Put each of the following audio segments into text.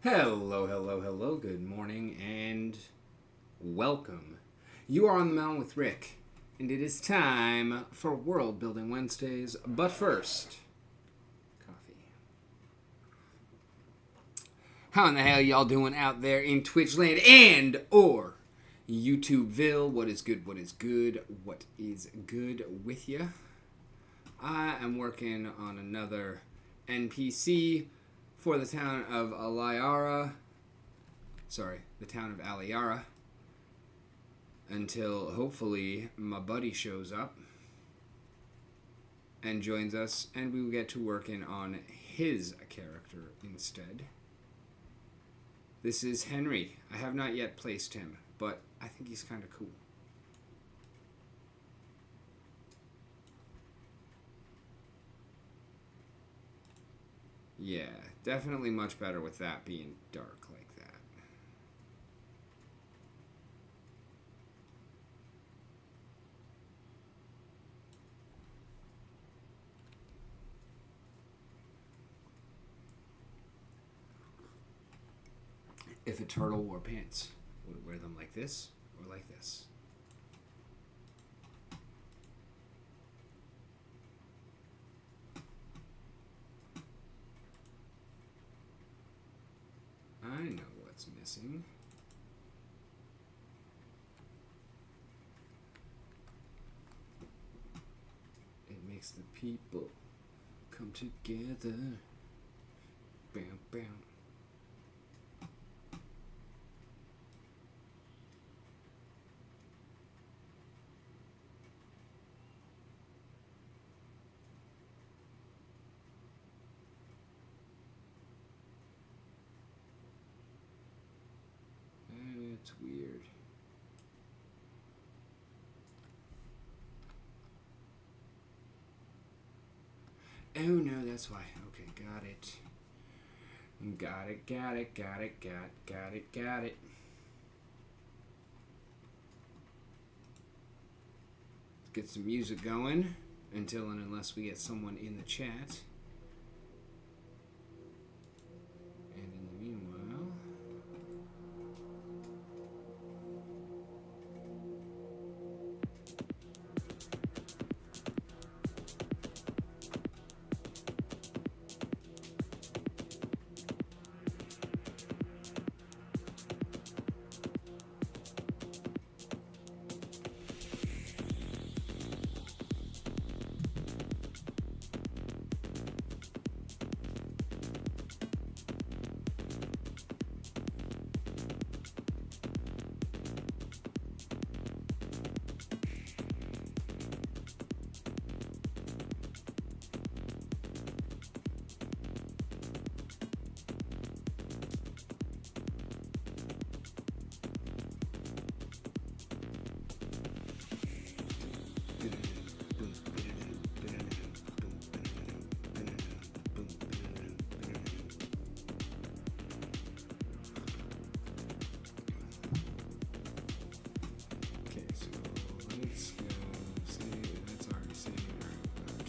Hello, hello, hello, good morning, and welcome. You are on the mountain with Rick, and it is time for World Building Wednesdays. But first, coffee. How in the hell y'all doing out there in Twitch land and or YouTubeville? What is good, what is good, what is good with you? I am working on another NPC for the town of the town of Aliara, until hopefully my buddy shows up and joins us, and we will get to working on his character instead. This is Henry. I have not yet placed him, but I think he's kind of cool. Yeah, definitely much better with that being dark like that. If a turtle wore pants, would it wear them like this or like this? I know what's missing. It makes the people come together. Bam, bam. It's weird. Oh no, that's why. Okay, got it. Got it. Let's get some music going until and unless we get someone in the chat. And in the meanwhile,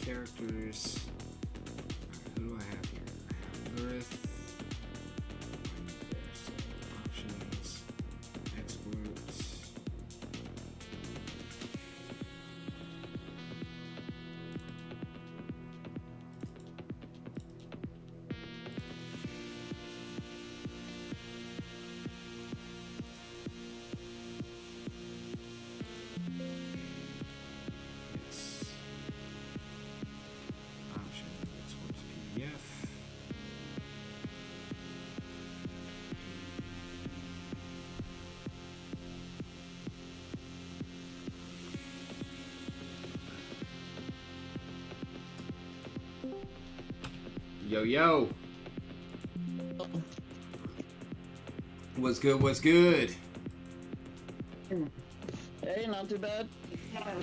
characters. Who do I have here? I have Lurith. Options. Exports. Yo, yo. What's good, what's good? Hey, not too bad.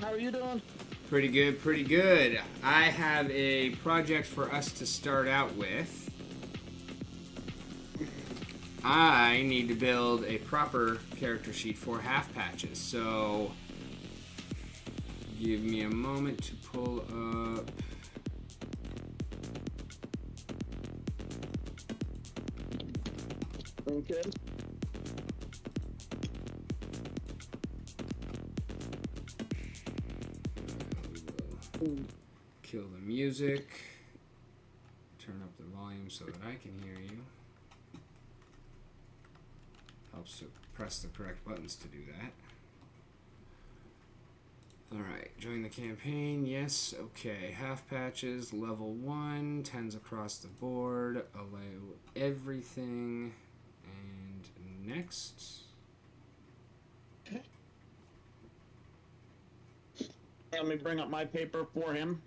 How are you doing? Pretty good, pretty good. I have a project for us to start out with. I need to build a proper character sheet for half patches, so give me a moment to pull up. Okay. Kill the music. Turn up the volume so that I can hear you. Helps to press the correct buttons to do that. Alright, join the campaign. Yes, okay. Half patches, level 1, 10s across the board, allow everything, and next. Let me bring up my paper for him.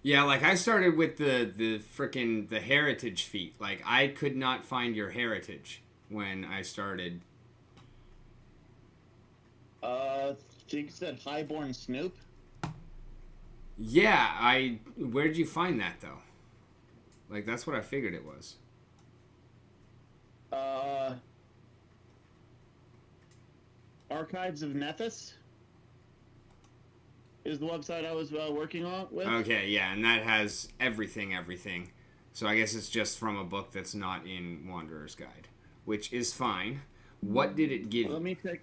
Yeah, like I started with the frickin' the heritage feat. Like I could not find your heritage when I started. So you said Highborn Snoop? Yeah, where'd you find that though? Like that's what I figured it was. Archives of Nethys is the website I was working on with. Okay, yeah, and that has everything. So I guess it's just from a book that's not in Wanderer's Guide, which is fine. What did it give you? Let me check.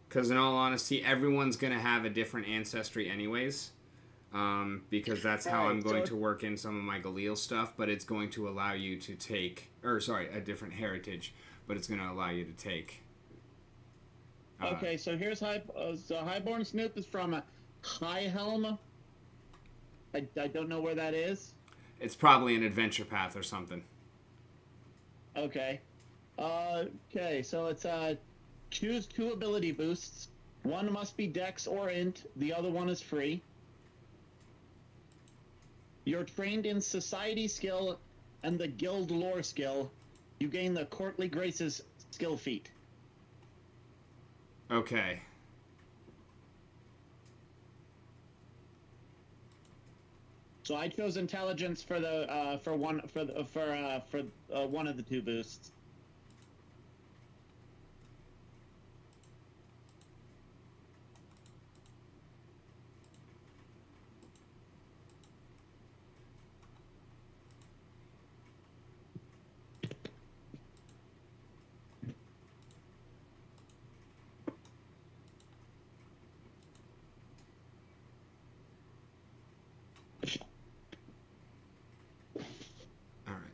Because in all honesty, everyone's going to have a different ancestry anyways. Because that's how I'm going to work in some of my Galil stuff, but it's going to allow you to take... a different heritage, but it's going to allow you to take... okay, so here's Highborn Snoop is from High Helm. I don't know where that is. It's probably an adventure path or something. Okay. Okay, so it's choose 2 ability boosts. One must be Dex or Int. The other one is free. You're trained in Society skill and the Guild Lore skill. You gain the Courtly Graces skill feat. Okay. So I chose Intelligence for the for one of the 2 boosts.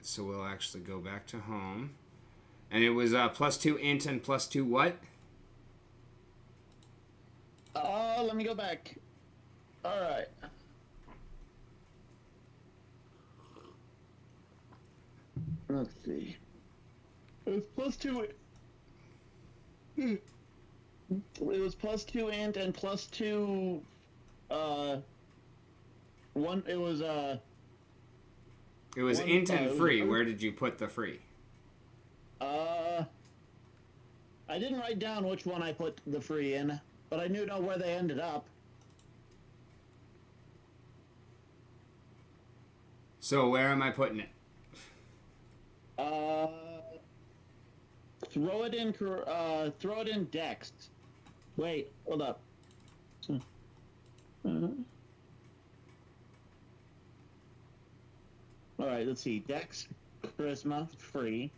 So we'll actually go back to home. And it was +2 int and +2 what? Let me go back. Alright. Let's see. It was +2... It was +2 int and +2... One... It was, It was int and free. Where did you put the free? I didn't write down which one I put the free in, but I knew where they ended up. So where am I putting it? Throw it in Dex. Wait, hold up. Alright, let's see. Dex, Charisma, free.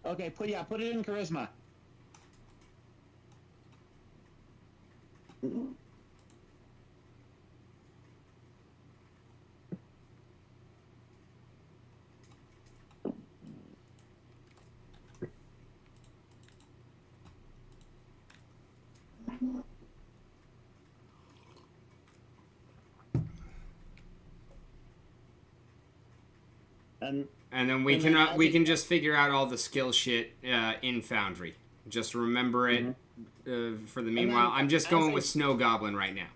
Okay, put it in Charisma. And then we can just figure out all the skill shit in Foundry. Just remember it for the meanwhile. I'm just going with Snow Goblin right now.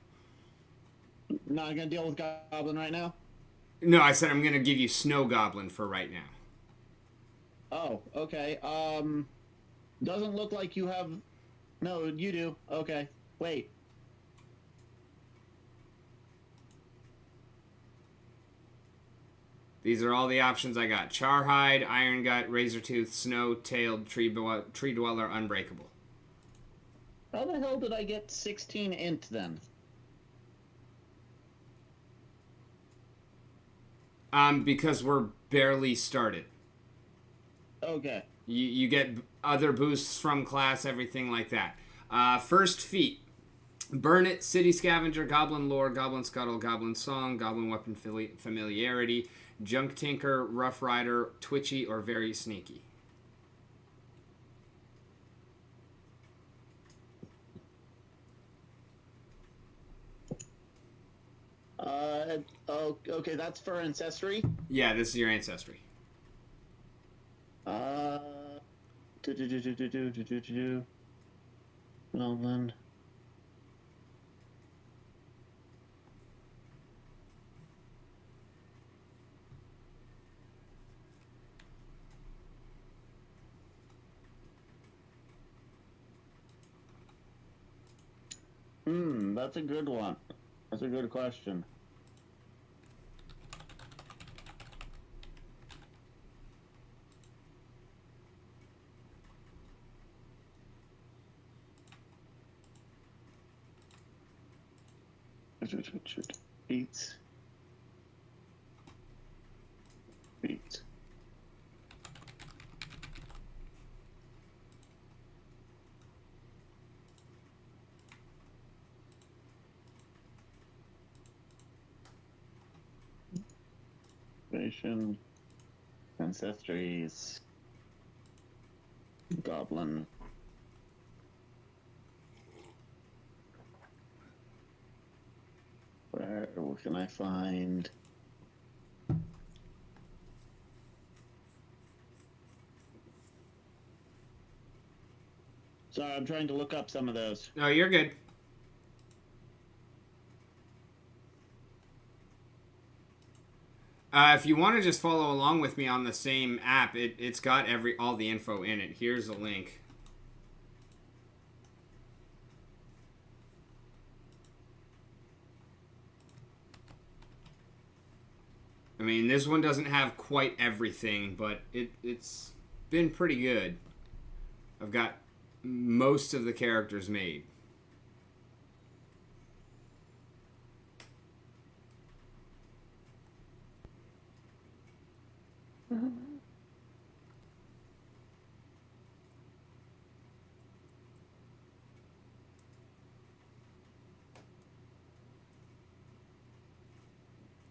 Not gonna deal with Goblin right now? No, I said I'm gonna give you Snow Goblin for right now. Oh, okay. Doesn't look like you have... No, you do. Okay. Wait. These are all the options I got. Charhide, Iron Gut, Razortooth, Snow, Tailed, Tree Dweller, Unbreakable. How the hell did I get 16 int then? Because we're barely started. Okay. You get other boosts from class, everything like that. First feat. Burn It, City Scavenger, Goblin Lore, Goblin Scuttle, Goblin Song, Goblin Weapon Familiarity, Junk Tinker, Rough Rider, Twitchy, or Very Sneaky. Okay, that's for Ancestry? Yeah, this is your Ancestry. Well then. That's a good one. That's a good question. Beats. Beats. Nation. Ancestries. Goblin. Where can I find? Sorry, I'm trying to look up some of those. No, you're good. If you want to just follow along with me on the same app, it's got all the info in it. Here's a link. I mean, this one doesn't have quite everything, but it's been pretty good. I've got most of the characters made.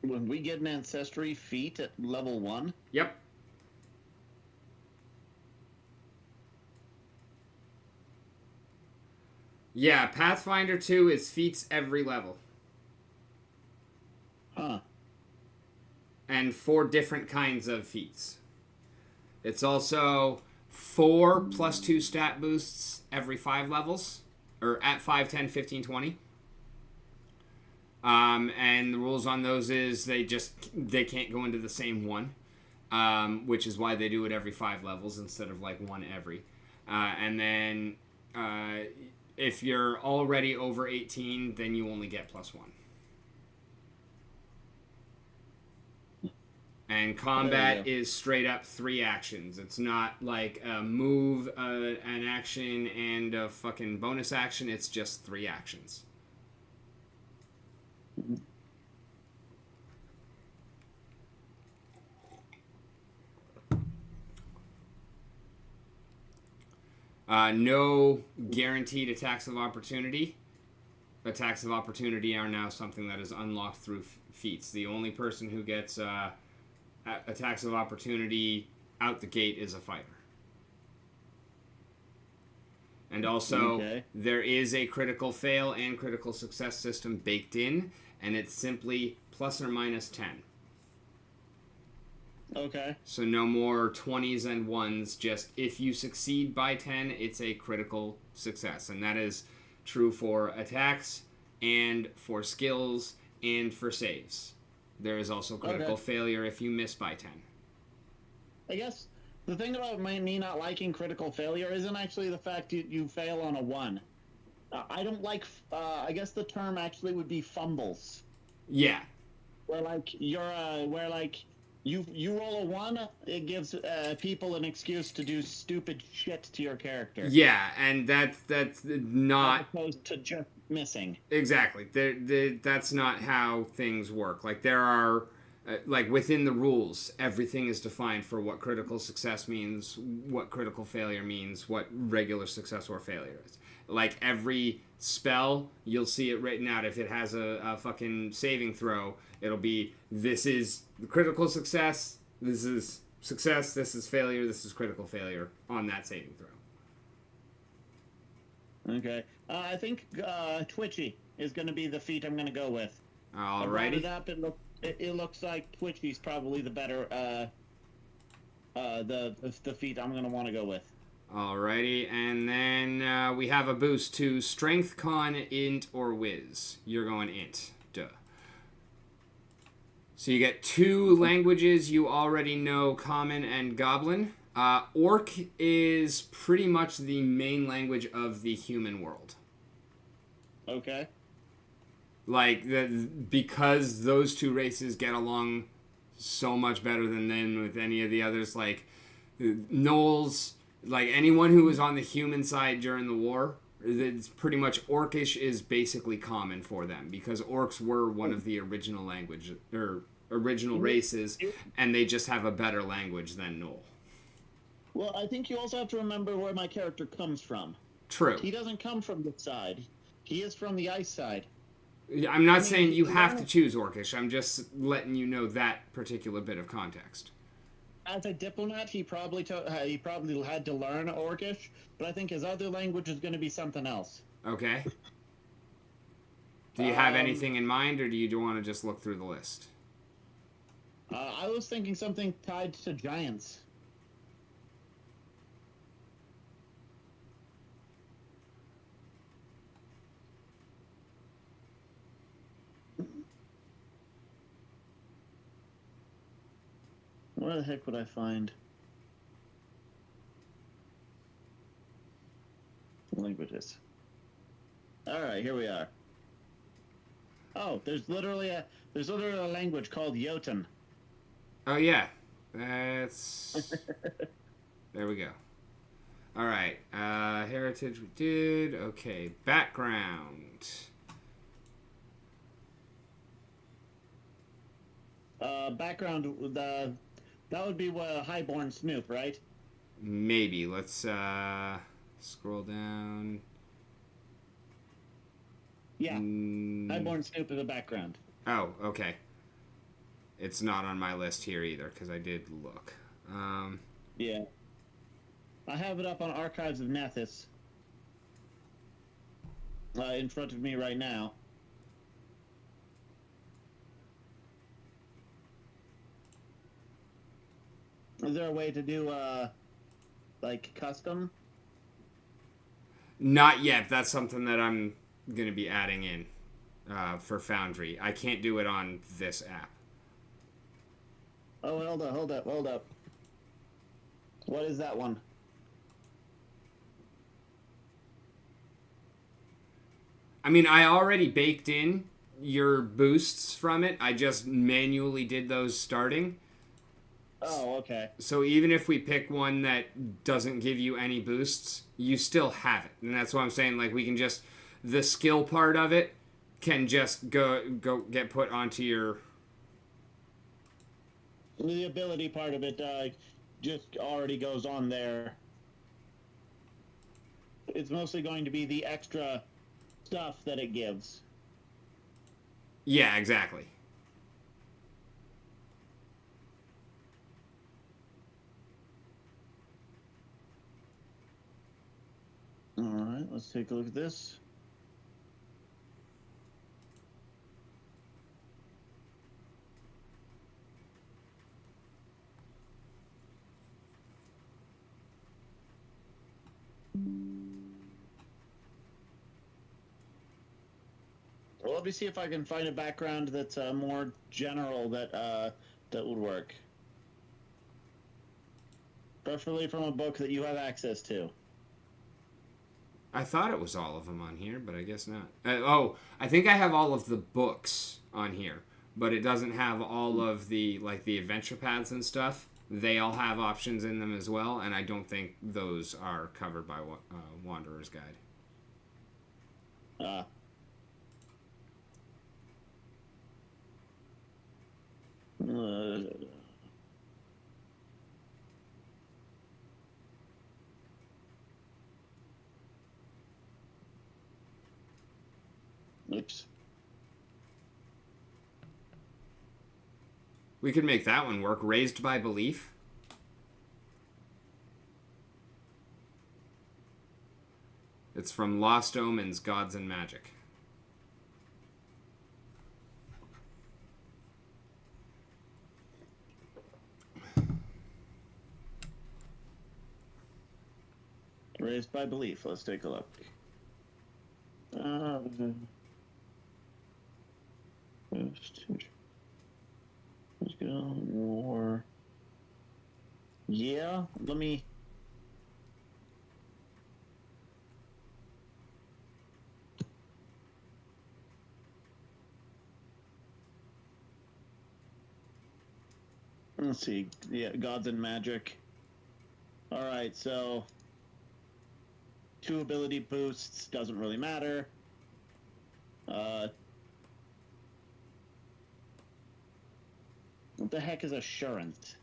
When we get an Ancestry feat at level 1? Yep. Yeah, Pathfinder 2 is feats every level. Huh. And 4 different kinds of feats. It's also 4 plus 2 stat boosts every 5 levels. Or at 5, 10, 15, 20. And the rules on those is they can't go into the same one. Which is why they do it every 5 levels instead of like one every. And then if you're already over 18, then you only get +1. And combat is straight up 3 actions. It's not like a move, an action, and a fucking bonus action. It's just 3 actions. No guaranteed attacks of opportunity. Attacks of opportunity are now something that is unlocked through feats. The only person who gets attacks of opportunity out the gate is a fighter. And also, there is a critical fail and critical success system baked in, and it's simply plus or minus 10. Okay. So no more 20s and 1s, just if you succeed by 10, it's a critical success. And that is true for attacks and for skills and for saves. There is also critical failure if you miss by 10. I guess the thing about me not liking critical failure isn't actually the fact you fail on a 1. I don't like, I guess the term actually would be fumbles. Yeah. Where like You roll a 1, it gives people an excuse to do stupid shit to your character. Yeah, and that's As not opposed to just missing. exactly. That's not how things work. Like there are like within the rules, everything is defined for what critical success means, what critical failure means, what regular success or failure is. Like every spell, you'll see it written out. If it has a fucking saving throw, it'll be this is critical success, this is success, this is failure, this is critical failure on that saving throw. Okay. I think Twitchy is going to be the feat I'm going to go with. I brought Alrighty. it up. It looks like Twitchy's probably the better the feat I'm going to want to go with. Alrighty, and then we have a boost to Strength, Con, Int, or Wiz. You're going Int. Duh. So you get 2 languages you already know, Common and Goblin. Orc is pretty much the main language of the human world. Okay. Like, because those 2 races get along so much better than with any of the others. Like, Gnolls, like anyone who was on the human side during the war, it's pretty much Orcish is basically common for them because orcs were one of the original language or original races, and they just have a better language than Gnoll. Well, I think you also have to remember where my character comes from. True. He doesn't come from this side. He is from the ice side. I'm not saying you have to choose Orcish. I'm just letting you know that particular bit of context. As a diplomat, he probably had to learn Orcish, but I think his other language is going to be something else. Okay. Do you have anything in mind, or do you want to just look through the list? I was thinking something tied to giants. Where the heck would I find languages? All right, here we are. Oh, there's literally a language called Jotun. Oh yeah, that's. There we go. All right, heritage we did. Okay, background. Background. That would be Highborn Snoop, right? Maybe. Let's scroll down. Yeah. Highborn Snoop is a background. Oh, okay. It's not on my list here either because I did look. Yeah. I have it up on Archives of Nethys in front of me right now. Is there a way to do like custom? Not yet. That's something that I'm going to be adding in for Foundry. I can't do it on this app. Oh, hold up. What is that one? I mean, I already baked in your boosts from it. I just manually did those starting. Oh, okay. So even if we pick one that doesn't give you any boosts, you still have it. And that's what I'm saying. Like, we can just... The skill part of it can just go get put onto your... The ability part of it just already goes on there. It's mostly going to be the extra stuff that it gives. Yeah, exactly. All right, let's take a look at this. Well, let me see if I can find a background that's more general that would work. Preferably from a book that you have access to. I thought it was all of them on here, but I guess not. I think I have all of the books on here. but it doesn't have all of the the adventure paths and stuff. They all have options in them as well, and I don't think those are covered by Wanderer's Guide. Oops. We could make that one work. Raised by Belief. It's from Lost Omens, Gods and Magic. Raised by Belief. Let's take a look. Let's go more. Yeah, let me. Let's see. Yeah, Gods and Magic. All right, so 2 ability boosts doesn't really matter. What the heck is Assurance?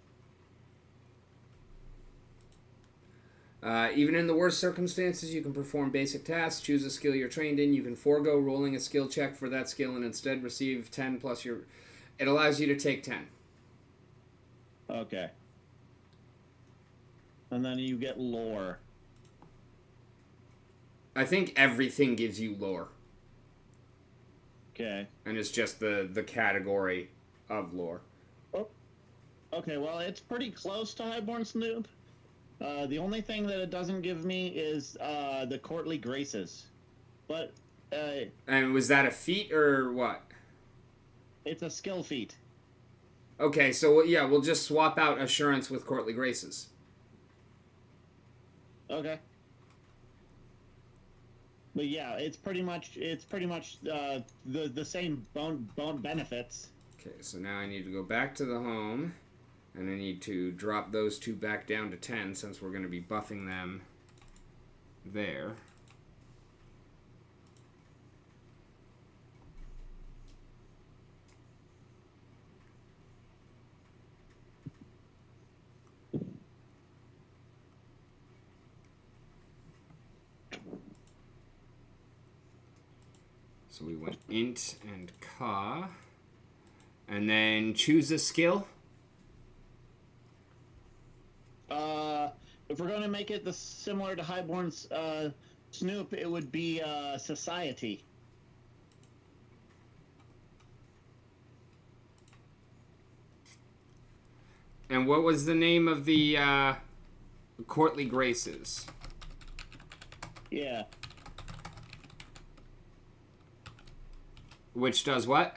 Even in the worst circumstances, you can perform basic tasks, choose a skill you're trained in. You can forego rolling a skill check for that skill and instead receive 10 plus your... It allows you to take 10. Okay. And then you get lore. I think everything gives you lore. Okay. And it's just the category of lore. Oh. Okay, well, it's pretty close to Highborn Snoop. The only thing that it doesn't give me is the Courtly Graces. But... and was that a feat or what? It's a skill feat. Okay, so yeah, we'll just swap out Assurance with Courtly Graces. Okay. But yeah, it's pretty much the same bone benefits. Okay, so now I need to go back to the home, and I need to drop those 2 back down to 10 since we're going to be buffing them there. So we went int and ka, and then choose a skill. If we're going to make it similar to Highborn's Snoop, it would be Society. And what was the name of the Courtly Graces? Yeah. Which does what?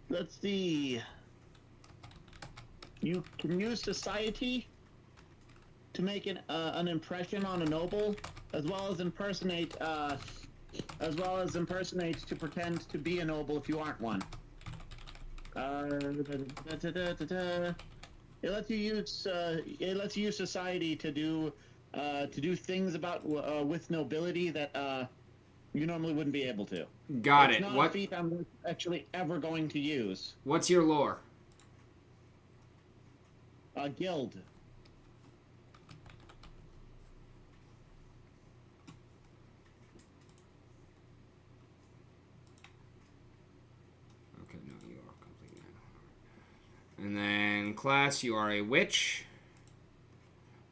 Let's see. You can use Society to make an impression on a noble, as well as impersonate to pretend to be a noble if you aren't one. It lets you use Society to do things about with nobility that you normally wouldn't be able to. Got it's it. Not what a feat I'm actually ever going to use. What's your lore? Guild. Okay, no, you are complete now. And then class, you are a witch.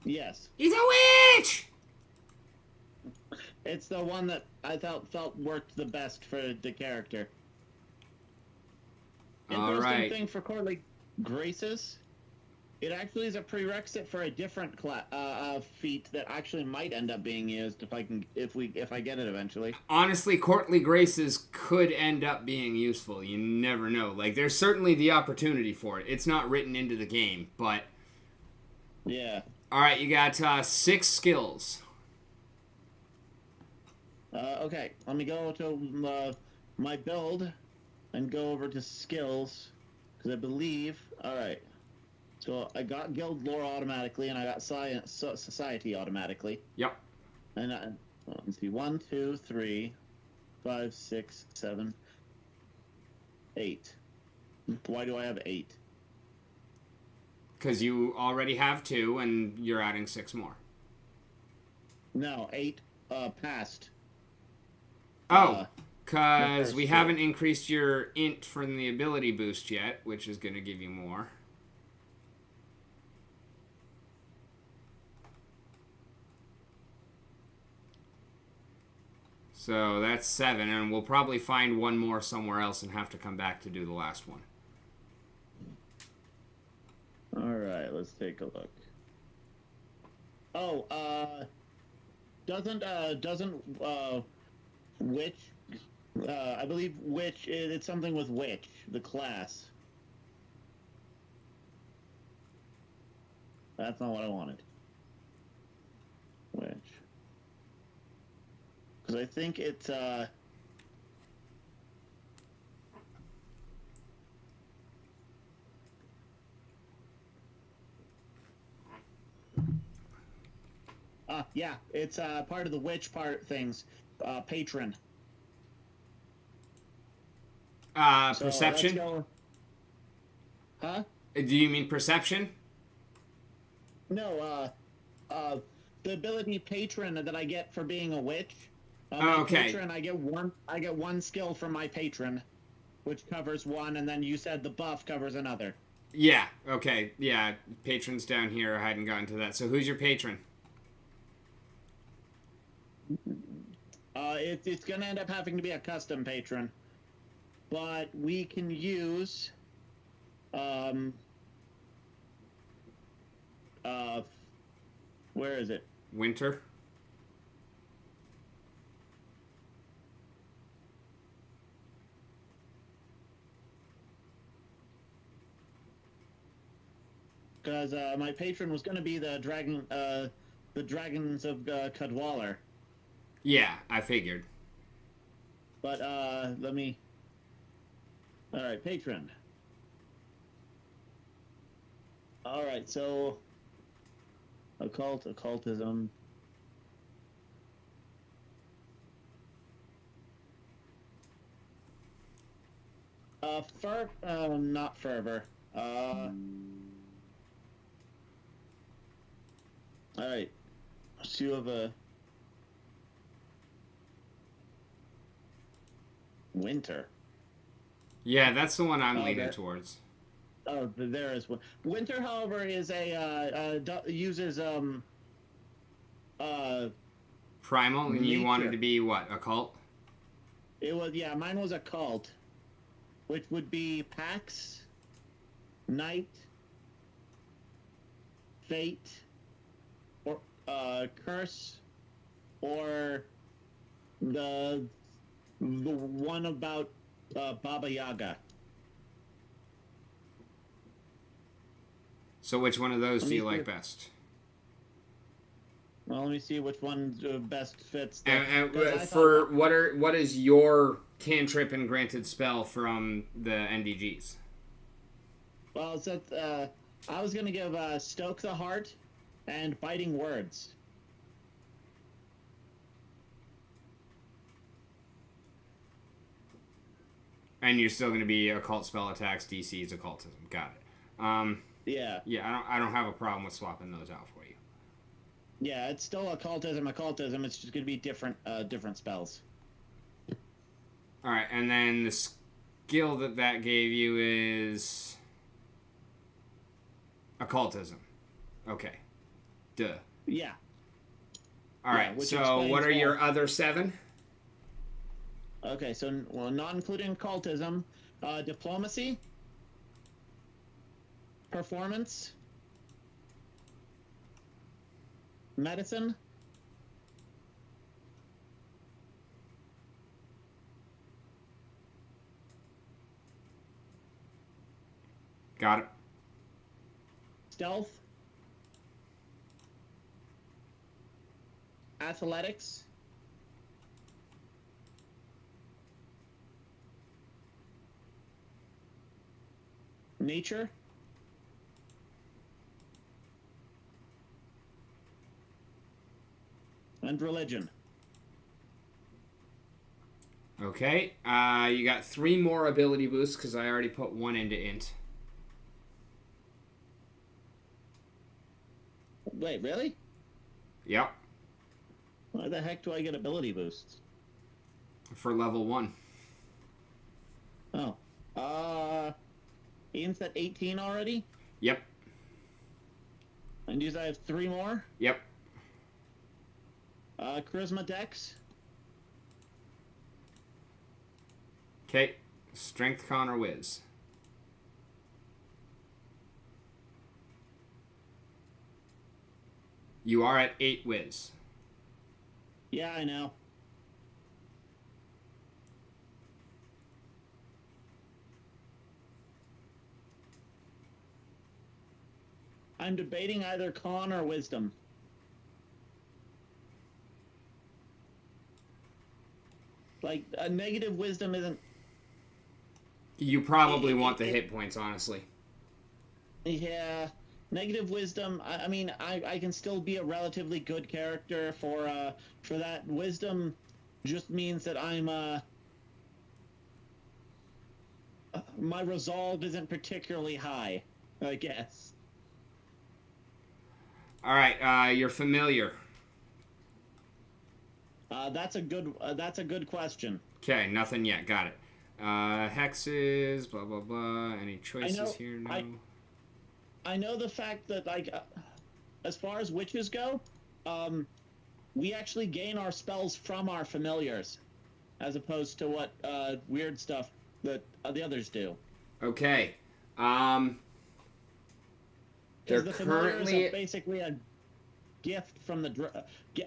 Yes. He's a witch! It's the one that I felt worked the best for the character. All Interesting right. thing for Courtly Graces, it actually is a prerequisite for a different feat that actually might end up being used if I get it eventually. Honestly, Courtly Graces could end up being useful. You never know. Like, there's certainly the opportunity for it. It's not written into the game, but... Yeah. All right, you got 6 skills. Okay, let me go to my build and go over to skills because I believe. All right, so I got guild lore automatically, and I got science society automatically. Yep. And let's see, 1, 2, 3, 5, 6, 7, 8. Why do I have 8? Because you already have 2, and you're adding 6 more. No, 8 passed. Oh, because first we 2. haven't increased your int from the ability boost yet, which is going to give you more. So that's 7, and we'll probably find one more somewhere else and have to come back to do the last one. All right, let's take a look. Oh, doesn't witch? I believe witch. It's something with witch, the class. That's not what I wanted. Witch. Because I think it's yeah, it's part of the witch part things. Patron. Perception? So huh? Do you mean perception? No, the ability patron that I get for being a witch. Okay. Patron, I get one skill from my patron, which covers one, and then you said the buff covers another. Yeah, okay. Yeah, patron's down here. I hadn't gotten to that. So who's your patron? It's gonna end up having to be a custom patron, but we can use, where is it? Winter? Because my patron was gonna be the dragons of Cadwaller. Yeah, I figured. But let me. All right, patron. All right, so occultism. Not fervor. All right, so you have a winter. Yeah, that's the one I'm leaning towards. Oh, there is one. Winter, however, is uses Primal, and you nature. wanted to be what? Occult? It was, yeah, mine was occult, which would be Pax, Night, Fate, or Curse, or the one about Baba Yaga. So which one of those do you like best? Well, let me see which one best fits. What is your cantrip and granted spell from the NDGs? Well, so I was gonna give Stoke the Heart and Biting Words. And you're still going to be occult spell attacks, DC's occultism. Got it. Yeah. Yeah, I don't have a problem with swapping those out for you. Yeah, it's still occultism. It's just going to be different spells. All right, and then the skill that gave you is occultism. Okay. Duh. Yeah. All right. So what are your other 7? Okay, so not including occultism, diplomacy, performance, medicine, got it. Stealth, athletics, nature. And religion. Okay. You got 3 more ability boosts because I already put 1 into int. Wait, really? Yep. Why the heck do I get ability boosts? For level 1. Oh. Ian's at 18 already? Yep. And you I have 3 more? Yep. Charisma Dex. Okay. Strength, con, or whiz. You are at 8 whiz. Yeah, I know. I'm debating either con or wisdom. Like, a negative wisdom isn't... You probably want the hit points, honestly. Yeah, negative wisdom. I mean, I can still be a relatively good character for that. Wisdom just means that I'm my resolve isn't particularly high, I guess. All right, you're familiar. That's a good question. Okay, nothing yet. Got it. Hexes, blah blah blah. Any choices here? No. I know the fact that, like, as far as witches go, we actually gain our spells from our familiars, as opposed to what weird stuff that the others do. Okay. They're The familiars currently are basically a gift from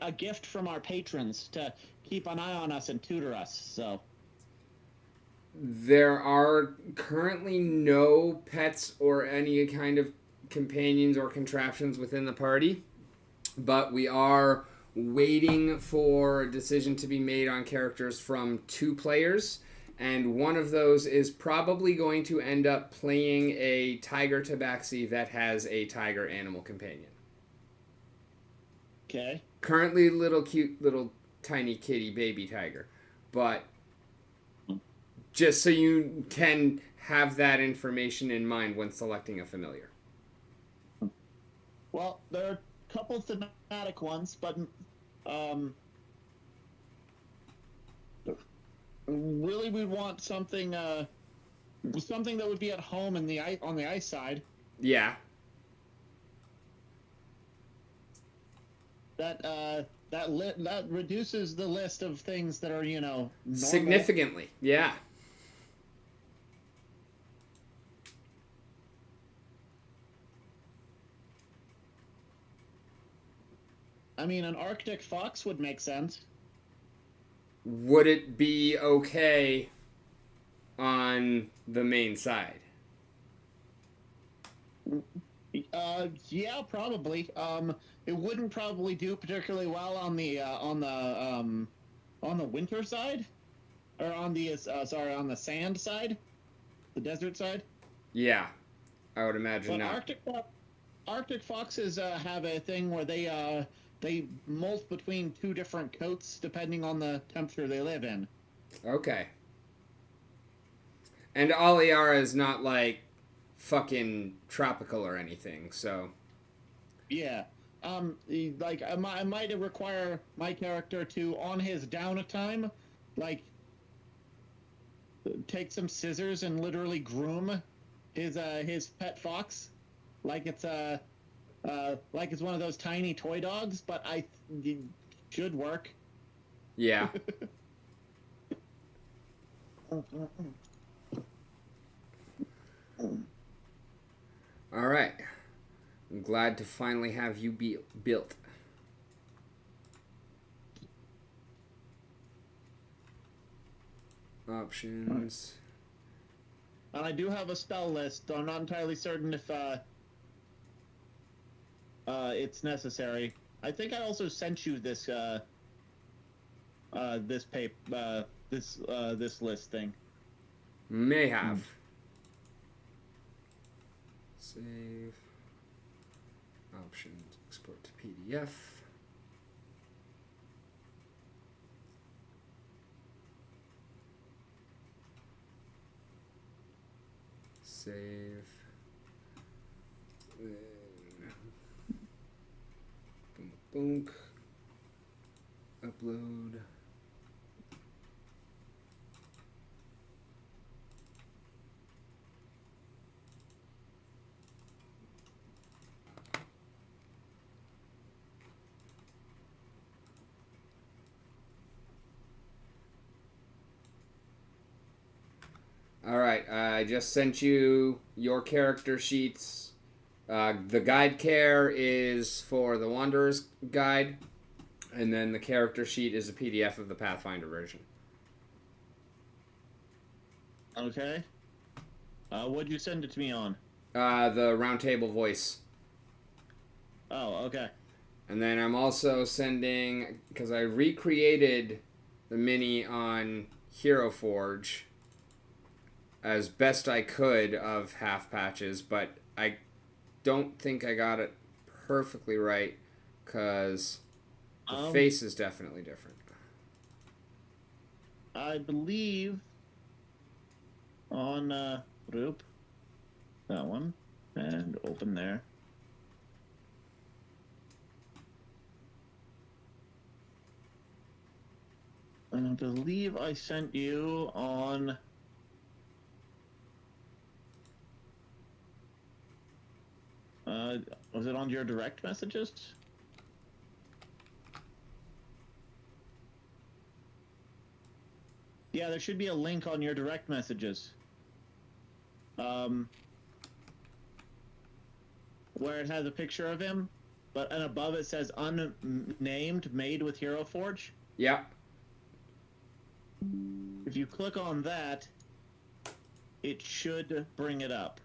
a gift from our patrons to keep an eye on us and tutor us. So there are currently no pets or any kind of companions or contraptions within the party, but we are waiting for a decision to be made on characters from 2 players, and one of those is probably going to end up playing a tiger tabaxi that has a tiger animal companion. okay. Currently little cute little tiny kitty baby tiger, but just so you can have that information in mind when selecting a familiar. Well, there are a couple thematic ones, but really we want something something that would be at home on the ice side. Yeah. That reduces the list of things that are, normal. Significantly. Yeah. I mean, an Arctic fox would make sense. Would it be okay on the main side? Yeah, probably. It wouldn't probably do particularly well on the winter side, or on the on the sand side, the desert side. Yeah, I would imagine But not. Arctic foxes have a thing where they molt between 2 different coats depending on the temperature they live in. Okay. And Aliara is not like fucking tropical or anything, so. Yeah. Like I might require my character to, on his downtime, like, take some scissors and literally groom his pet fox, like it's one of those tiny toy dogs. But it should work. Yeah. All right. I'm glad to finally have you be built. Options. And I do have a spell list, though I'm not entirely certain if it's necessary. I think I also sent you this this list thing. May have. Save. Options. Export to PDF. Save. Boom. Upload. All right, I just sent you your character sheets. The guide care is for the Wanderer's Guide, and then the character sheet is a PDF of the Pathfinder version. Okay. What'd you send it to me on? The Roundtable Voice. Oh, okay. And then I'm also sending, because I recreated the mini on Hero Forge as best I could of half patches, but I don't think I got it perfectly right because the face is definitely different. I believe on group, that one, and open there. And I believe I sent you on... was it on your direct messages? Yeah, there should be a link on your direct messages. Where it has a picture of him, and above it says unnamed, made with Hero Forge. Yeah. If you click on that, it should bring it up.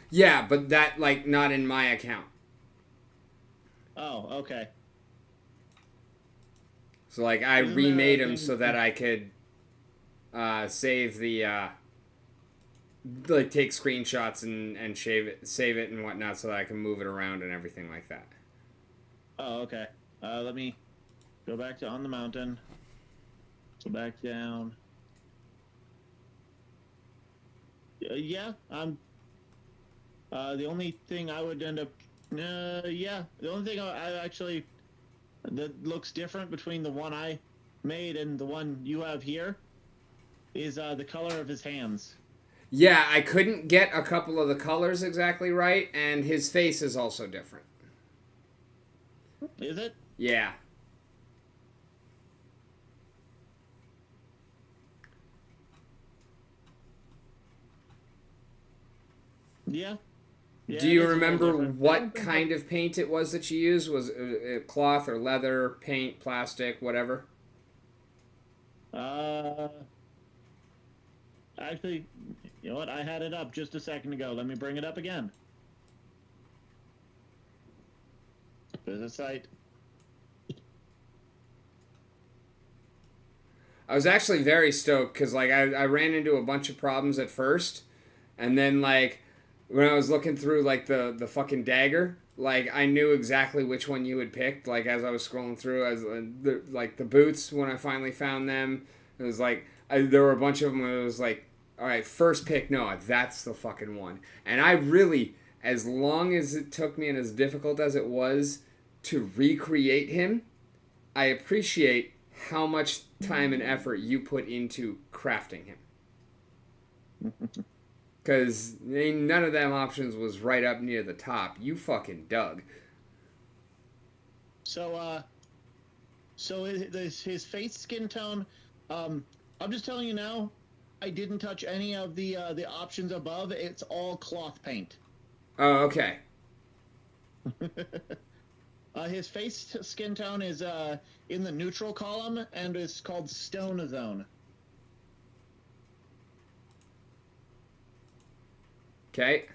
Yeah, but that, like, not in my account. Oh, okay. So, like, I remade him so that I could save the, like, take screenshots and save it and whatnot so that I can move it around and everything like that. Oh, okay. Let me go back to on the mountain. Go back down. Yeah, I'm... the only thing I would end up... yeah, the only thing I actually... that looks different between the one I made and the one you have here is the color of his hands. Yeah, I couldn't get a couple of the colors exactly right, and his face is also different. Is it? Yeah. Yeah. Yeah, Do you remember what kind of paint it was that you used? Was it cloth or leather, paint, plastic, whatever? Actually, you know what? I had it up just a second ago. Let me bring it up again. There's a site. I was actually very stoked because, like, I ran into a bunch of problems at first, and then, like, when I was looking through, like, the fucking dagger, like, I knew exactly which one you had picked, like, as I was scrolling through, as the boots, when I finally found them, it was like, there were a bunch of them where it was like, all right, first pick, no, that's the fucking one. And I really, as long as it took me and as difficult as it was to recreate him, I appreciate how much time and effort you put into crafting him. Because none of them options was right up near the top. You fucking dug. So, his face skin tone, I'm just telling you now, I didn't touch any of the options above. It's all cloth paint. Oh, okay. His face skin tone is in the neutral column, and it's called Stone Zone. Okay.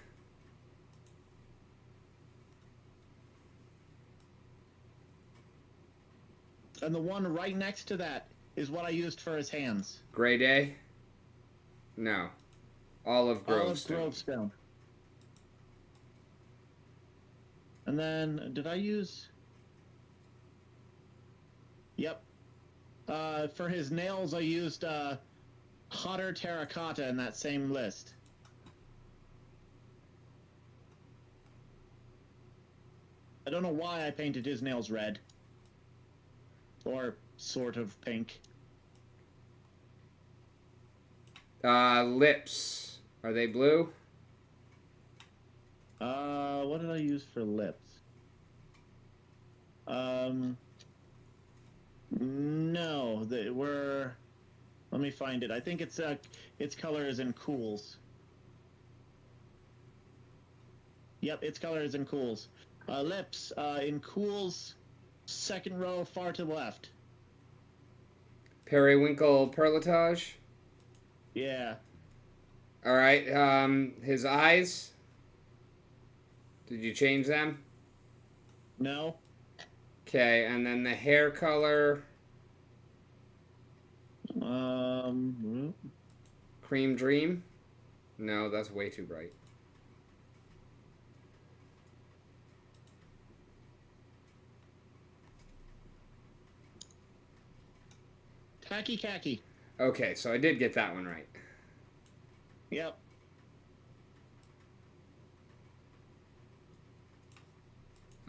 And the one right next to that is what I used for his hands. Gray Day. No. Olive Grove Olive stone. Grove stone. And then, did I use... Yep. For his nails, I used hotter terracotta in that same list. I don't know why I painted his nails red. Or sort of pink. Lips. Are they blue? What did I use for lips? No, they were... Let me find it. I think its color is in cools. Yep, its color is in cools. Lips, in cools, second row, far to the left. Periwinkle perletage. Yeah. All right. His eyes. Did you change them? No. Okay, and then the hair color. Cream Dream. No, that's way too bright. Tacky Khaki. Okay, so I did get that one right. Yep.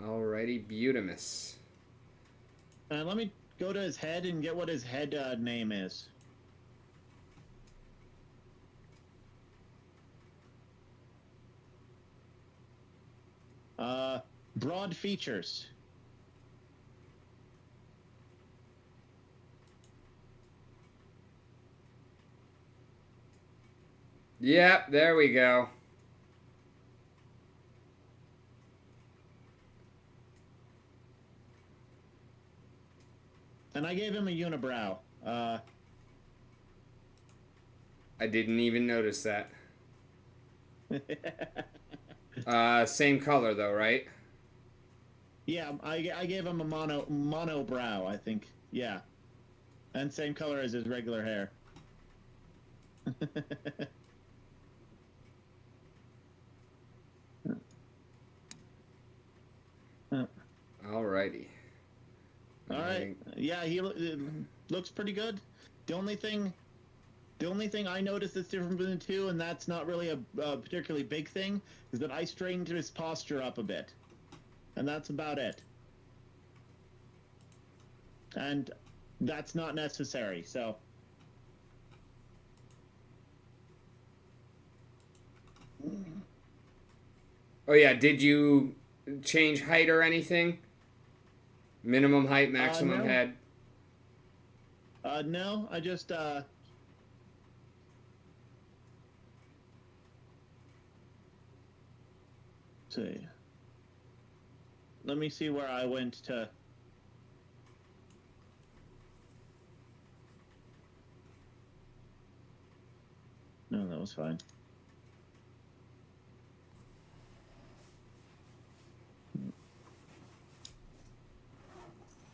Alrighty, Beautimus. Let me go to his head and get what his head name is. Broad features. Yep, there we go. And I gave him a unibrow. I didn't even notice that. Same color though, right? Yeah, I gave him a mono brow, I think. Yeah. And same color as his regular hair. Alrighty. All right. Yeah, he looks pretty good. The only thing I noticed that's different between the two, and that's not really a particularly big thing, is that I straightened his posture up a bit, and that's about it. And that's not necessary. So. Oh yeah, did you change height or anything? Minimum height, maximum no. head? No, I just see. Let me see where I went to. No, that was fine.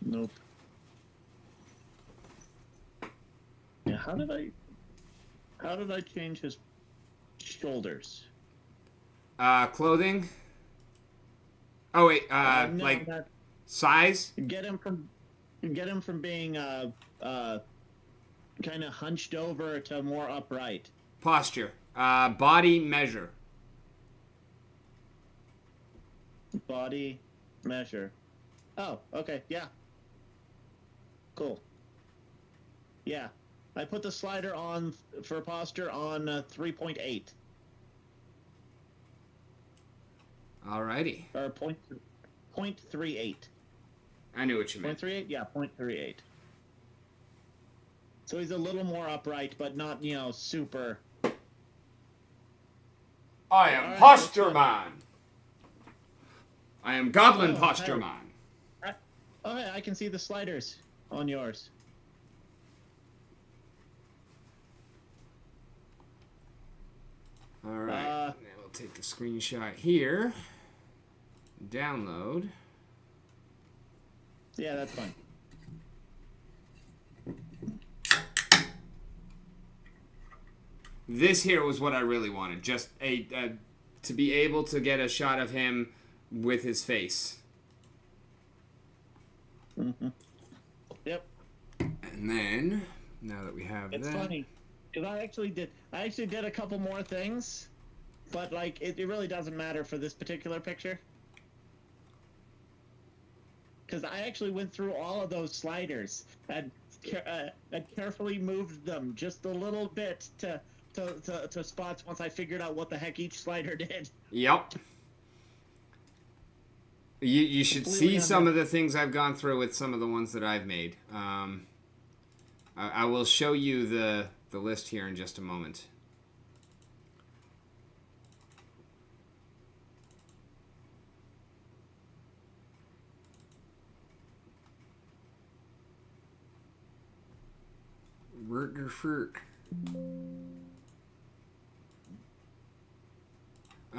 Nope. Yeah, how did I change his shoulders? Clothing? Oh wait, No, like size? get him from being kind of hunched over to more upright. Posture. Body measure. Body measure. Oh, okay, yeah. Cool. Yeah. I put the slider on for posture on 3.8. Alrighty. Or 0.38. I knew what you meant. 0.38? Yeah, 0.38. So he's a little more upright, but not, super. I am Alright, Posture Man. I am Goblin Posture hey. Man. Okay, I can see the sliders on yours. Alright. Now we'll take the screenshot here. Download. Yeah, that's fine. This here was what I really wanted. Just to be able to get a shot of him with his face. Mm-hmm. Yep. And then, now that we have It's that... funny, because I actually did a couple more things, but, like, it really doesn't matter for this particular picture. Because I actually went through all of those sliders and carefully moved them just a little bit to spots once I figured out what the heck each slider did. Yep. You should see some of the things I've gone through with some of the ones that I've made. I will show you the list here in just a moment.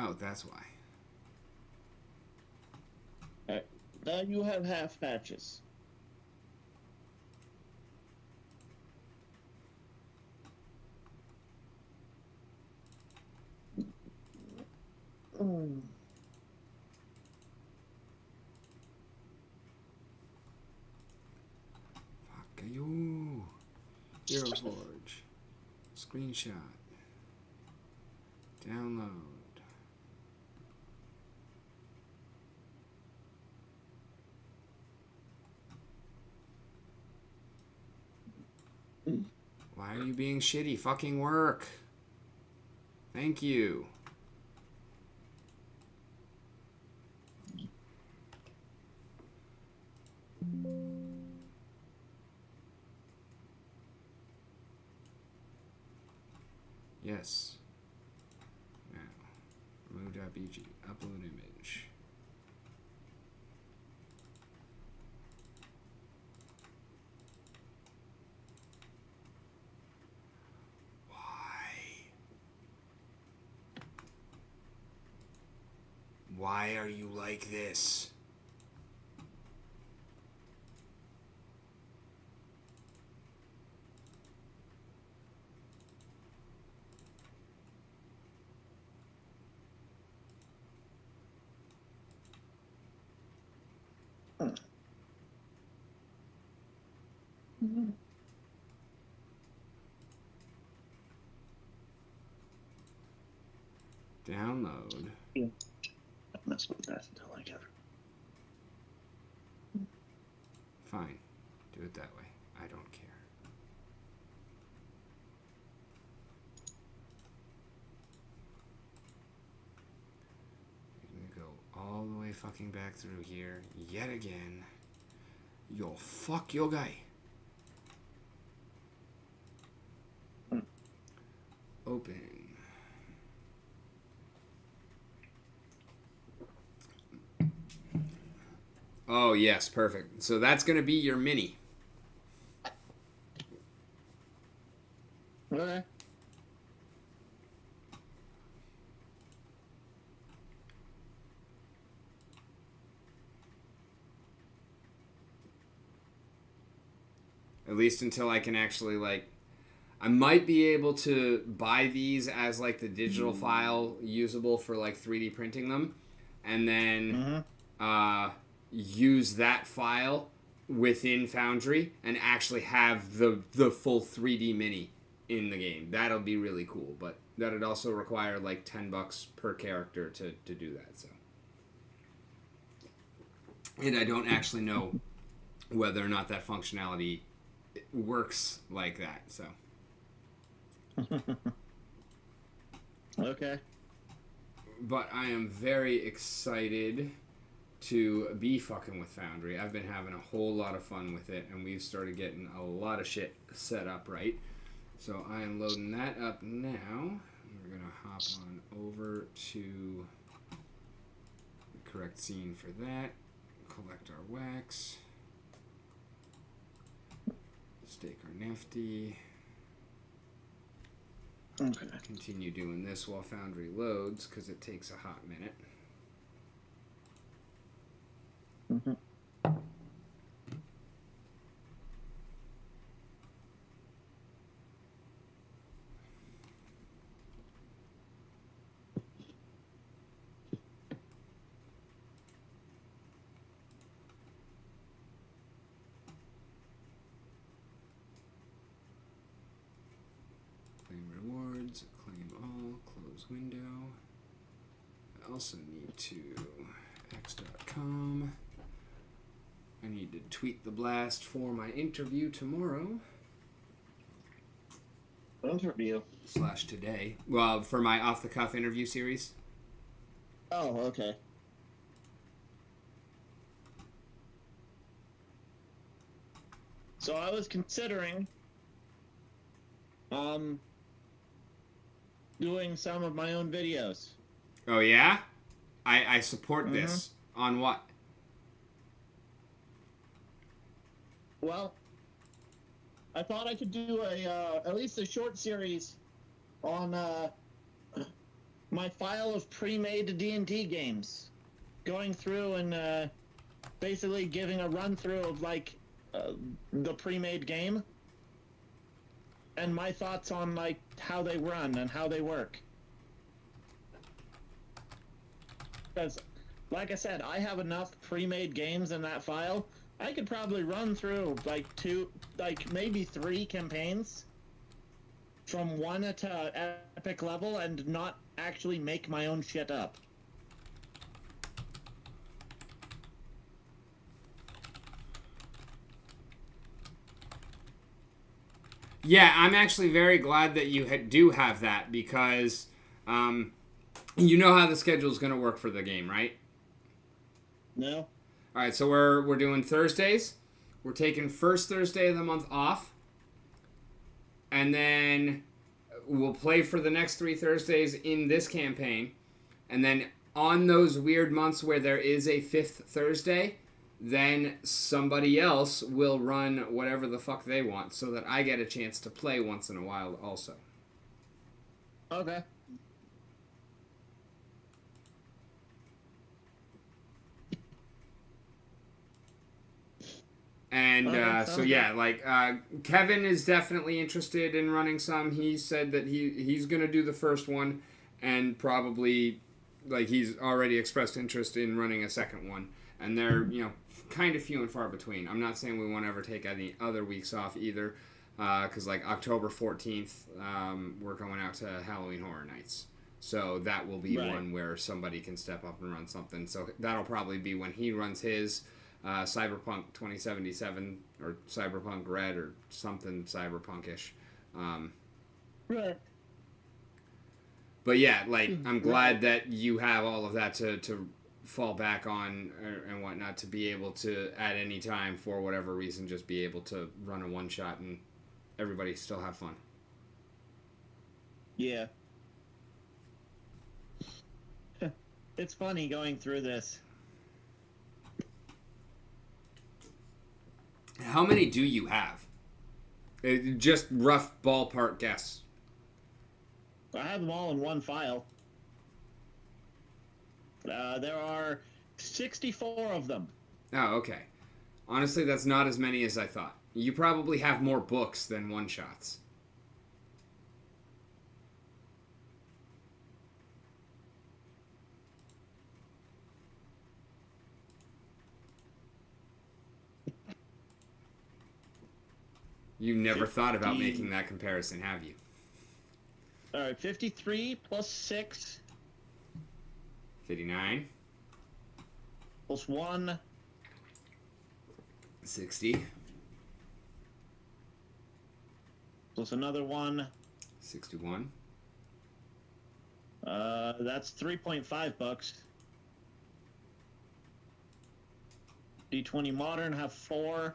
Oh, that's why. Alright. Now you have half patches. Mm. Fuck you. Hero Forge. Screenshot. Download. Why are you being shitty? Fucking work. Thank you. Yes. Now, remove.bg. Upload image. Why are you like this? Mm-hmm. Download. Yeah. Don't mess with that until I get it. Fine. Do it that way. I don't care. You're gonna go all the way fucking back through here yet again. You'll fuck your guy. Open. Oh, yes, perfect. So that's going to be your mini. Okay. At least until I can actually, like... I might be able to buy these as, like, the digital file usable for, like, 3D printing them. And then use that file within Foundry and actually have the full 3D mini in the game. That'll be really cool. But that'd also require, like, $10 per character to do that, so... And I don't actually know whether or not that functionality works like that, so... Okay. But I am very excited to be fucking with Foundry. I've been having a whole lot of fun with it, and we've started getting a lot of shit set up right. So I am loading that up now. We're going to hop on over to the correct scene for that. Collect our wax. Stake our nifty. Okay. Continue doing this while Foundry loads, because it takes a hot minute. Mm-hmm. window. I also need to x.com. I need to tweet the blast for my interview tomorrow. Interview? / today. Well, for my off-the-cuff interview series. Oh, okay. So I was considering doing some of my own videos. Oh, yeah? I support this. On what? Well, I thought I could do at least a short series on my file of pre-made D&D games, going through and basically giving a run-through of like the pre-made game and my thoughts on like how they run and how they work. Because, like I said, I have enough pre-made games in that file. I could probably run through like maybe 3 campaigns from 1 to epic level and not actually make my own shit up. Yeah, I'm actually very glad that you do have that because you know how the schedule is going to work for the game, right? No? All right, so we're doing Thursdays. We're taking first Thursday of the month off. And then we'll play for the next 3 Thursdays in this campaign. And then on those weird months where there is a 5th Thursday, then somebody else will run whatever the fuck they want so that I get a chance to play once in a while also. Okay. And so yeah, like Kevin is definitely interested in running some. He said that he's gonna do the first one, and probably like he's already expressed interest in running a second one. And they're kind of few and far between. I'm not saying we won't ever take any other weeks off either, because like October 14th, we're going out to Halloween Horror Nights. So that will be one where somebody can step up and run something. So that'll probably be when he runs his. Cyberpunk 2077 or Cyberpunk Red or something cyberpunkish. Right. But yeah, like I'm glad that you have all of that to fall back on and whatnot, to be able to at any time for whatever reason just be able to run a one shot and everybody still have fun. Yeah. It's funny going through this. How many do you have? Just rough ballpark guess. I have them all in one file. There are 64 of them. Oh, okay. Honestly, that's not as many as I thought. You probably have more books than one-shots. You never thought about making that comparison, have you? All right, 53 plus 6. 59. Plus 1. 60. Plus another 1. 61. That's 3.5 bucks. D20 Modern have 4.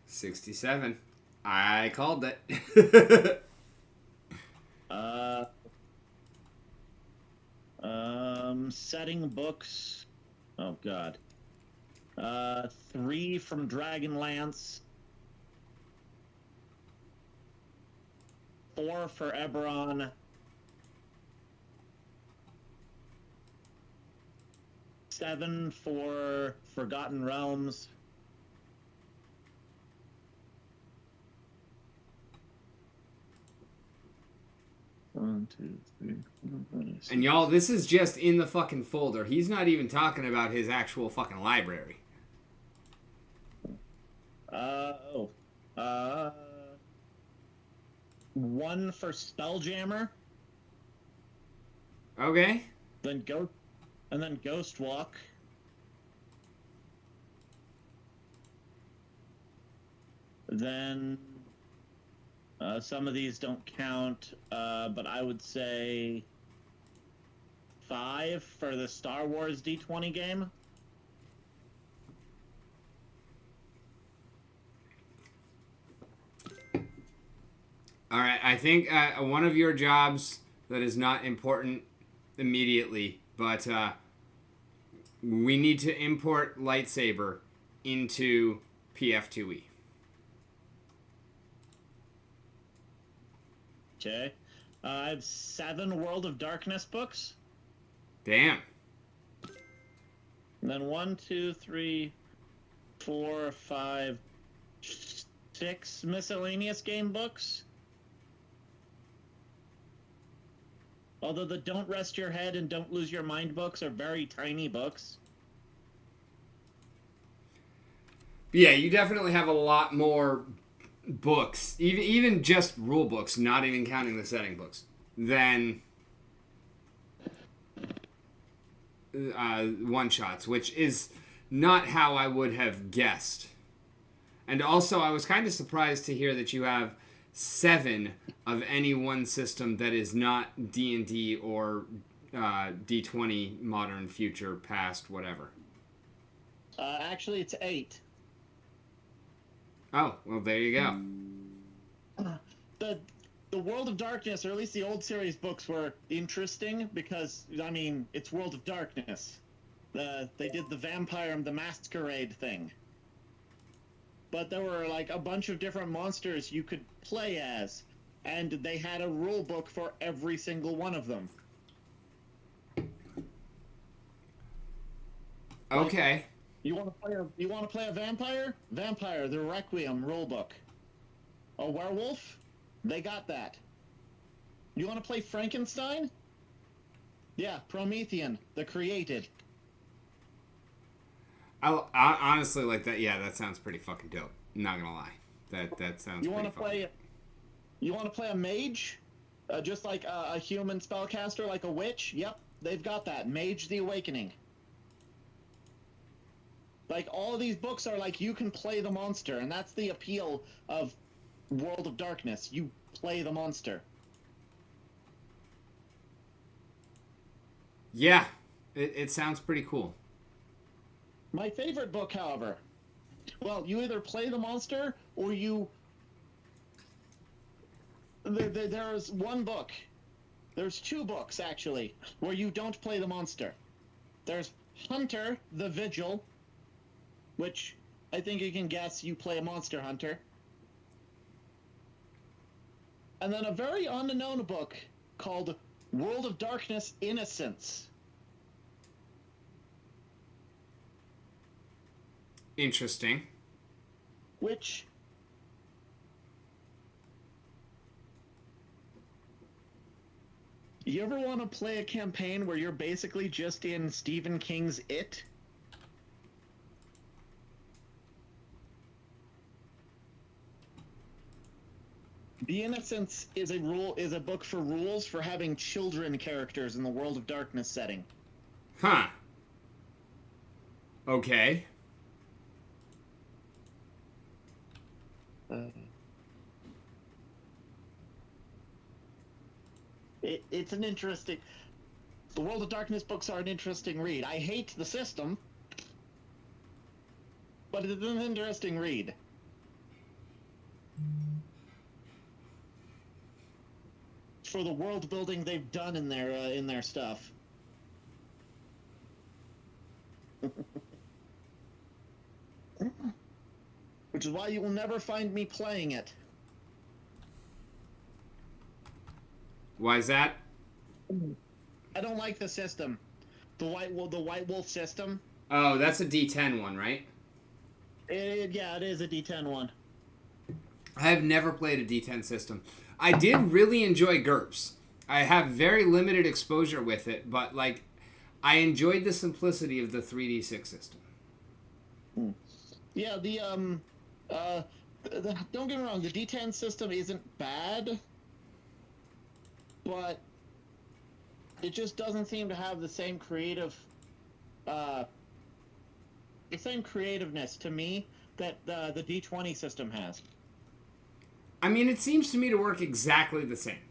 67. I called it. Setting books. Oh god. 3 from Dragonlance. 4 for Eberron. 7 for Forgotten Realms. One, two, three, four, five, six. And y'all, this is just in the fucking folder. He's not even talking about his actual fucking library. One for Spelljammer. Okay. Then Ghost Walk. Then some of these don't count, but I would say 5 for the Star Wars D20 game. All right. I think one of your jobs that is not important immediately, but we need to import lightsaber into PF2E. Okay. I have 7 World of Darkness books. Damn. And then 1, 2, 3, 4, 5, 6 miscellaneous game books. Although the Don't Rest Your Head and Don't Lose Your Mind books are very tiny books. Yeah, you definitely have a lot more books, even just rule books, not even counting the setting books, than one-shots, which is not how I would have guessed. And also, I was kind of surprised to hear that you have 7 of any one system that is not D&D or D20, modern, future, past, whatever. Actually, it's 8. Oh, well, there you go. The World of Darkness, or at least the old series books, were interesting because, I mean, it's World of Darkness. They did the Vampire and the Masquerade thing. But there were, like, a bunch of different monsters you could play as, and they had a rule book for every single one of them. Okay. Like, you want to play a vampire? Vampire, the Requiem rulebook. A werewolf? They got that. You want to play Frankenstein? Yeah, Promethean, the Created. I honestly like that. Yeah, that sounds pretty fucking dope. I'm not gonna lie. That sounds. You want to play? You want to play a mage? Just like a human spellcaster, like a witch? Yep, they've got that. Mage the Awakening. Like, all of these books are like, you can play the monster, and that's the appeal of World of Darkness. You play the monster. Yeah, it sounds pretty cool. My favorite book, however, well, you either play the monster, or you... There's one book. There's 2 books, actually, where you don't play the monster. There's Hunter the Vigil, which I think you can guess you play a monster hunter. And then a very unknown book called World of Darkness Innocence. Interesting. Which... You ever want to play a campaign where you're basically just in Stephen King's It? The Innocence is a book for rules for having children characters in the World of Darkness setting. Huh. Okay. It's an interesting... The World of Darkness books are an interesting read. I hate the system, but it's an interesting read. For the world building they've done in their stuff. Which is why you will never find me playing it. Why is that? I don't like the system. The White Wolf system. Oh, that's a D10 one, right? Yeah, it is a D10 one. I have never played a D10 system. I did really enjoy GURPS. I have very limited exposure with it, but like, I enjoyed the simplicity of the 3D6 system. Yeah, don't get me wrong, the D10 system isn't bad, but it just doesn't seem to have the same creativeness to me that the D20 system has. I mean, it seems to me to work exactly the same.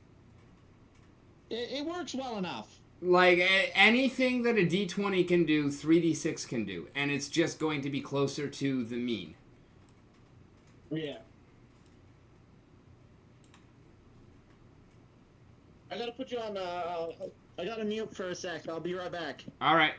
It works well enough. Like, anything that a D20 can do, 3D6 can do. And it's just going to be closer to the mean. Yeah. I gotta put you on, I gotta mute for a sec. I'll be right back. Alright.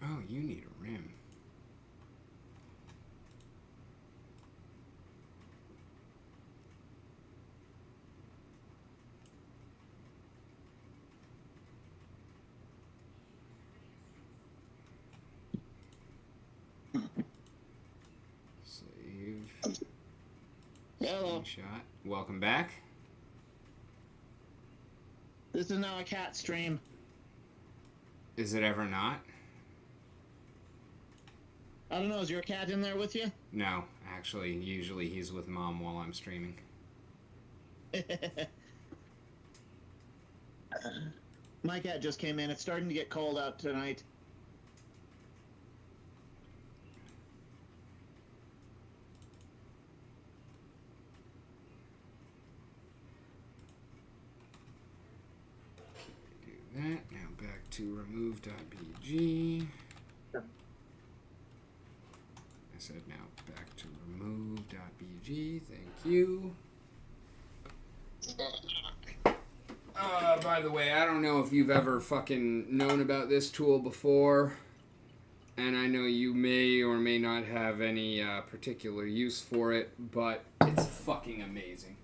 Oh, you need a rim. Save. Hello. Screenshot. Welcome back. This is now a cat stream. Is it ever not? I don't know, is your cat in there with you? No, actually, usually he's with Mom while I'm streaming. My cat just came in. It's starting to get cold out tonight. Do that. Now back to remove.bg. I said now back to remove.bg. Thank you. By the way, I don't know if you've ever fucking known about this tool before, and I know you may or may not have any particular use for it, but it's fucking amazing.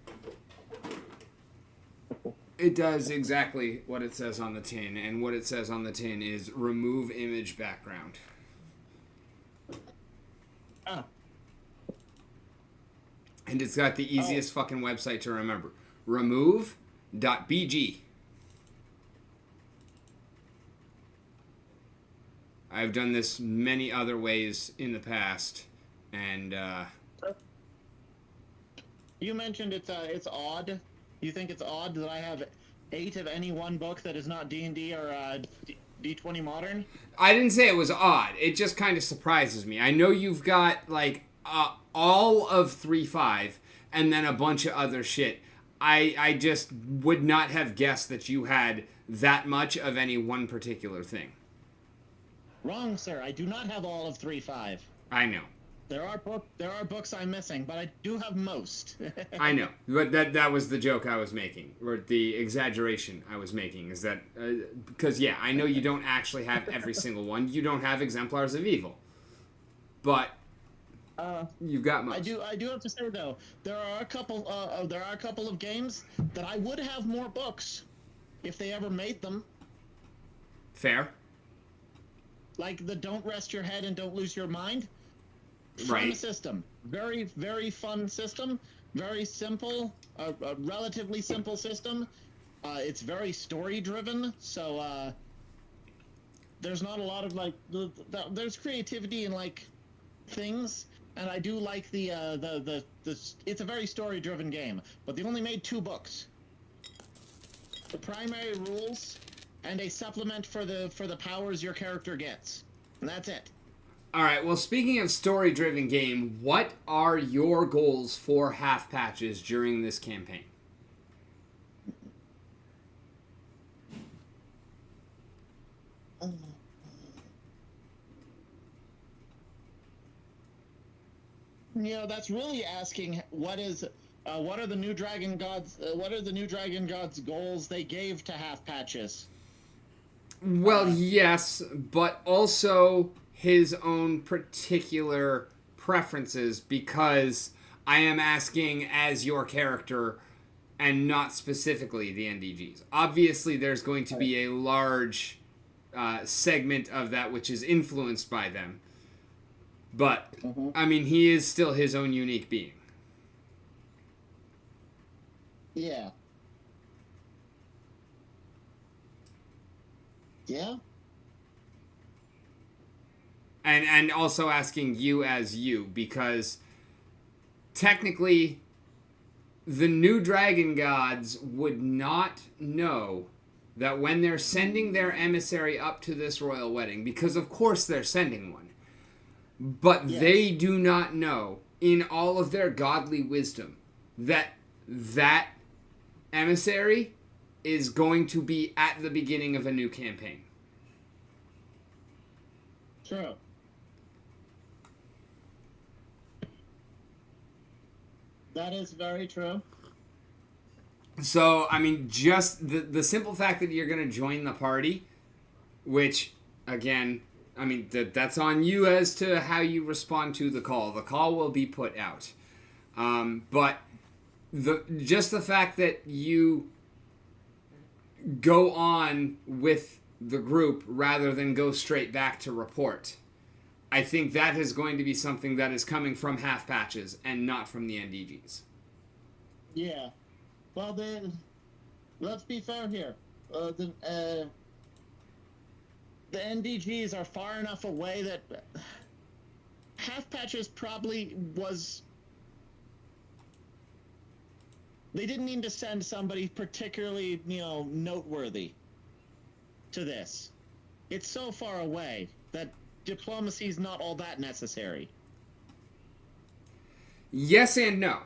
It does exactly what it says on the tin, and what it says on the tin is remove image background. Oh. And it's got the easiest fucking website to remember. Remove.bg. I've done this many other ways in the past, and you mentioned it's odd. You think it's odd that I have 8 of any one book that is not D&D or D20 Modern? I didn't say it was odd. It just kind of surprises me. I know you've got like all of 3.5 and then a bunch of other shit. I just would not have guessed that you had that much of any one particular thing. Wrong, sir. I do not have all of 3.5. I know. There are books I'm missing, but I do have most. I know, but that was the joke I was making, or the exaggeration I was making, is that because yeah, I know you don't actually have every single one. You don't have Exemplars of Evil, but you've got most. I do have to say though, there are a couple of games that I would have more books if they ever made them. Fair. Like the Don't Rest Your Head and Don't Lose Your Mind. Fun Right. system. Very, very fun system. Very simple. A relatively simple system. It's very story driven. So there's not a lot of like there's creativity in like things, and I do like the it's a very story driven game. But they've only made 2 books. The primary rules and a supplement for the powers your character gets, and that's it. All right. Well, speaking of story-driven game, what are your goals for half patches during this campaign? That's really asking what are the new dragon gods? What are the new dragon gods' goals they gave to half patches? Well, yes, but also his own particular preferences, because I am asking as your character and not specifically the NDGs. Obviously, there's going to be a large segment of that which is influenced by them. But, I mean, he is still his own unique being. Yeah. Yeah. And also asking you as you, because technically the new dragon gods would not know that when they're sending their emissary up to this royal wedding, because of course they're sending one, but they do not know in all of their godly wisdom that that emissary is going to be at the beginning of a new campaign. True. That is very true. So, I mean, just the simple fact that you're going to join the party, which, again, I mean, that's on you as to how you respond to the call. The call will be put out. But just the fact that you go on with the group rather than go straight back to report, I think that is going to be something that is coming from half patches and not from the NDGs. Yeah. Well, then, let's be fair here. The NDGs are far enough away that half patches probably was. They didn't need to send somebody particularly, noteworthy to this. It's so far away that diplomacy is not all that necessary. Yes and no.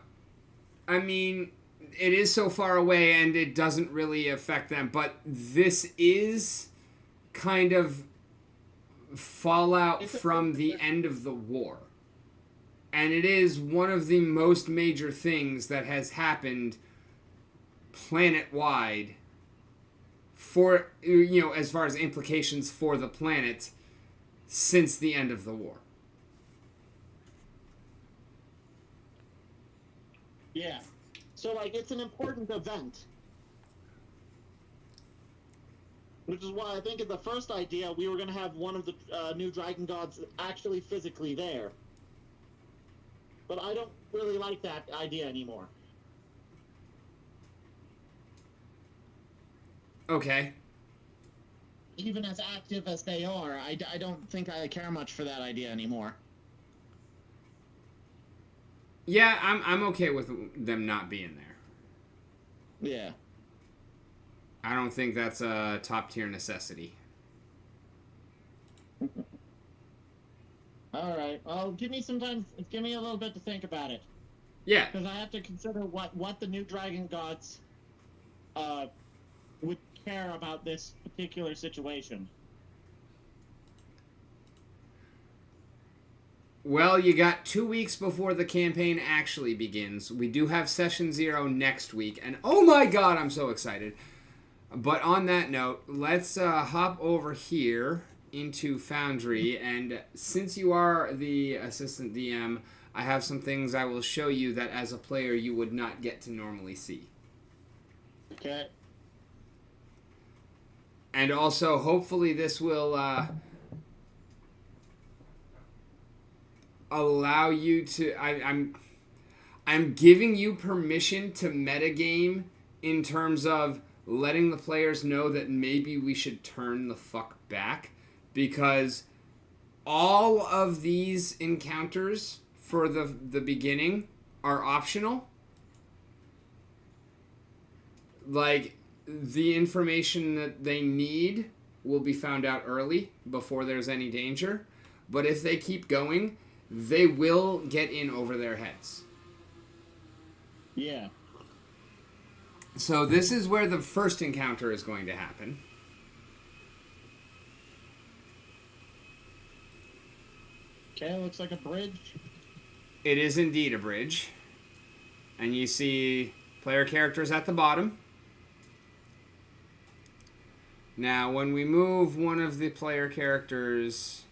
I mean, it is so far away and it doesn't really affect them, but this is kind of fallout from the end of the war. And it is one of the most major things that has happened planet-wide for, as far as implications for the planet since the end of the war. Yeah. So, it's an important event. Which is why I think in the first idea, we were going to have one of the new dragon gods actually physically there. But I don't really like that idea anymore. Okay. Even as active as they are, I don't think I care much for that idea anymore. Yeah, I'm okay with them not being there. Yeah. I don't think that's a top-tier necessity. All right. Well, give me a little bit to think about it. Yeah. Because I have to consider what the new dragon gods would care about this particular situation. Well, you got 2 weeks before the campaign actually begins. We do have Session 0 next week, and oh my god, I'm so excited. But on that note, let's hop over here into Foundry, and since you are the assistant DM, I have some things I will show you that as a player you would not get to normally see. Okay. And also, hopefully this will allow you to... I'm giving you permission to metagame in terms of letting the players know that maybe we should turn the fuck back, because all of these encounters for the beginning are optional. Like, the information that they need will be found out early before there's any danger. But if they keep going, they will get in over their heads. Yeah. So this is where the first encounter is going to happen. Okay, looks like a bridge. It is indeed a bridge. And you see player characters at the bottom. Now, when we move one of the player characters...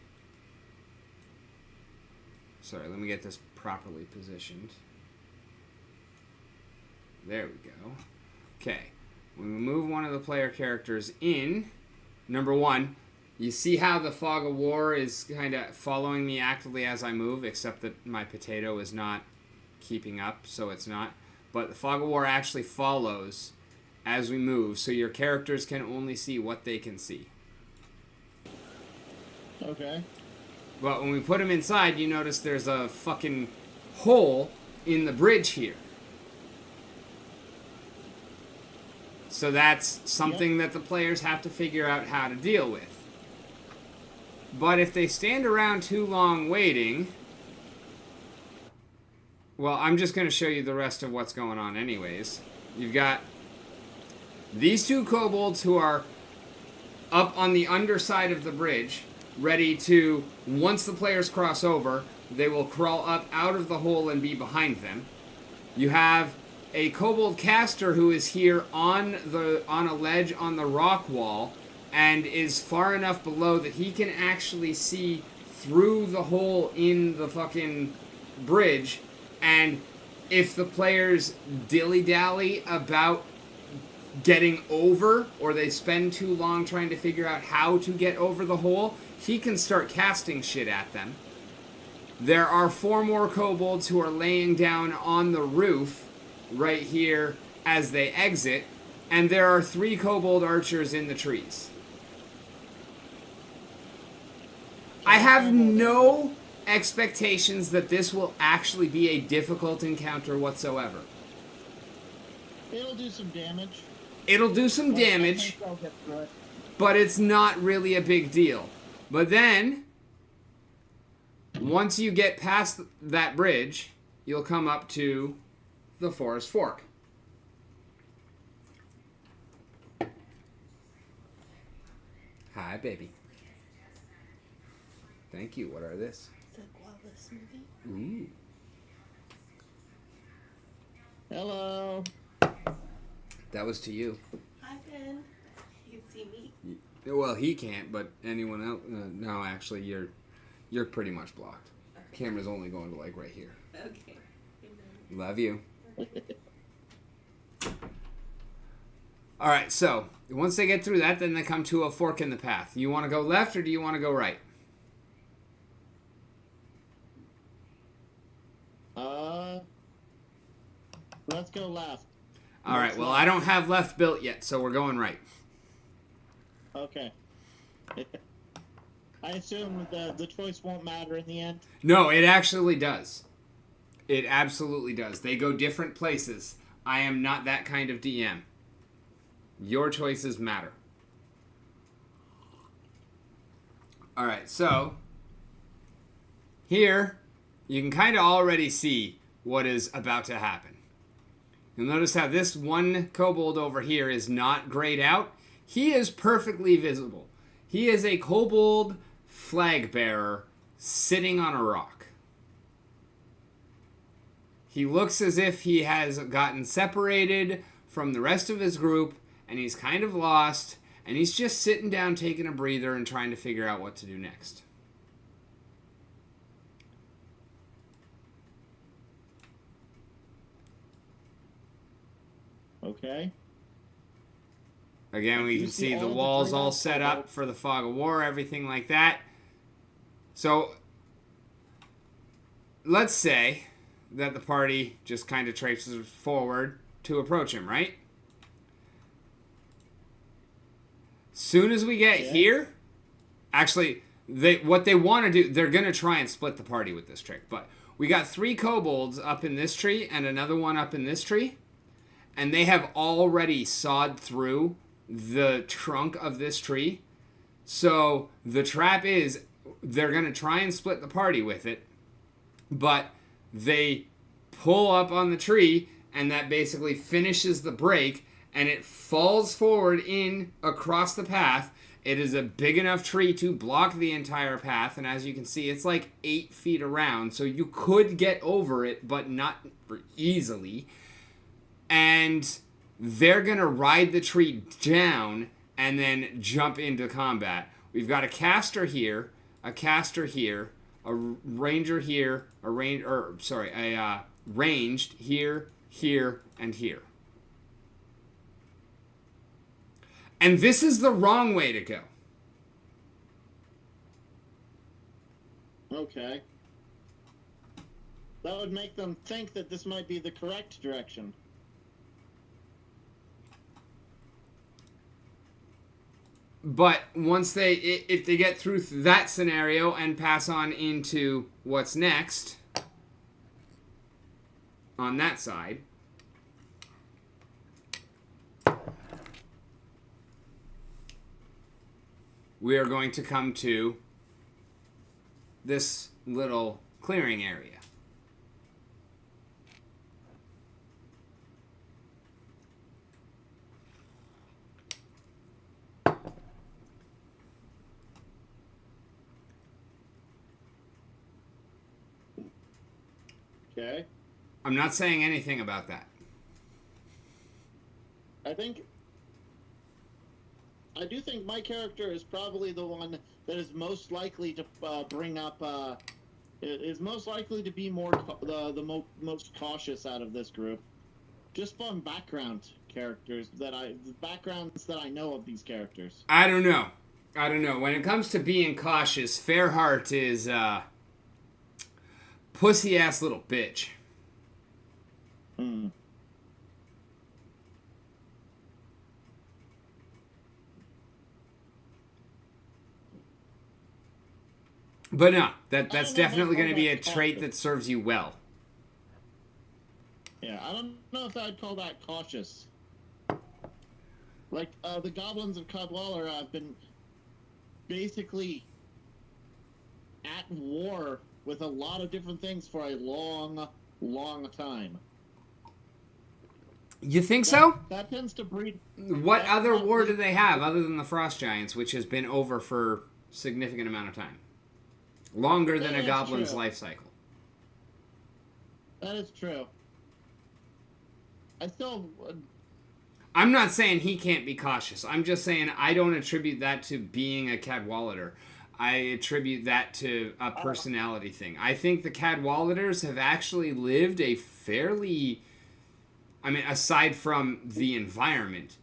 Sorry, let me get this properly positioned. There we go. Okay. When we move one of the player characters in, number one, you see how the fog of war is kind of following me actively as I move, except that my potato is not keeping up, so it's not. But the fog of war actually follows as we move, so your characters can only see what they can see. Okay. But when we put them inside, you notice there's a fucking hole in the bridge here. So that's something that the players have to figure out how to deal with. But if they stand around too long waiting... Well, I'm just going to show you the rest of what's going on anyways. You've got these two kobolds who are up on the underside of the bridge, ready to, once the players cross over, they will crawl up out of the hole and be behind them. You have a kobold caster who is here on a ledge on the rock wall and is far enough below that he can actually see through the hole in the fucking bridge. And if the players dilly-dally about getting over, or they spend too long trying to figure out how to get over the hole, he can start casting shit at them. There are 4 more kobolds who are laying down on the roof right here as they exit, and there are 3 kobold archers in the trees. I have no expectations that this will actually be a difficult encounter whatsoever. It'll do some damage. It'll do some damage, but it's not really a big deal. But then, once you get past that bridge, you'll come up to the Forest Fork. Hi, baby. Thank you. What are this? The guava smoothie. Ooh. Hello. That was to you. Hi, Ben. You can see me. Well, he can't, but anyone else? No, actually, you're pretty much blocked. Okay. Camera's only going to like right here. Okay. Love you. All right, so once they get through that, then they come to a fork in the path. You want to go left or do you want to go right? Let's go left. All right, well, I don't have left built yet, so we're going right. Okay. I assume the choice won't matter in the end. No, it actually does. It absolutely does. They go different places. I am not that kind of DM. Your choices matter. All right, so here you can kind of already see what is about to happen. You'll notice how this one kobold over here is not grayed out. He is perfectly visible. He is a kobold flag bearer sitting on a rock. He looks as if he has gotten separated from the rest of his group, and he's kind of lost, and he's just sitting down taking a breather and trying to figure out what to do next. Okay. Again, we can see the walls all set up for the fog of war, everything like that. So, let's say that the party just kind of traipses forward to approach him, right? Soon as we get here, actually, what they want to do, they're going to try and split the party with this trick. But we got 3 kobolds up in this tree and another one up in this tree. And they have already sawed through the trunk of this tree. So the trap is, they're going to try and split the party with it, but they pull up on the tree, and that basically finishes the break, and it falls forward in across the path. It is a big enough tree to block the entire path, and as you can see, it's like 8 feet around, so you could get over it, but not easily. And they're going to ride the tree down and then jump into combat. We've got a caster here, a ranger here, a ranged here, here, and here. And this is the wrong way to go. Okay. That would make them think that this might be the correct direction. But once if they get through that scenario and pass on into what's next on that side, we are going to come to this little clearing area. Okay. I'm not saying anything about that. I do think my character is probably the one that is most likely to bring up, is most likely to be the most cautious out of this group. Just from background characters the backgrounds that I know of these characters. I don't know. When it comes to being cautious, Fairheart is pussy ass little bitch. But no, that's definitely going to be a trait that serves you well. Yeah, I don't know if I'd call that cautious. Like, the goblins of Cadwallader have been basically at war with a lot of different things for a long, long time. You think so? That tends to breed... What other war do they have other than the Frost Giants, which has been over for a significant amount of time? Longer than a goblin's life cycle. That is true. I'm not saying he can't be cautious. I'm just saying I don't attribute that to being a Cadwallader. I attribute that to a personality thing. I think the Cadwalladers have actually lived a fairly... I mean, aside from the environment,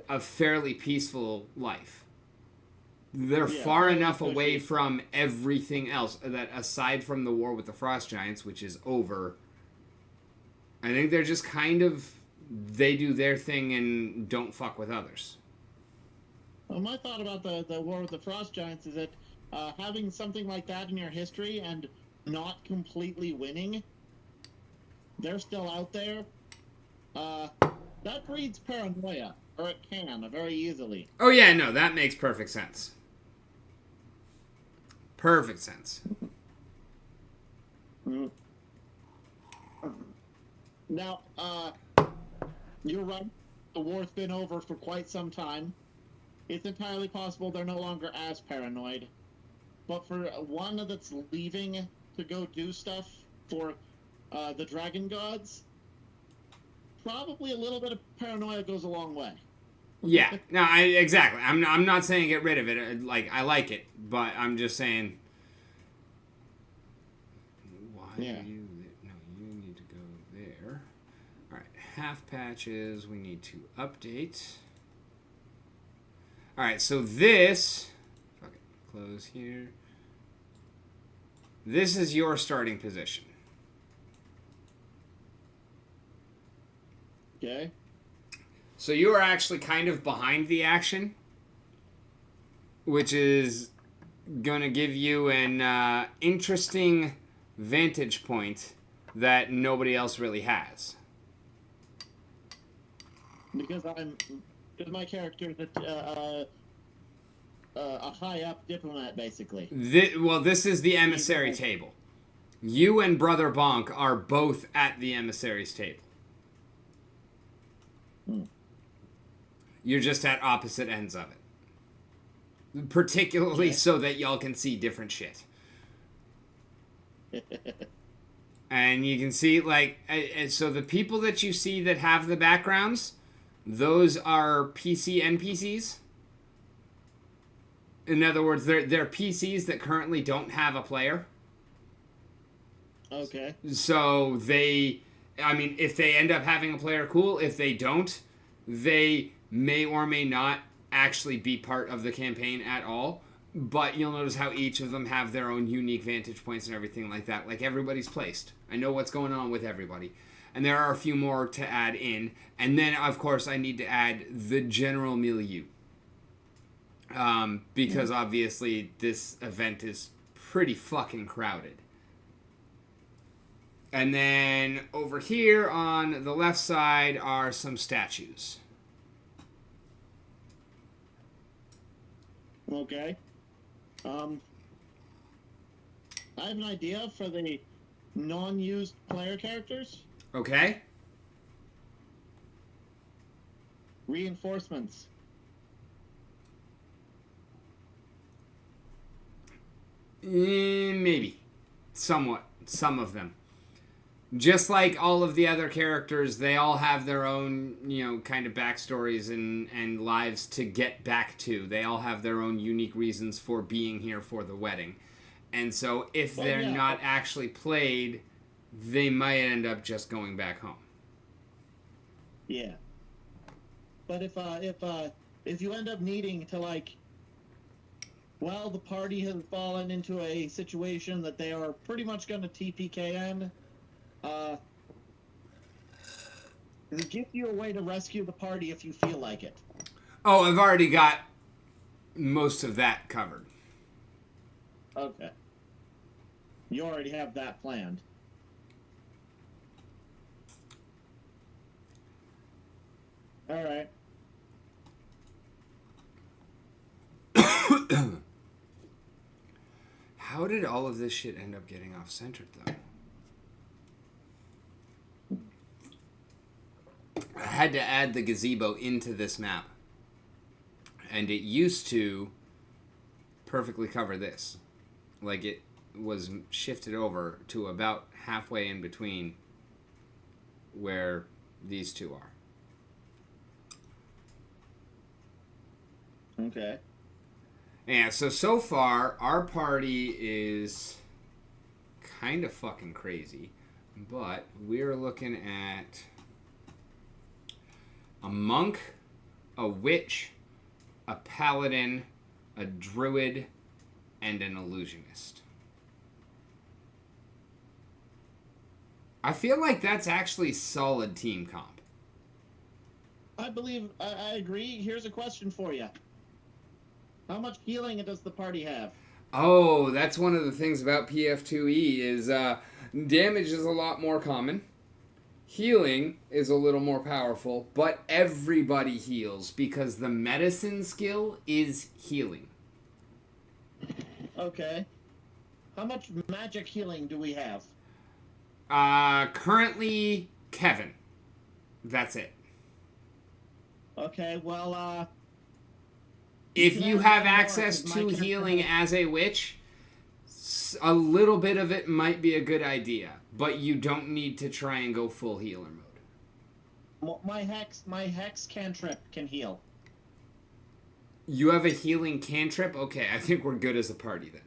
a fairly peaceful life. They're far enough away from everything else that aside from the war with the Frost Giants, which is over, I think they're just kind of, they do their thing and don't fuck with others. Well, my thought about the war with the Frost Giants is that having something like that in your history and not completely winning, they're still out there, that breeds paranoia, or it can, very easily. Oh yeah, no, that makes perfect sense. Perfect sense. Now, you're right. The war's been over for quite some time. It's entirely possible they're no longer as paranoid. But for one that's leaving to go do stuff for the dragon gods, probably a little bit of paranoia goes a long way. Yeah, no, exactly. I'm not saying get rid of it. Like, I like it, but I'm just saying. Why you need to go there. All right, half patches. We need to update. All right, so this. Fuck it. Close here. This is your starting position. Okay. So you are actually kind of behind the action, which is going to give you an interesting vantage point that nobody else really has. Because my character a high-up diplomat, basically. This is the emissary table. You and Brother Bonk are both at the emissary's table. You're just at opposite ends of it. Particularly so that y'all can see different shit. And you can see, like, so the people that you see that have the backgrounds, those are PC NPCs. In other words, they're PCs that currently don't have a player. Okay. So if they end up having a player, cool. If they don't, they may or may not actually be part of the campaign at all. But you'll notice how each of them have their own unique vantage points and everything like that. Like, everybody's placed. I know what's going on with everybody. And there are a few more to add in. And then, of course, I need to add the general milieu. Because obviously this event is pretty fucking crowded. And then over here on the left side are some statues. Okay. I have an idea for the non-used player characters. Okay? Reinforcements. Maybe. Somewhat. Some of them. Just like all of the other characters, they all have their own, kind of backstories and lives to get back to. They all have their own unique reasons for being here for the wedding. And so if they're not actually played, they might end up just going back home. Yeah. But if you end up needing to, like, well, the party has fallen into a situation that they are pretty much going to TPKN, it gives you a way to rescue the party if you feel like it. Oh, I've already got most of that covered. Okay. You already have that planned. All right. How did all of this shit end up getting off-centered, though? I had to add the gazebo into this map. And it used to perfectly cover this. Like, it was shifted over to about halfway in between where these two are. Okay. Yeah, so far, our party is kind of fucking crazy. But we're looking at a monk, a witch, a paladin, a druid, and an illusionist. I feel like that's actually solid team comp. I agree. Here's a question for you. How much healing does the party have? Oh, that's one of the things about PF2E is damage is a lot more common. Healing is a little more powerful, but everybody heals because the medicine skill is healing. Okay. How much magic healing do we have? Currently, Kevin. That's it. Okay, well, if you have access to healing as a witch, a little bit of it might be a good idea, but you don't need to try and go full healer mode. My hex cantrip can heal. You have a healing cantrip? Okay, I think we're good as a party then.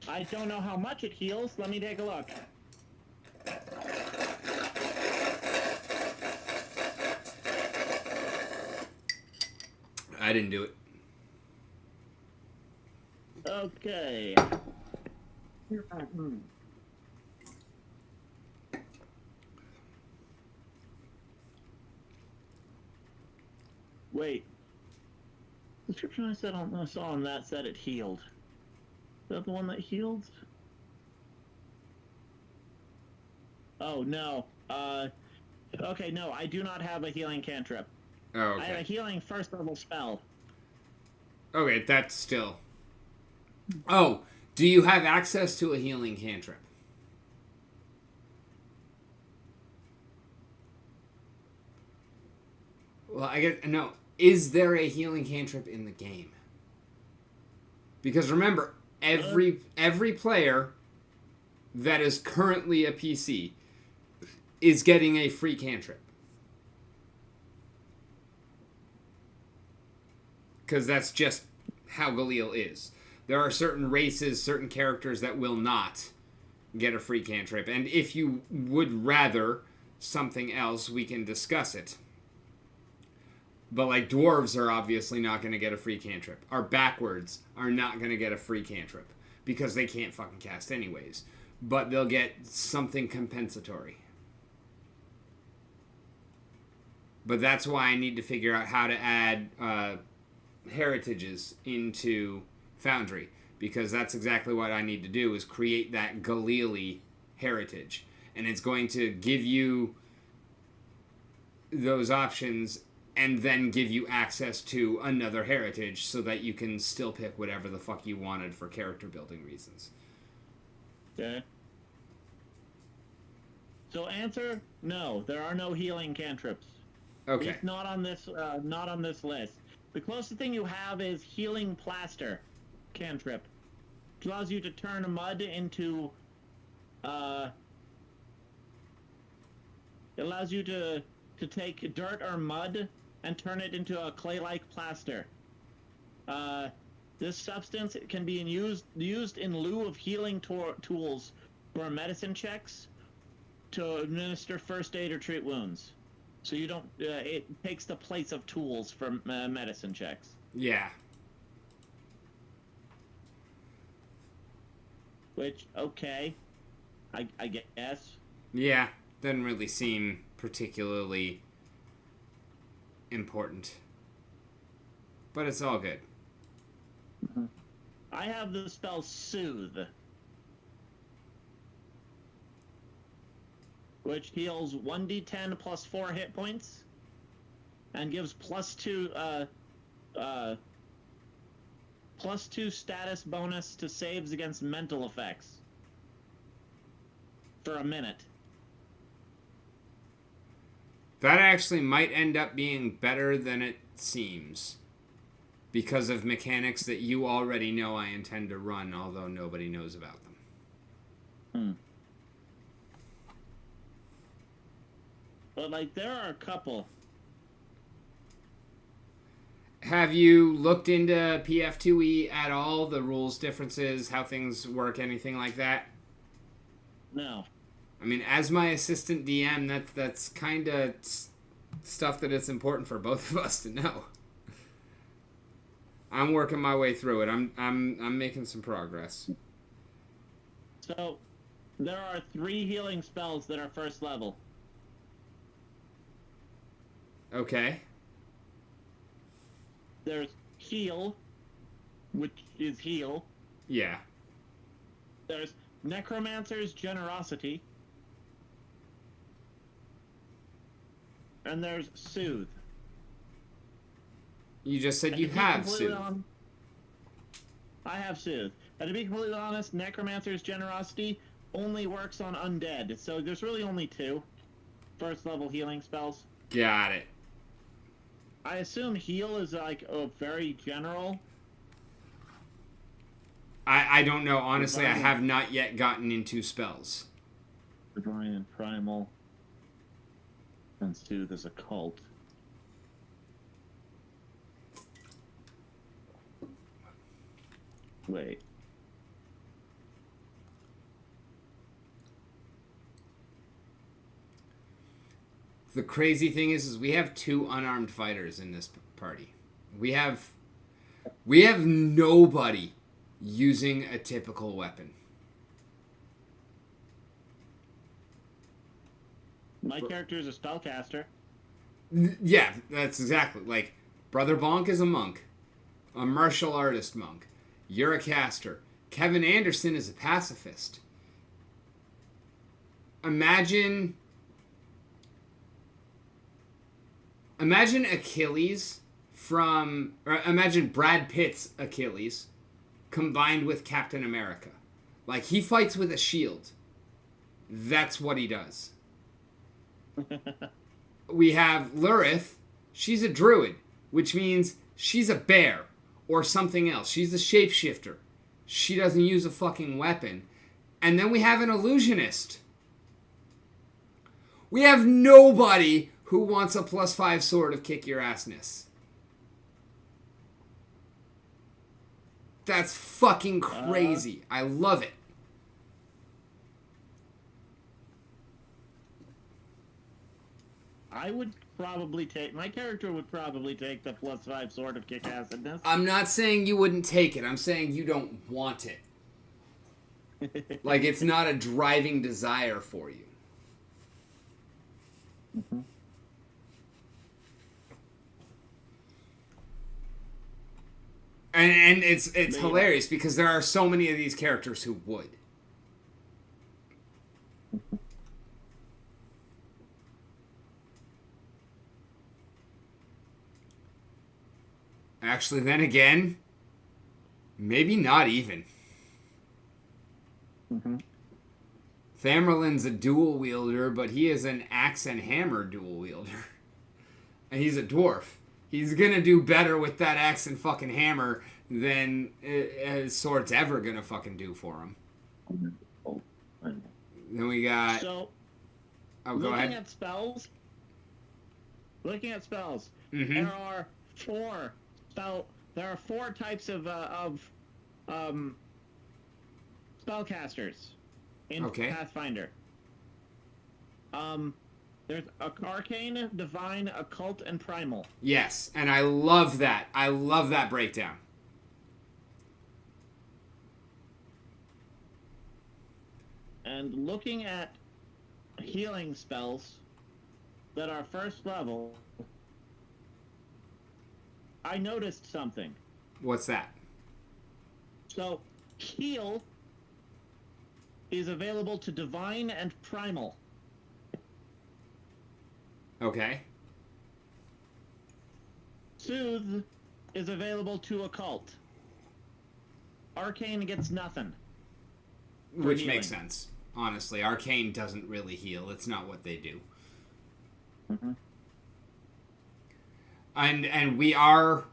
I don't know how much it heals. Let me take a look. I didn't do it. Okay. Wait. The description I saw on that said it healed. Is that the one that healed? Oh, no. Okay, no, I do not have a healing cantrip. Oh, okay. I have a healing first level spell. Okay, that's still... Oh, do you have access to a healing cantrip? Well, I get... No. Is there a healing cantrip in the game? Because remember, every player that is currently a PC is getting a free cantrip. Because that's just how Galil is. There are certain races, certain characters that will not get a free cantrip. And if you would rather something else, we can discuss it. But, like, dwarves are obviously not going to get a free cantrip. Our backwards are not going to get a free cantrip. Because they can't fucking cast anyways. But they'll get something compensatory. But that's why I need to figure out how to add heritages into Foundry. Because that's exactly what I need to do, is create that Galili heritage. And it's going to give you those options and then give you access to another heritage so that you can still pick whatever the fuck you wanted for character building reasons. Okay. So answer, no, there are no healing cantrips. Okay. It's not on this list. The closest thing you have is healing plaster cantrip. It allows you to turn mud into it allows you to take dirt or mud and turn it into a clay-like plaster. This substance can be used in lieu of healing tools for medicine checks to administer first aid or treat wounds. So you don't. It takes the place of tools for medicine checks. Yeah. Which, okay, I guess. Yeah, doesn't really seem particularly important. But it's all good. I have the spell Soothe, which heals 1d10 plus 4 hit points, and gives +2 status bonus to saves against mental effects for a minute. That actually might end up being better than it seems. Because of mechanics that you already know I intend to run, although nobody knows about them. But, like, there are a couple. Have you looked into PF2E at all? The rules differences, how things work, anything like that? No. I mean, as my assistant DM, that's kind of stuff that it's important for both of us to know. I'm working my way through it. I'm making some progress. So, there are 3 healing spells that are first level. Okay. There's Heal, which is heal. Yeah. There's Necromancer's Generosity. And there's Soothe. You just said And you to be have completely Soothe. I have Soothe. And to be completely honest, Necromancer's Generosity only works on undead. So there's really only 2 first level healing spells. Got it. I assume Heal is like a very general. I don't know. Honestly, I have not yet gotten into spells. Divine and Primal. And Soothe is a cult. Wait. The crazy thing is we have 2 unarmed fighters in this party. We have nobody using a typical weapon. My character is a spellcaster. Yeah, that's exactly. Like, Brother Bonk is a monk. A martial artist monk. You're a caster. Kevin Anderson is a pacifist. Imagine Achilles from... Or imagine Brad Pitt's Achilles combined with Captain America. Like, he fights with a shield. That's what he does. We have Lurith. She's a druid, which means she's a bear or something else. She's a shapeshifter. She doesn't use a fucking weapon. And then we have an illusionist. We have nobody who wants a +5 sword of kick your assness. That's fucking crazy. I love it. I would probably take... My character would probably take the +5 sword of kick-assedness. I'm not saying you wouldn't take it. I'm saying you don't want it. Like, it's not a driving desire for you. Mm-hmm. And it's hilarious because there are so many of these characters who would. Actually, then again, maybe not even. Mm-hmm. Thamerlin's a dual wielder, but he is an axe and hammer dual wielder. And he's a dwarf. He's gonna do better with that axe and fucking hammer than his sword's ever gonna fucking do for him. Then we got... So, oh, go ahead. Looking at spells, Mm-hmm. there are four types of spellcasters in Pathfinder. There's arcane, divine, occult, and primal. Yes, and I love that. I love that breakdown. And looking at healing spells that are first level, I noticed something. What's that? So, heal is available to divine and primal. Okay. Soothe is available to occult. Arcane gets nothing. Which makes sense. Honestly, Arcane doesn't really heal. It's not what they do. Mm-hmm. And we are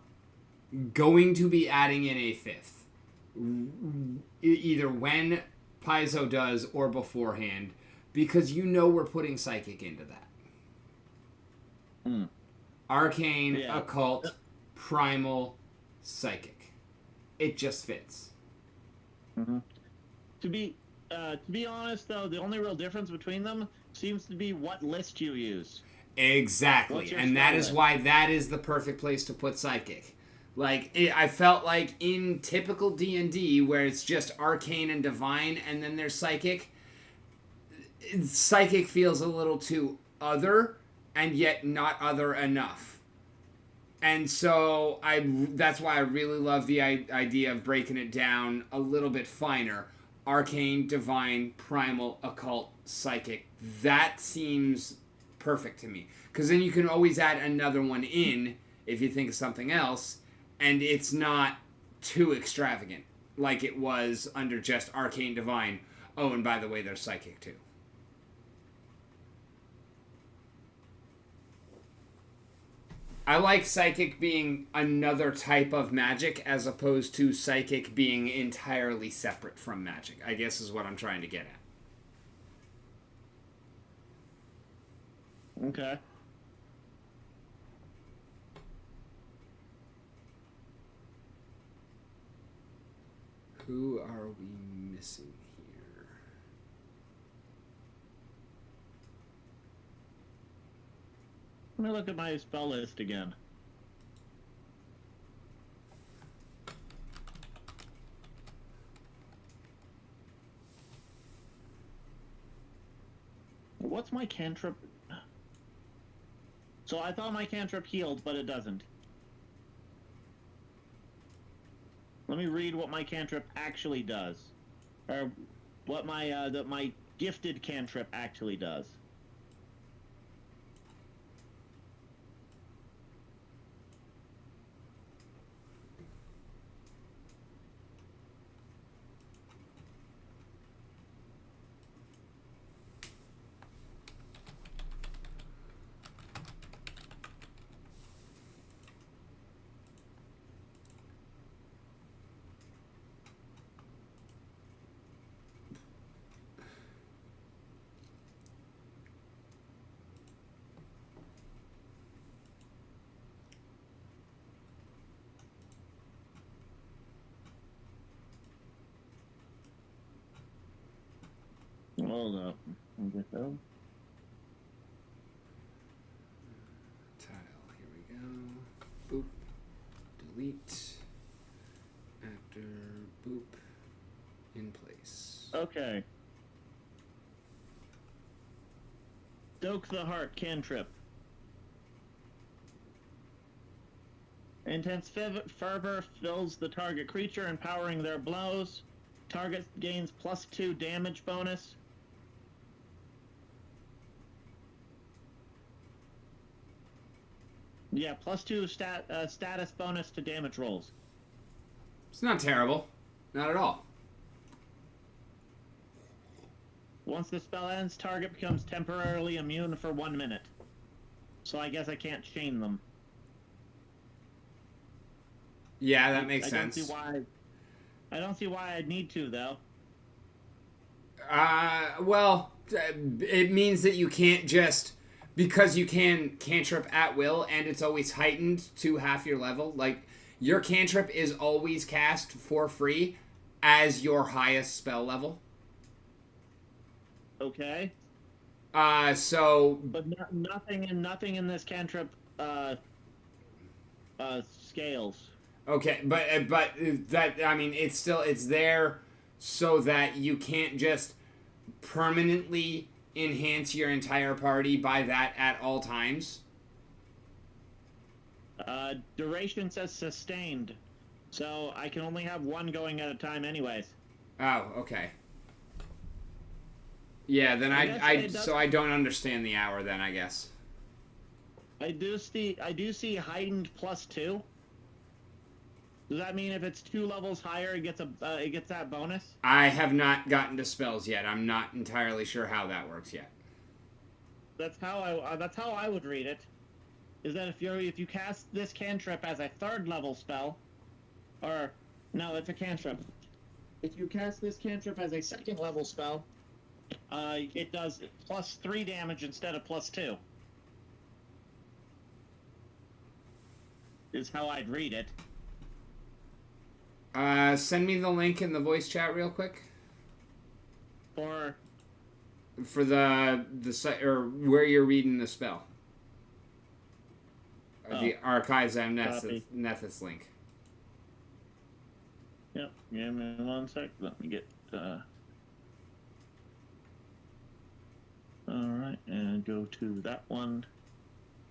going to be adding in a fifth. Either when Paizo does or beforehand, because you know we're putting Psychic into that. Arcane, Occult, Primal, Psychic. It just fits. Mm-hmm. To be honest, though, the only real difference between them seems to be what list you use. Exactly, and that is why that is the perfect place to put Psychic. Like, I felt like in typical D&D, where it's just Arcane and Divine, and then there's Psychic, Psychic feels a little too other, and yet not other enough. And so that's why I really love the idea of breaking it down a little bit finer. Arcane, Divine, Primal, Occult, Psychic. That seems perfect to me. Because then you can always add another one in if you think of something else, and it's not too extravagant like it was under just Arcane, Divine. Oh, and by the way, there's Psychic too. I like Psychic being another type of magic as opposed to Psychic being entirely separate from magic, I guess is what I'm trying to get at. Okay. Who are we missing here? Let me look at my spell list again. What's my cantrip? So I thought my cantrip healed, but it doesn't. Let me read what my cantrip actually does. Or what my gifted cantrip actually does. Hold up. Tile, here we go. Boop. Delete. Actor, boop. In place. Okay. Stoke the Heart cantrip. Intense fervor fills the target creature, empowering their blows. Target gains +2 damage bonus. Yeah, +2 status bonus to damage rolls. It's not terrible. Not at all. Once the spell ends, target becomes temporarily immune for 1 minute. So I guess I can't chain them. Yeah, that makes sense. I don't see why I'd need to, though. Well, it means that you can't just... Because you can cantrip at will, and it's always heightened to half your level. Like, your cantrip is always cast for free as your highest spell level. Okay. So... But nothing in this cantrip, scales. Okay, but that, I mean, it's there so that you can't just permanently enhance your entire party by that at all times. Duration says sustained, so I can only have one going at a time anyways. Oh, okay. Yeah, then so I don't understand the hour then, I guess. I do see heightened +2. Does that mean if it's 2 levels higher, it gets that bonus? I have not gotten to spells yet. I'm not entirely sure how that works yet. That's how I would read it. Is that if you cast this cantrip as a 3rd level spell, or no, it's a cantrip. If you cast this cantrip as a 2nd level spell, it does +3 damage instead of +2. Is how I'd read it. Send me the link in the voice chat real quick. For the site, or where you're reading the spell. The Archives of Nethys link. Yep, give me 1 sec. Let me get... Alright, and go to that one.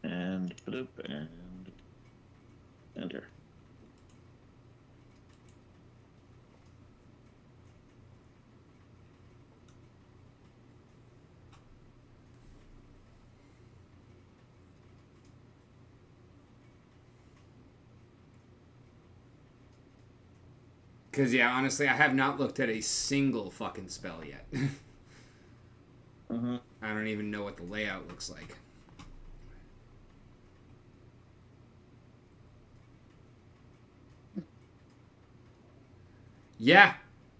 And... and... enter. Because, yeah, honestly, I have not looked at a single fucking spell yet. I don't even know what the layout looks like. Yeah.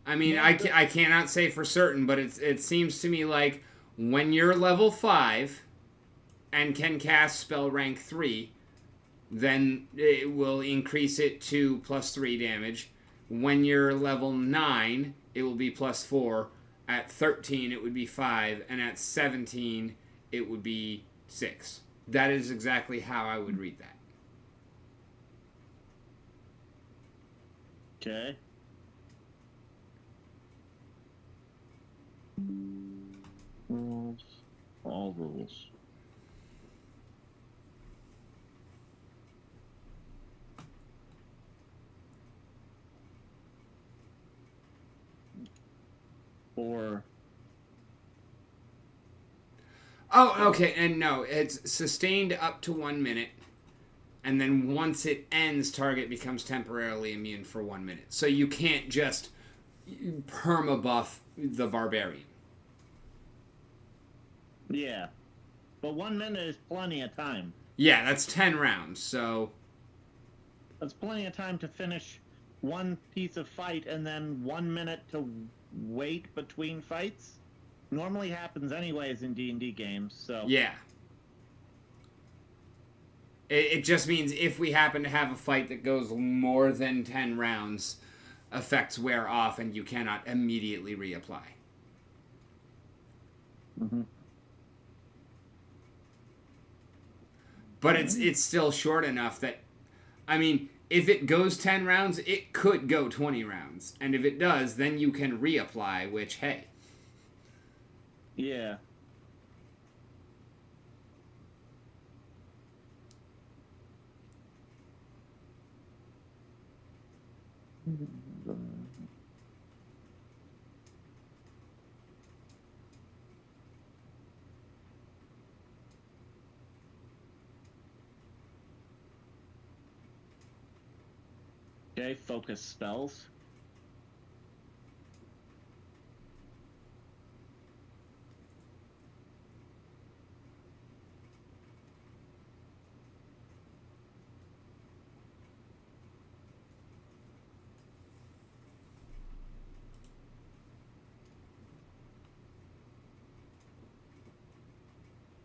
I mean, I cannot say for certain, but it seems to me like when you're level 5 and can cast spell rank 3, then it will increase it to +3 damage. When you're level 9, it will be +4. At 13, it would be 5. And at 17, it would be 6. That is exactly how I would read that. Okay. Rules. All rules. Or... Oh, okay, and no, it's sustained up to 1 minute, and then once it ends, target becomes temporarily immune for 1 minute. So you can't just permabuff the barbarian. Yeah. But 1 minute is plenty of time. Yeah, that's 10 rounds, so... That's plenty of time to finish one piece of fight and then 1 minute to wait between fights. Normally happens anyways in D&D games, so... Yeah. It just means if we happen to have a fight that goes more than 10 rounds, effects wear off and you cannot immediately reapply. Mm-hmm. But it's still short enough that, I mean, if it goes 10 rounds, it could go 20 rounds. And if it does, then you can reapply, which, hey. Yeah. Okay, focus spells.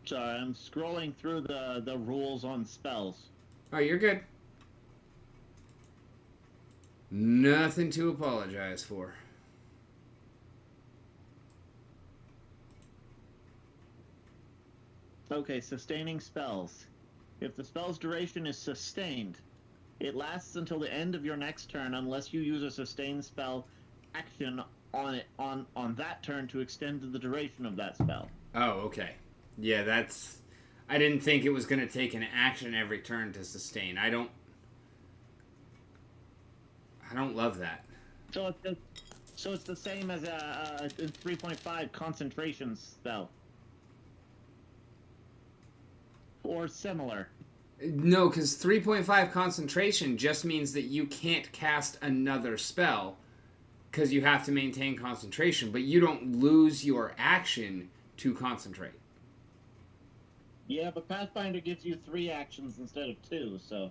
Sorry, I'm scrolling through the rules on spells. Oh, you're good. Nothing to apologize for. Okay, sustaining spells. If the spell's duration is sustained, it lasts until the end of your next turn unless you use a sustained spell action on it on that turn to extend the duration of that spell. Oh, okay. Yeah, that's... I didn't think it was going to take an action every turn to sustain. I don't love that. So it's the same as a 3.5 concentration spell. Or similar. No, because 3.5 concentration just means that you can't cast another spell because you have to maintain concentration, but you don't lose your action to concentrate. Yeah, but Pathfinder gives you 3 actions instead of 2, so...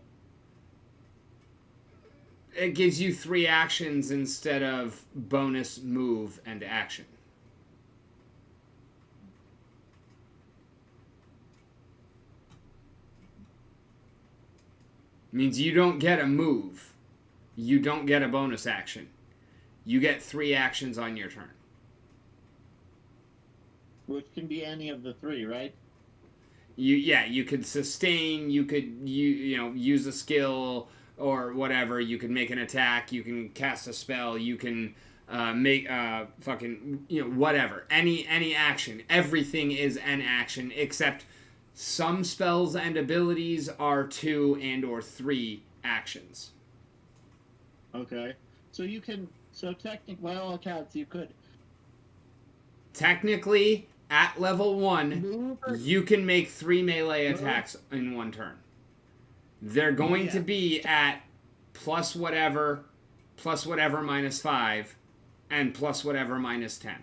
It gives you 3 actions instead of bonus move and action. Means you don't get a move. You don't get a bonus action. You get 3 actions on your turn. Which can be any of the 3, right? You could sustain, you could use a skill or whatever. You could make an attack, you can cast a spell, you can make fucking whatever. Any action. Everything is an action except some spells and abilities are 2 and or 3 actions. Okay. So you can... So technically, by all accounts, you could... Technically, at level 1, you can make 3 melee attacks in one turn. They're going to be at plus whatever minus 5, and plus whatever minus 10.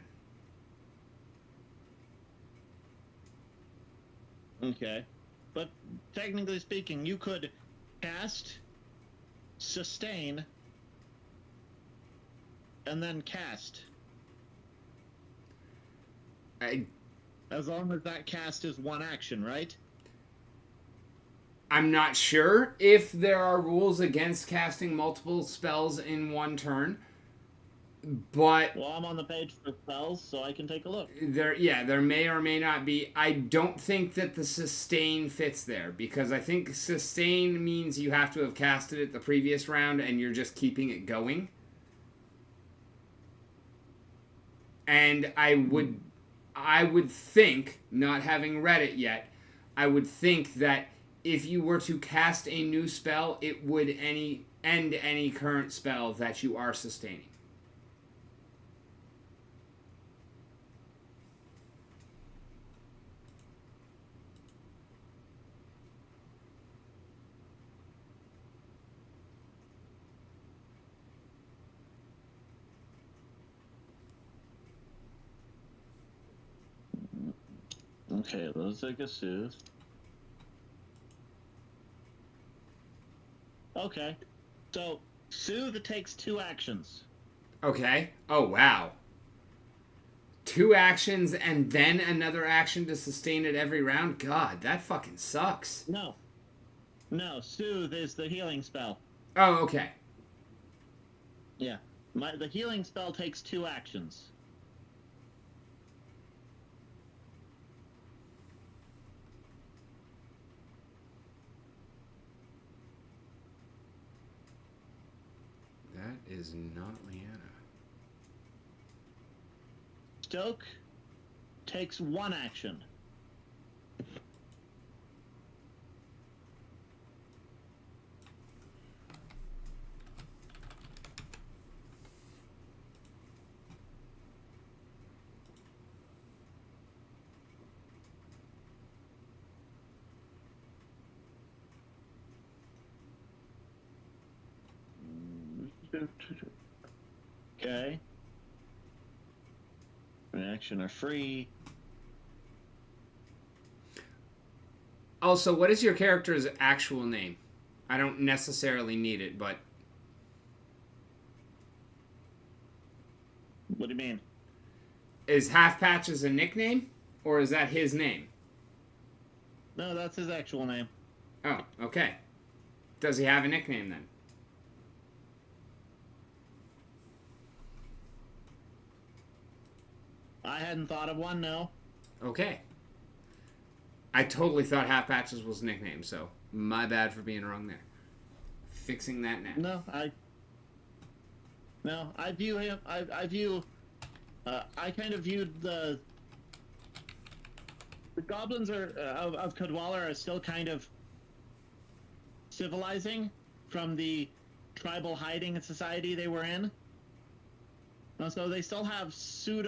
Okay. But technically speaking, you could cast, sustain, and then cast. As long as that cast is one action, right? I'm not sure if there are rules against casting multiple spells in one turn, but Well, I'm on the page for spells, so I can take a look. there may or may not be. I don't think that the sustain fits there, because I think sustain means you have to have casted it the previous round and you're just keeping it going. And I would think, not having read it yet, I would think that if you were to cast a new spell, it would end any current spell that you are sustaining. Okay, let's take a soothe. Okay. So, soothe takes 2 actions. Okay. Oh, wow. 2 actions and then another action to sustain it every round? God, that fucking sucks. No, soothe is the healing spell. Oh, okay. Yeah. The healing spell takes 2 actions. is not Leanna. Stoke takes 1 action. Okay. Action are free. Also, what is your character's actual name? I don't necessarily need it, but... What do you mean? Is Half Patches a nickname? Or is that his name? No, that's his actual name. Oh, okay. Does he have a nickname then? I hadn't thought of one, no. Okay. I totally thought Half Patches was a nickname, so my bad for being wrong there. Fixing that now. No, I view him. I kind of viewed the goblins of Cadwalla are still kind of civilizing from the tribal hiding society they were in. So they still have sort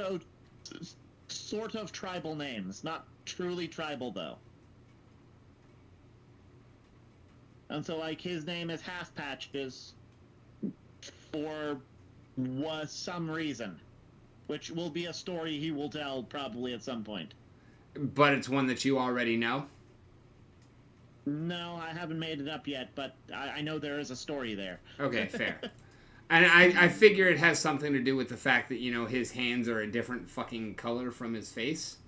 of tribal names, not truly tribal though. And so, like, his name is Half Patches for some reason, which will be a story he will tell probably at some point. But it's one that you already know? No, I haven't made it up yet, but I know there is a story there. Okay, fair. And I figure it has something to do with the fact that, you know, his hands are a different fucking color from his face.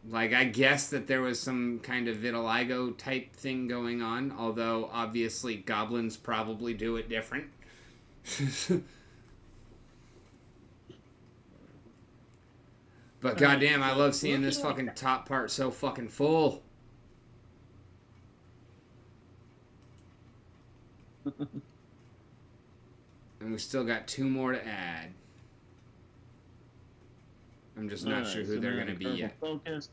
Like, I guess that there was some kind of vitiligo type thing going on, although obviously goblins probably do it different. But goddamn, I love seeing this fucking top part so fucking full. And we still got 2 more to add. I'm just not sure who they're going to be yet. Focus.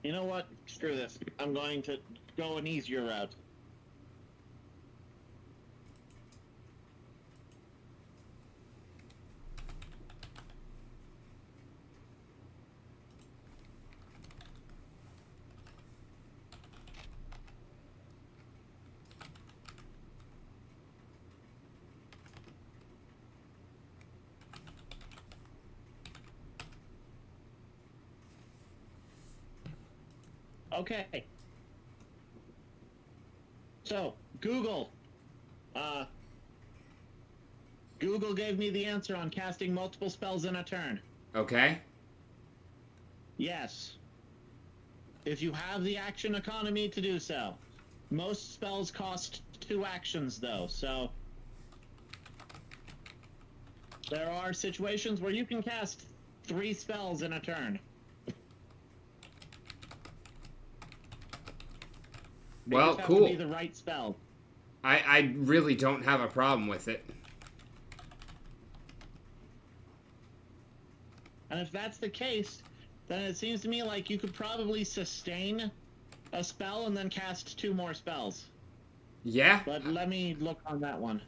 You know what? Screw this. I'm going to go an easier route. Okay. So, Google. Google gave me the answer on casting multiple spells in a turn. Okay. Yes. If you have the action economy to do so. Most spells cost 2 actions, though, so... There are situations where you can cast 3 spells in a turn. They Well, just have cool. to be the right spell. I really don't have a problem with it. And if that's the case, then it seems to me like you could probably sustain a spell and then cast 2 more spells. Yeah? But let me look on that one.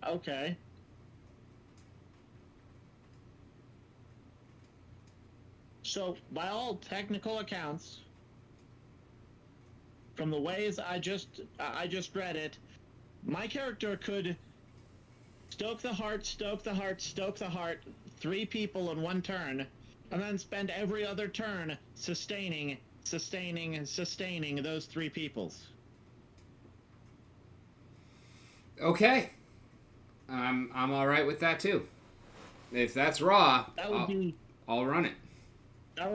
Okay. So, by all technical accounts, from the ways I just read it, my character could stoke the heart, stoke the heart, stoke the heart, 3 people in one turn, and then spend every other turn sustaining those 3 peoples. Okay. I'm all right with that too. If that's raw, That would I'll run it. that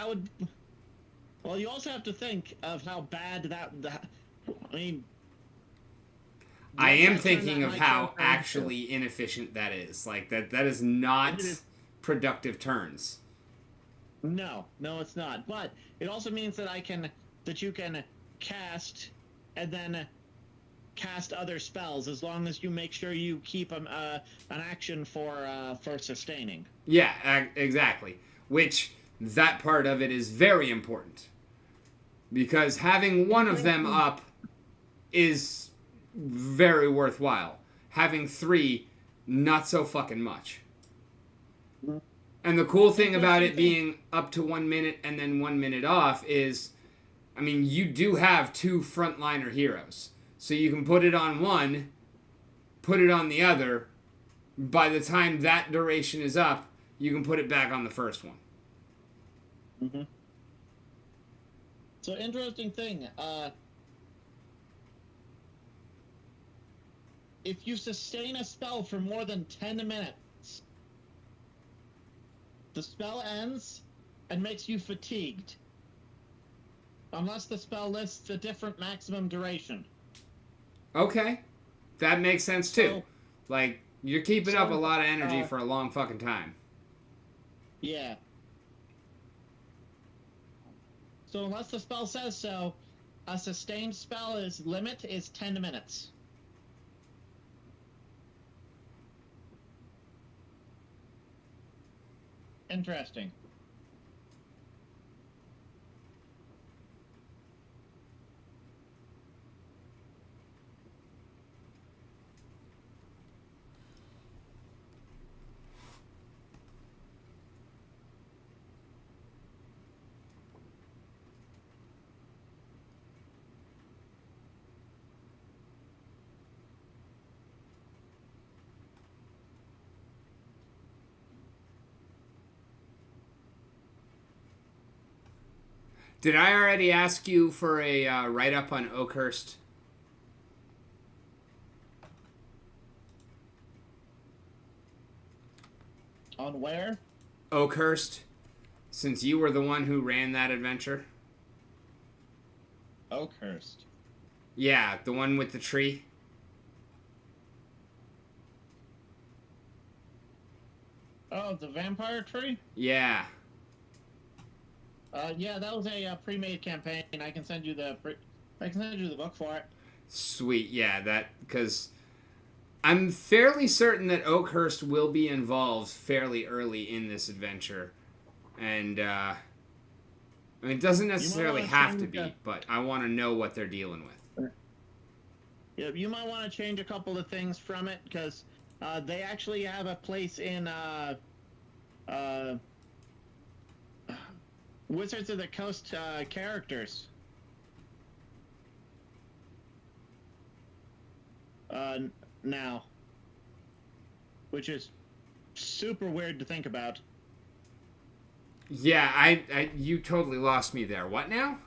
would. Well, you also have to think of how bad that I mean. I am thinking of how actually inefficient that is. Like that is not productive turns. No, it's not. But it also means that you can cast and then cast other spells as long as you make sure you keep an action for sustaining. Yeah, exactly. Which that part of it is very important because having one of them up is very worthwhile. Having 3, not so fucking much. And the cool thing about it being up to 1 minute and then 1 minute off is, I mean, you do have 2 frontliner heroes. So you can put it on one, put it on the other. By the time that duration is up, you can put it back on the first one. Mm-hmm. So, interesting thing. If you sustain a spell for more than 10 minutes, the spell ends and makes you fatigued. Unless the spell lists a different maximum duration. Okay. That makes sense too. Like, you're keeping up a lot of energy for a long fucking time. Yeah. So unless the spell says so, a sustained spell limit is 10 minutes. Interesting. Did I already ask you for a write-up on Oakhurst? On where? Oakhurst, since you were the one who ran that adventure. Oakhurst. Yeah, the one with the tree. Oh, the vampire tree? Yeah. Yeah, that was a pre-made campaign. I can send you the book for it. Sweet, yeah, that because I'm fairly certain that Oakhurst will be involved fairly early in this adventure, and I mean, it doesn't necessarily have to be, but I want to know what they're dealing with. Yeah, you might want to change a couple of things from it because they actually have a place in Wizards of the Coast characters. Now. Which is super weird to think about. Yeah, you totally lost me there. What now?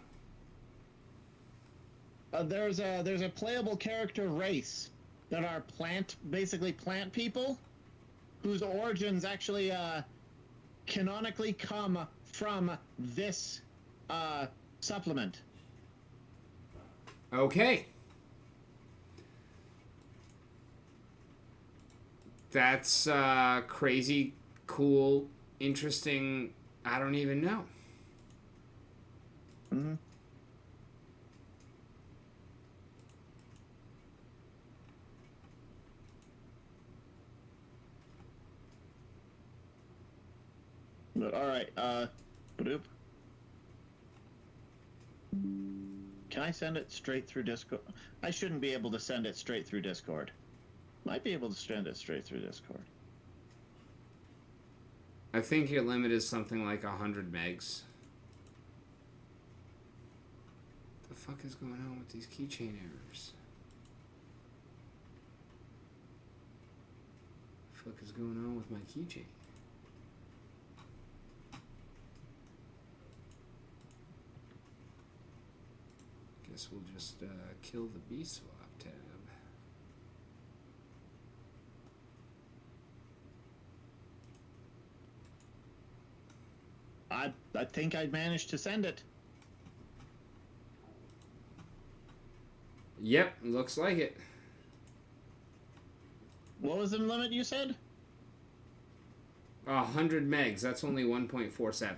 There's a playable character race that are basically plant people, whose origins actually canonically come from this supplement. Okay. That's crazy, cool, interesting. I don't even know. Mm-hmm. All right. Bloop. Can I send it straight through Discord? I shouldn't be able to send it straight through Discord. Might be able to send it straight through Discord. I think your limit is something like 100 megs. The fuck is going on with these keychain errors? The fuck is going on with my keychain? Guess we'll just kill the B swap tab. I think I managed to send it. Yep, looks like it. What was the limit you said? 100 megs. That's only 1.47.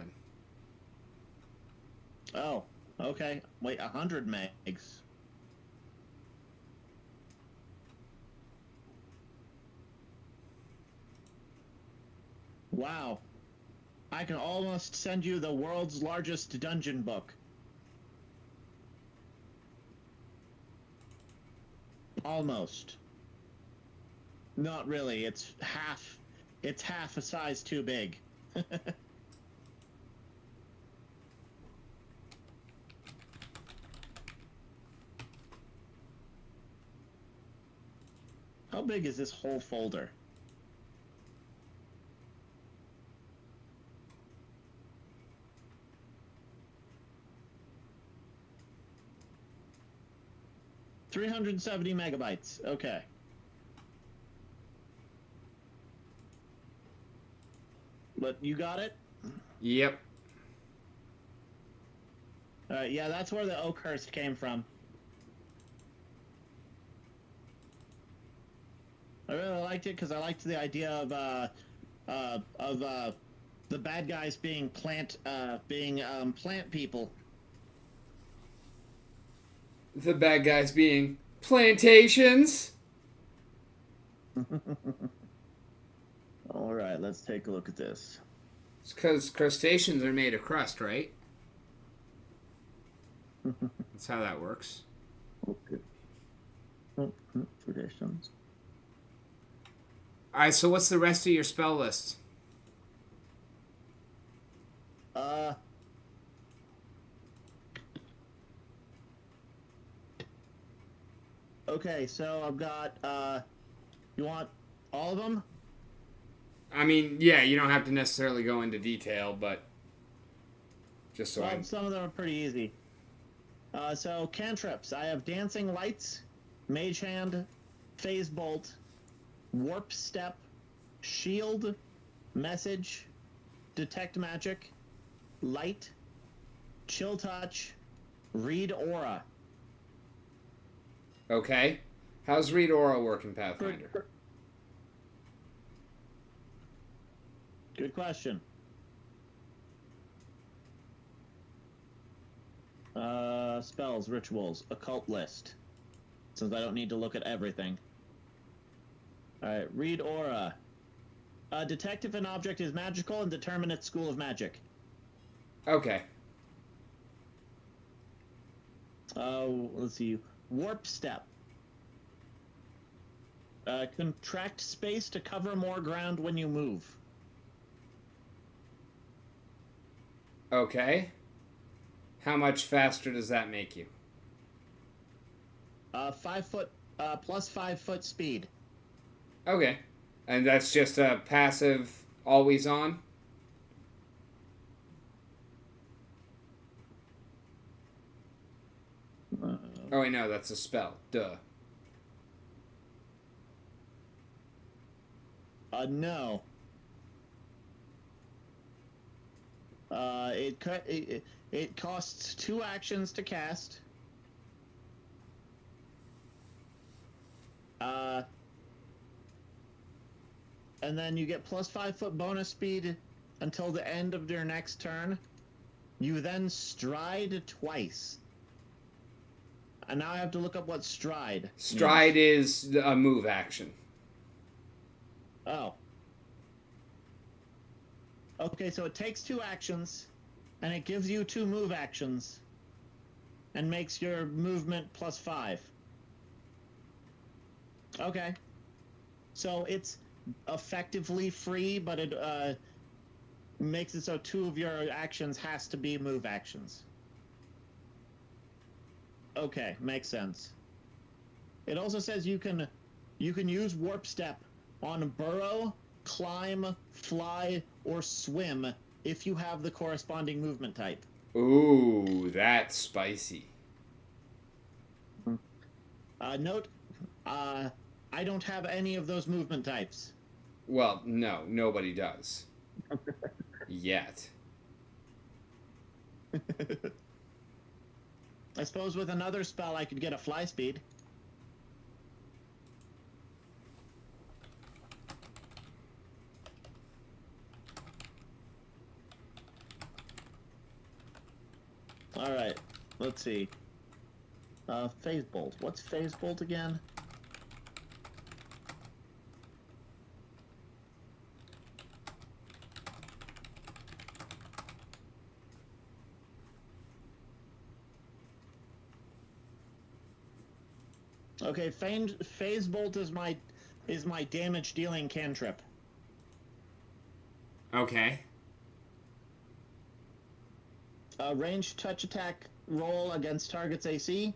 Oh, okay. Wait, 100 megs. Wow. I can almost send you the world's largest dungeon book. Almost. Not really. It's half a size too big. How big is this whole folder? $370 megabytes. Okay. But you got it? Yep. Yeah, that's where the Oakhurst came from. I really liked it because I liked the idea of the bad guys being plant people. The bad guys being plantations. All right, let's take a look at this. It's because crustaceans are made of crust, right? That's how that works. Okay. Traditions. Alright, so what's the rest of your spell list? Okay, so I've got, you want all of them? I mean, yeah, you don't have to necessarily go into detail, but just so Well, some of them are pretty easy. So cantrips, I have Dancing Lights, Mage Hand, Phase Bolt, Warp Step, Shield, Message, Detect Magic, Light, Chill Touch, Read Aura. Okay. How's Read Aura work in Pathfinder? Good question. Spells, rituals, occult list. Since I don't need to look at everything. Alright, read aura. Detect if an object is magical and determine its school of magic. Okay. Let's see. Warp step. Contract space to cover more ground when you move. Okay. How much faster does that make you? 5 foot, plus 5 foot speed. Okay. And that's just a passive, always on? Oh, wait, no, that's a spell. Duh. No. It costs 2 actions to cast. And then you get plus 5 foot bonus speed until the end of your next turn. You then stride twice. And now I have to look up what stride. Stride is a move action. Oh. Okay, so it takes 2 actions, and it gives you 2 move actions, and makes your movement plus 5. Okay. So it's effectively free, but it makes it so 2 of your actions has to be move actions. Okay, makes sense. It also says you can use warp step on burrow, climb, fly, or swim if you have the corresponding movement type. Ooh, that's spicy. Note, I don't have any of those movement types. Well, no, nobody does. Yet. I suppose with another spell I could get a fly speed. Alright, let's see. Phase Bolt. What's Phase Bolt again? Okay, Phase Bolt is my damage dealing cantrip. Okay. Ranged touch attack roll against target's AC.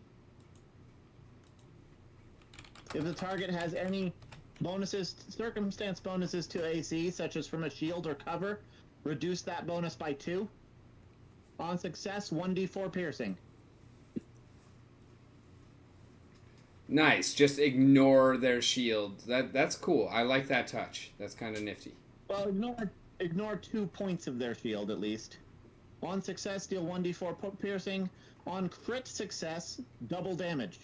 If the target has any circumstance bonuses to AC, such as from a shield or cover, reduce that bonus by 2. On success, 1d4 piercing. Nice. Just ignore their shield. That's cool. I like that touch. That's kind of nifty. Well, ignore 2 points of their shield at least. On success, deal 1d4 piercing. On crit success, double damage.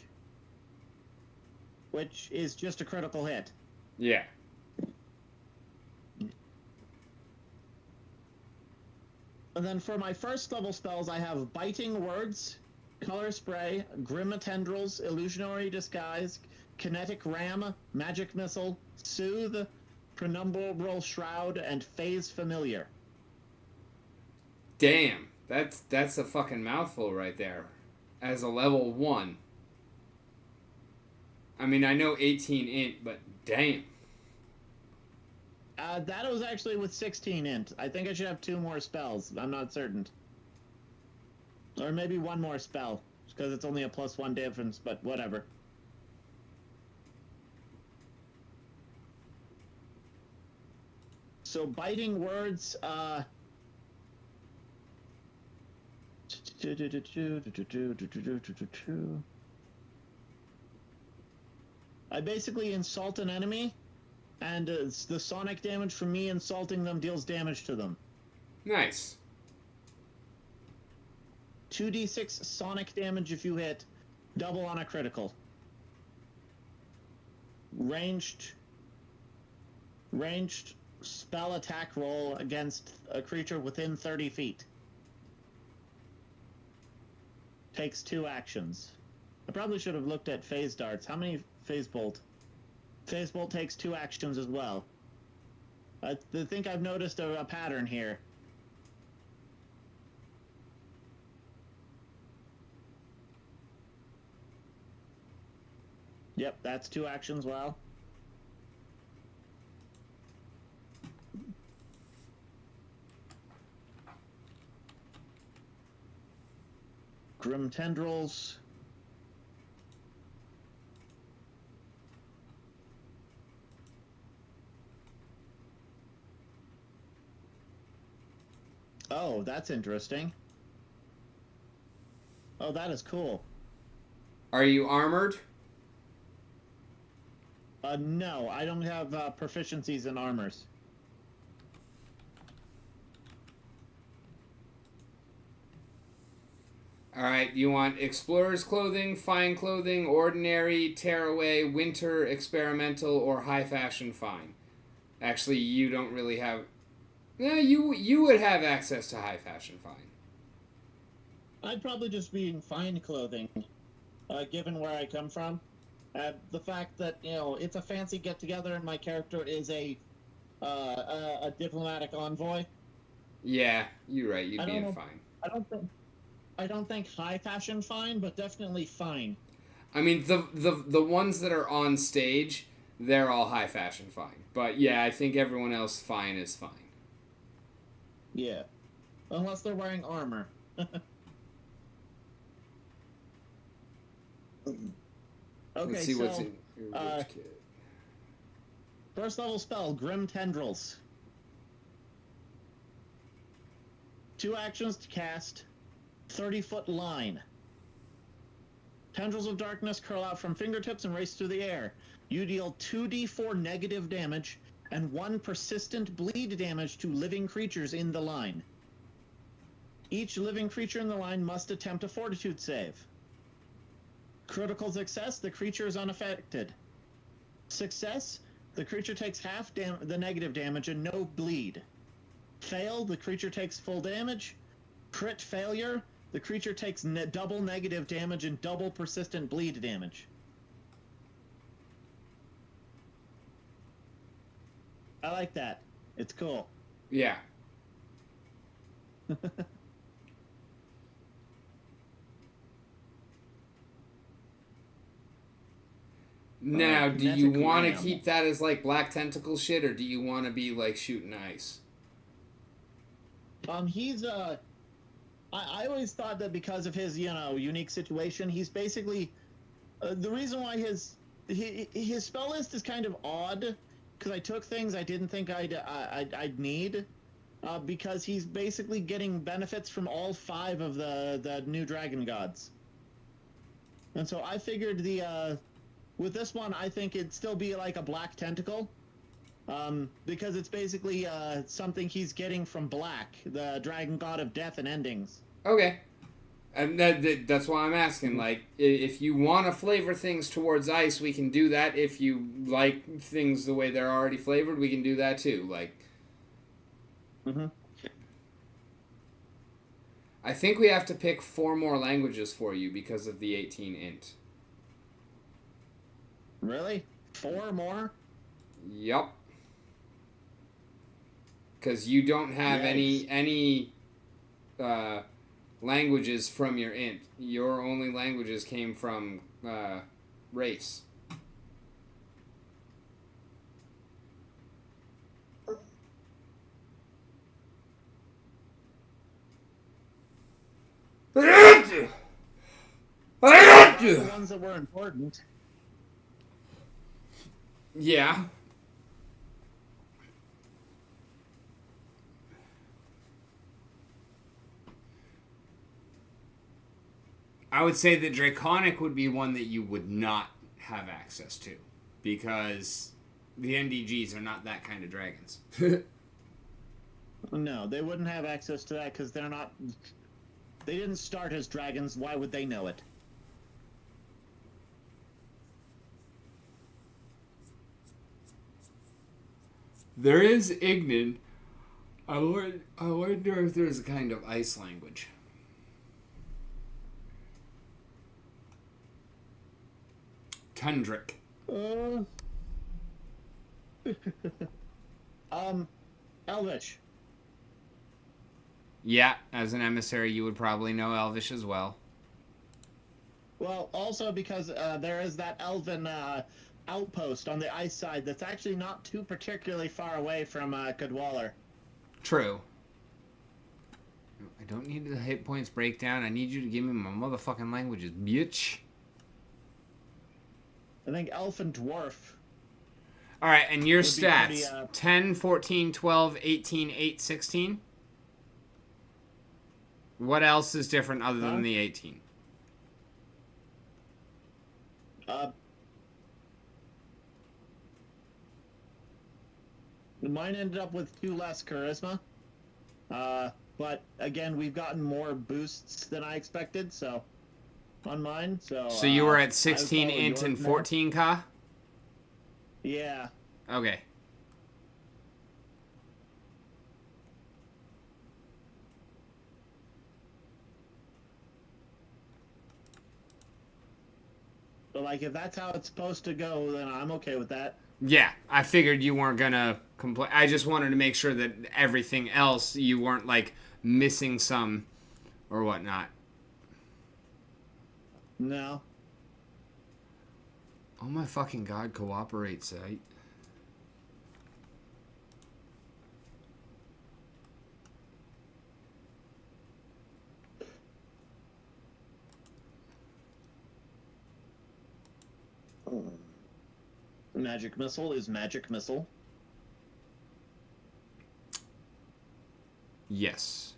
Which is just a critical hit. Yeah. And then for my first level spells, I have Biting Words, Color Spray, Grim Tendrils, Illusionary Disguise, Kinetic Ram, Magic Missile, Soothe, Penumbral Shroud, and Phase Familiar. Damn. That's a fucking mouthful right there. As a level 1. I mean, I know 18 int, but damn. That was actually with 16 int. I think I should have 2 more spells. I'm not certain. Or maybe 1 more spell, because it's only a +1 difference, but whatever. So Biting Words, I basically insult an enemy, and the sonic damage from me insulting them deals damage to them. Nice. 2d6 sonic damage if you hit, double on a critical. Ranged spell attack roll against a creature within 30 feet. Takes 2 actions. I probably should have looked at phase darts. How many phase bolt? Phase bolt takes 2 actions as well. I think I've noticed a pattern here. Yep, that's 2 actions. Well. Grim Tendrils. Oh, that's interesting. Oh, that is cool. Are you armored? No, I don't have proficiencies in armors. Alright, you want Explorer's Clothing, Fine Clothing, Ordinary, Tearaway, Winter, Experimental, or High Fashion Fine? Actually, you don't really have... Yeah, you would have access to High Fashion Fine. I'd probably just be in fine clothing, given where I come from. The fact that, you know, it's a fancy get-together and my character is a diplomatic envoy. Yeah, you're right, you'd be in fine. I don't think high fashion fine, but definitely fine. I mean, the ones that are on stage, they're all high fashion fine. But yeah, I think everyone else fine is fine. Yeah. Unless they're wearing armor. Let's Okay, see what's so in your uh, witch kit. first level spell, Grim Tendrils. 2 actions to cast. 30-foot line. Tendrils of darkness curl out from fingertips and race through the air. You deal 2d4 negative damage and 1 persistent bleed damage to living creatures in the line. Each living creature in the line must attempt a fortitude save. Critical success, the creature is unaffected. Success, the creature takes half the negative damage and no bleed. Fail, the creature takes full damage. Crit failure, the creature takes double negative damage and double persistent bleed damage. I like that. It's cool. Yeah. Now, do you Kinetic want to Ram. keep that as like black tentacle shit, or do you want to be like shooting ice? He's I always thought that because of his unique situation, he's basically the reason why his spell list is kind of odd, because I took things I didn't think I'd need, because he's basically getting benefits from all 5 of the new dragon gods, and so I figured with this one I think it'd still be like a black tentacle. Because it's basically something he's getting from Black, the dragon god of death and endings. Okay. And that's why I'm asking. Like, if you want to flavor things towards ice, we can do that. If you like things the way they're already flavored, we can do that too. Like, I think we have to pick 4 more languages for you because of the 18 int. Really? 4 more? Yup. Because you don't have any languages from your int. Your only languages came from race. The ones that were important. Yeah. I would say that Draconic would be one that you would not have access to, because the NDGs are not that kind of dragons. No, they wouldn't have access to that because they're not. They didn't start as dragons. Why would they know it? There is Ignan. I wonder if there's a kind of ice language. Tundric. Elvish. Yeah, as an emissary, you would probably know Elvish as well. Well, also because there is that elven outpost on the ice side that's actually not too particularly far away from Cadwaller. True. I don't need the hit points breakdown. I need you to give me my motherfucking languages, bitch. I think elf and dwarf. All right, and your stats. Pretty, 10, 14, 12, 18, 8, 16. What else is different other than the 18? Mine ended up with 2 less charisma. But again, we've gotten more boosts than I expected, so on mine. So you were at 16 int and 14 ka? Yeah. Okay. But like, if that's how it's supposed to go, then I'm okay with that. Yeah, I figured you weren't gonna complain. I just wanted to make sure that everything else, you weren't like missing some or whatnot. No. Oh my fucking god, cooperate site. Magic missile is magic missile. Yes.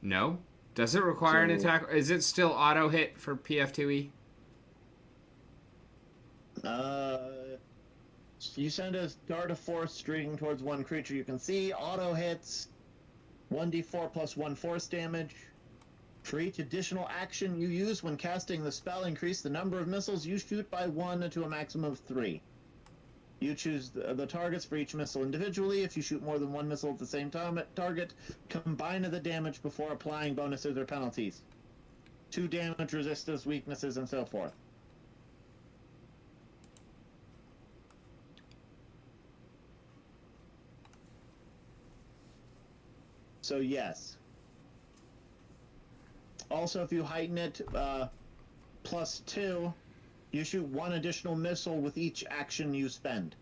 No? Does it require an attack? Is it still auto hit for PF2E? You send a dart of force string towards one creature you can see. Auto hits 1d4 plus 1 force damage. For each additional action you use when casting the spell, increase the number of missiles you shoot by 1 to a maximum of 3. You choose the targets for each missile individually. If you shoot more than one missile at the same target, combine the damage before applying bonuses or penalties. 2 damage, resistance, weaknesses, and so forth. So yes. Also, if you heighten it plus 2, you shoot 1 additional missile with each action you spend.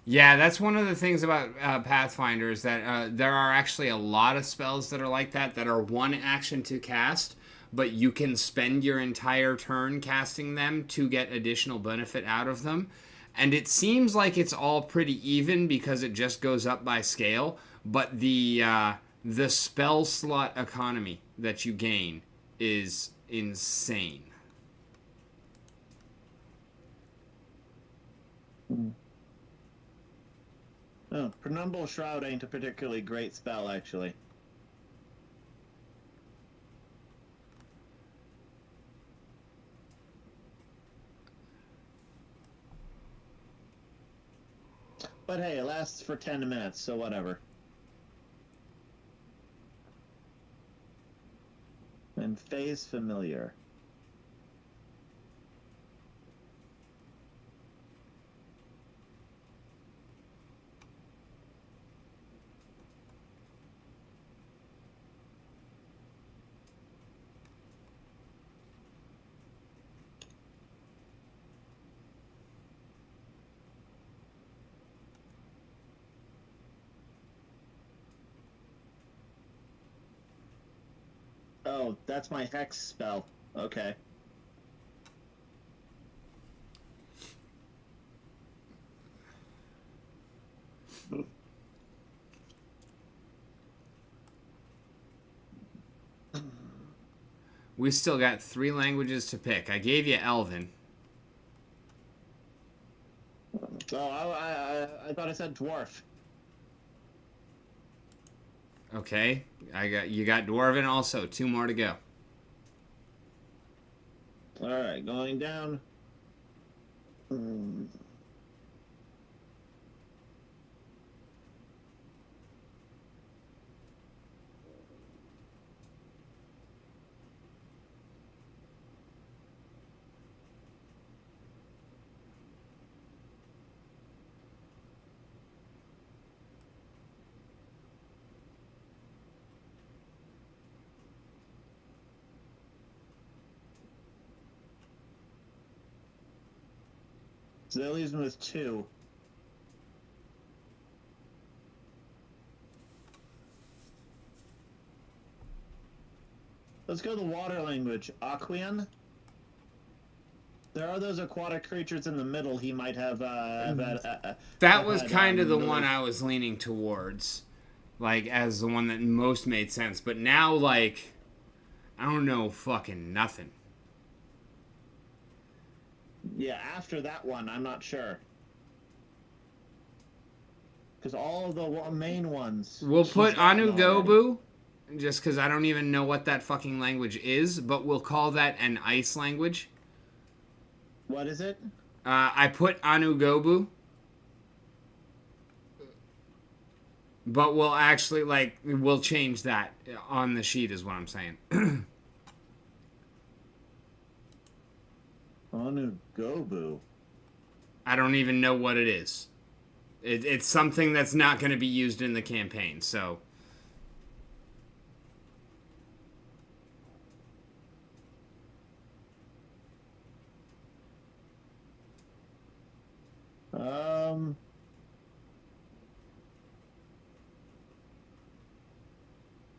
Yeah, that's one of the things about Pathfinder is that there are actually a lot of spells that are like that are 1 action to cast, but you can spend your entire turn casting them to get additional benefit out of them. And it seems like it's all pretty even because it just goes up by scale, but the spell slot economy that you gain is insane. Oh, Penumbral Shroud ain't a particularly great spell, actually. But hey, it lasts for 10 minutes, so whatever. And Phase Familiar. Oh, that's my Hex spell. Okay. We still got 3 languages to pick. I gave you Elven. Oh, I thought I said Dwarf. Okay, you got Dwarven also. 2 more to go. All right, going down. So that leaves me with 2. Let's go to the water language. Aquian. There are those aquatic creatures in the middle he might have. That was kind of the one I was leaning towards, like, as the one that most made sense. But now, like, I don't know fucking nothing. Yeah, after that one, I'm not sure. Because all of the main ones... We'll put Anugobu, just because I don't even know what that fucking language is, but we'll call that an ice language. What is it? I put Anugobu. But we'll actually, like, we'll change that on the sheet is what I'm saying. Anugobu. I don't even know what it is. It's something that's not going to be used in the campaign, so...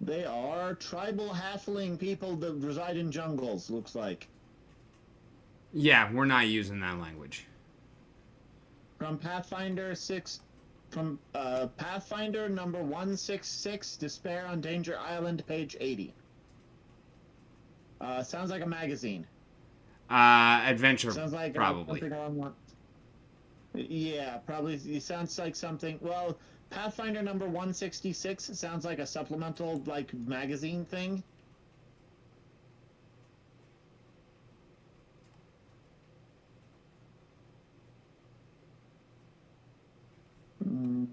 They are tribal halfling people that reside in jungles, looks like. Yeah, we're not using that language. From Pathfinder number 166, Despair on Danger Island, page 80. Sounds like a magazine. Adventure, Sounds like probably. something along yeah, probably. It sounds like something. Well, Pathfinder number 166 sounds like a supplemental, like, magazine thing. Mm.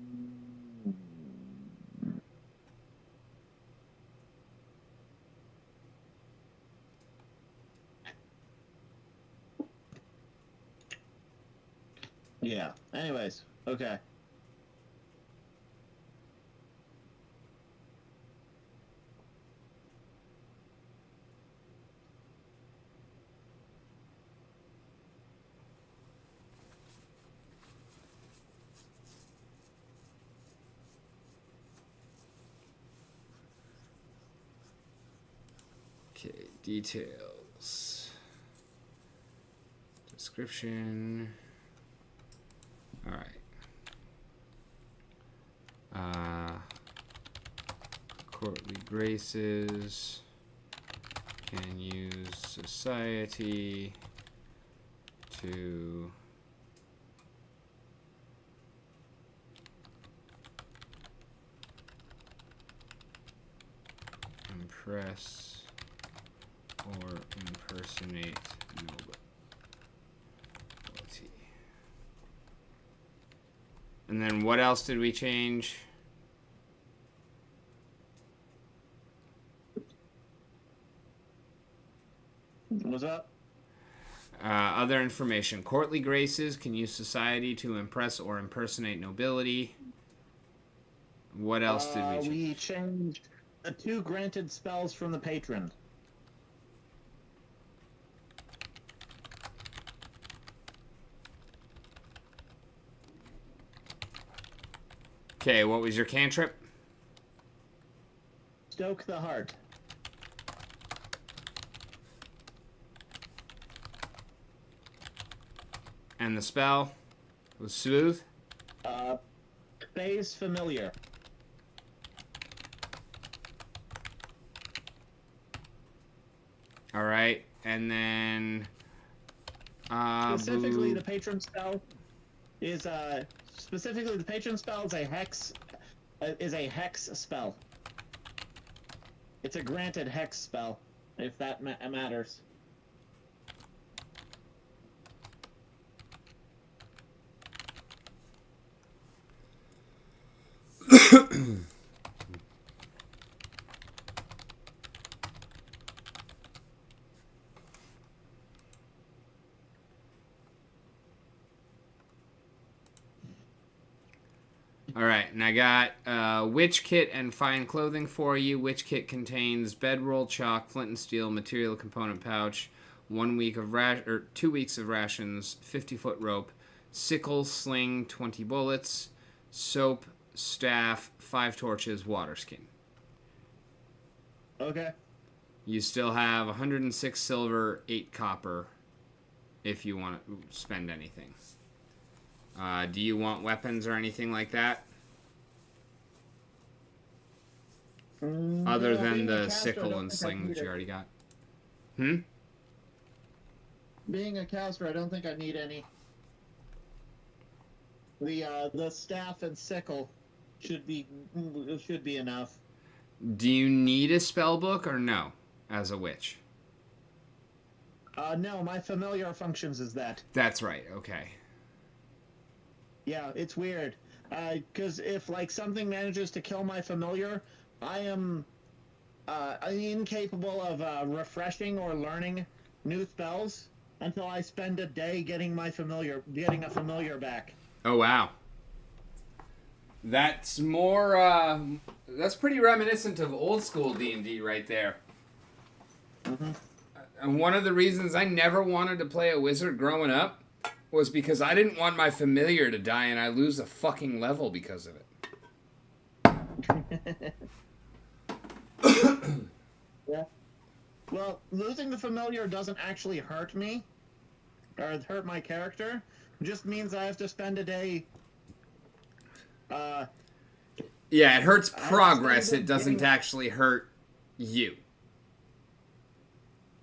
Yeah. Anyways, okay. Okay, details. Description. All right. Courtly graces. Can use society to impress or impersonate nobility. And then what else did we change? What's up? Other information. Courtly graces can use society to impress or impersonate nobility. What else did we change? We changed the 2 granted spells from the patron. Okay, what was your cantrip? Stoke the Heart. And the spell was Soothe? Phase Familiar. Alright, and then... Specifically, the patron spell is a hex spell. It's a granted hex spell, if that matters. Alright, and I got Witch Kit and Fine Clothing for you. Witch Kit contains bedroll, chalk, flint and steel, material component pouch, 2 weeks of rations, 50-foot rope, sickle, sling, 20 bullets, soap, staff, 5 torches, water skin. Okay. You still have 106 silver, 8 copper, if you want to spend anything. Do you want weapons or anything like that? Other than the sickle and sling that you already got. Being a caster, I don't think I need any. The staff and sickle should be enough. Do you need a spell book or no, as a witch? No, my familiar functions as that. That's right, okay. Yeah, it's weird. Because if, like, something manages to kill my familiar, I am incapable of refreshing or learning new spells until I spend a day getting a familiar back. Oh, wow. That's more, that's pretty reminiscent of old school D&D right there. Mm-hmm. And one of the reasons I never wanted to play a wizard growing up was because I didn't want my familiar to die and I lose a fucking level because of it. Yeah. Well, losing the familiar doesn't actually hurt me, or hurt my character. It just means I have to spend a day. Uh, Yeah, it hurts I have to spend progress. a It day doesn't getting. actually hurt you.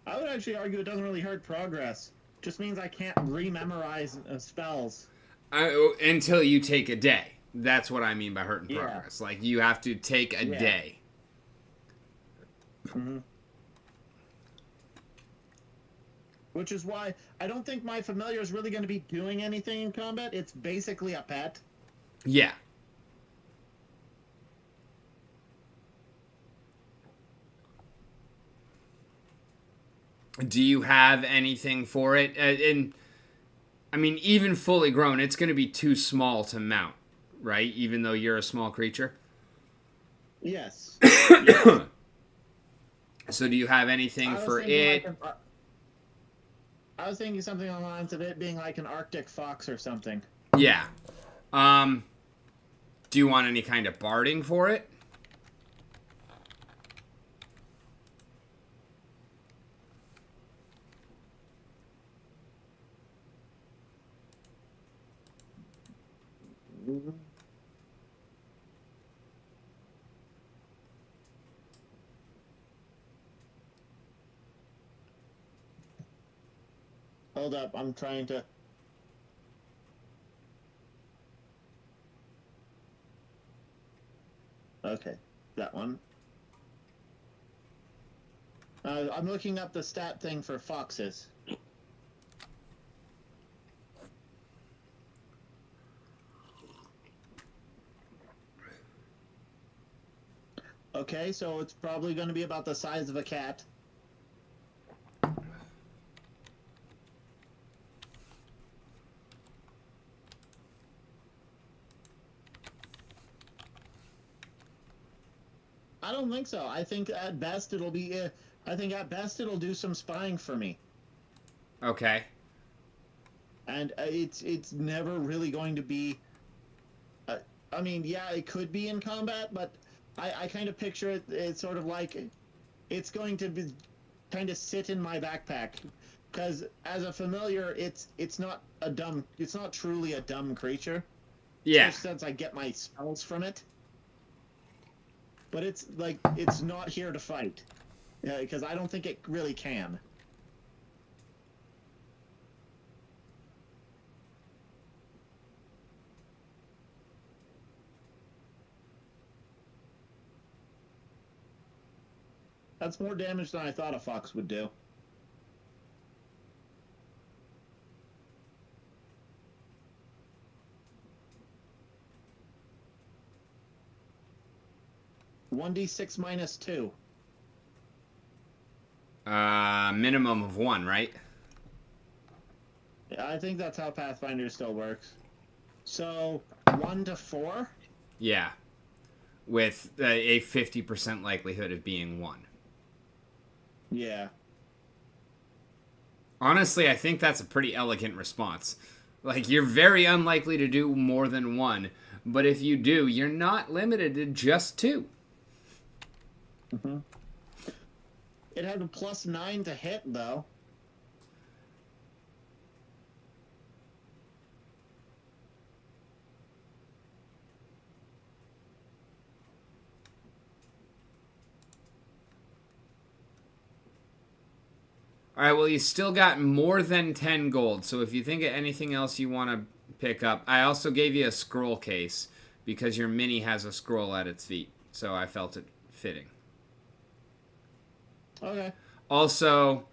I would actually argue it doesn't really hurt progress. Just means I can't rememorize spells. Until you take a day. That's what I mean by hurting Yeah. progress. Like, you have to take a Yeah. day. Mm-hmm. Which is why I don't think my familiar is really going to be doing anything in combat. It's basically a pet. Yeah. Do you have anything for it? And I mean, even fully grown, it's going to be too small to mount, right? Even though you're a small creature. Yes. Yes. So, do you have anything I was for thinking it? I was thinking something along the lines of it being like an Arctic fox or something. Yeah. Do you want any kind of barding for it? Hold up, I'm trying to. Okay, that one. I'm looking up the stat thing for foxes. Okay, so it's probably going to be about the size of a cat. I don't think so. I think at best it'll be. I think at best it'll do some spying for me, Okay. and it's never really going to be. I mean, yeah, it could be in combat, but I kind of picture it. It's sort of like it's going to be kind of sit in my backpack, because as a familiar, it's not a dumb. It's not truly a dumb creature. Yeah. Since I get my spells from it. But it's like it's not here to fight, because I don't think it really can. That's more damage than I thought a fox would do. (1d6 minus 2). Minimum of 1, right? I think that's how Pathfinder still works. So 1 to 4. Yeah. With a 50% likelihood of being 1. Yeah. Honestly, I think that's a pretty elegant response. Like, you're very unlikely to do more than 1, but if you do, you're not limited to just 2. Mm-hmm. It had a +9 to hit, though. Alright, well, you still got more than 10 gold, so if you think of anything else you want to pick up, I also gave you a scroll case, because your mini has a scroll at its feet, so I felt it fitting. Okay. Also,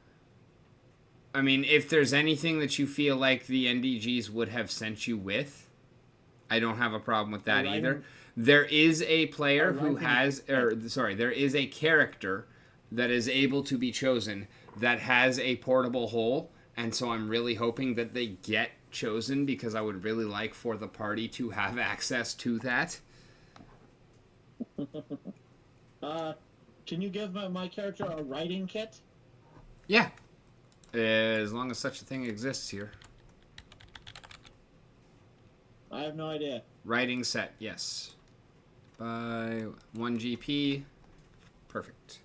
I mean, if there's anything that you feel like the NDGs would have sent you with, I don't have a problem with that either. There is a player who has, there is a character that is able to be chosen that has a portable hole, and so I'm really hoping that they get chosen, because I would really like for the party to have access to that. Can you give my character a writing kit? Yeah. As long as such a thing exists here. I have no idea. Writing set, yes. By 1 GP. Perfect.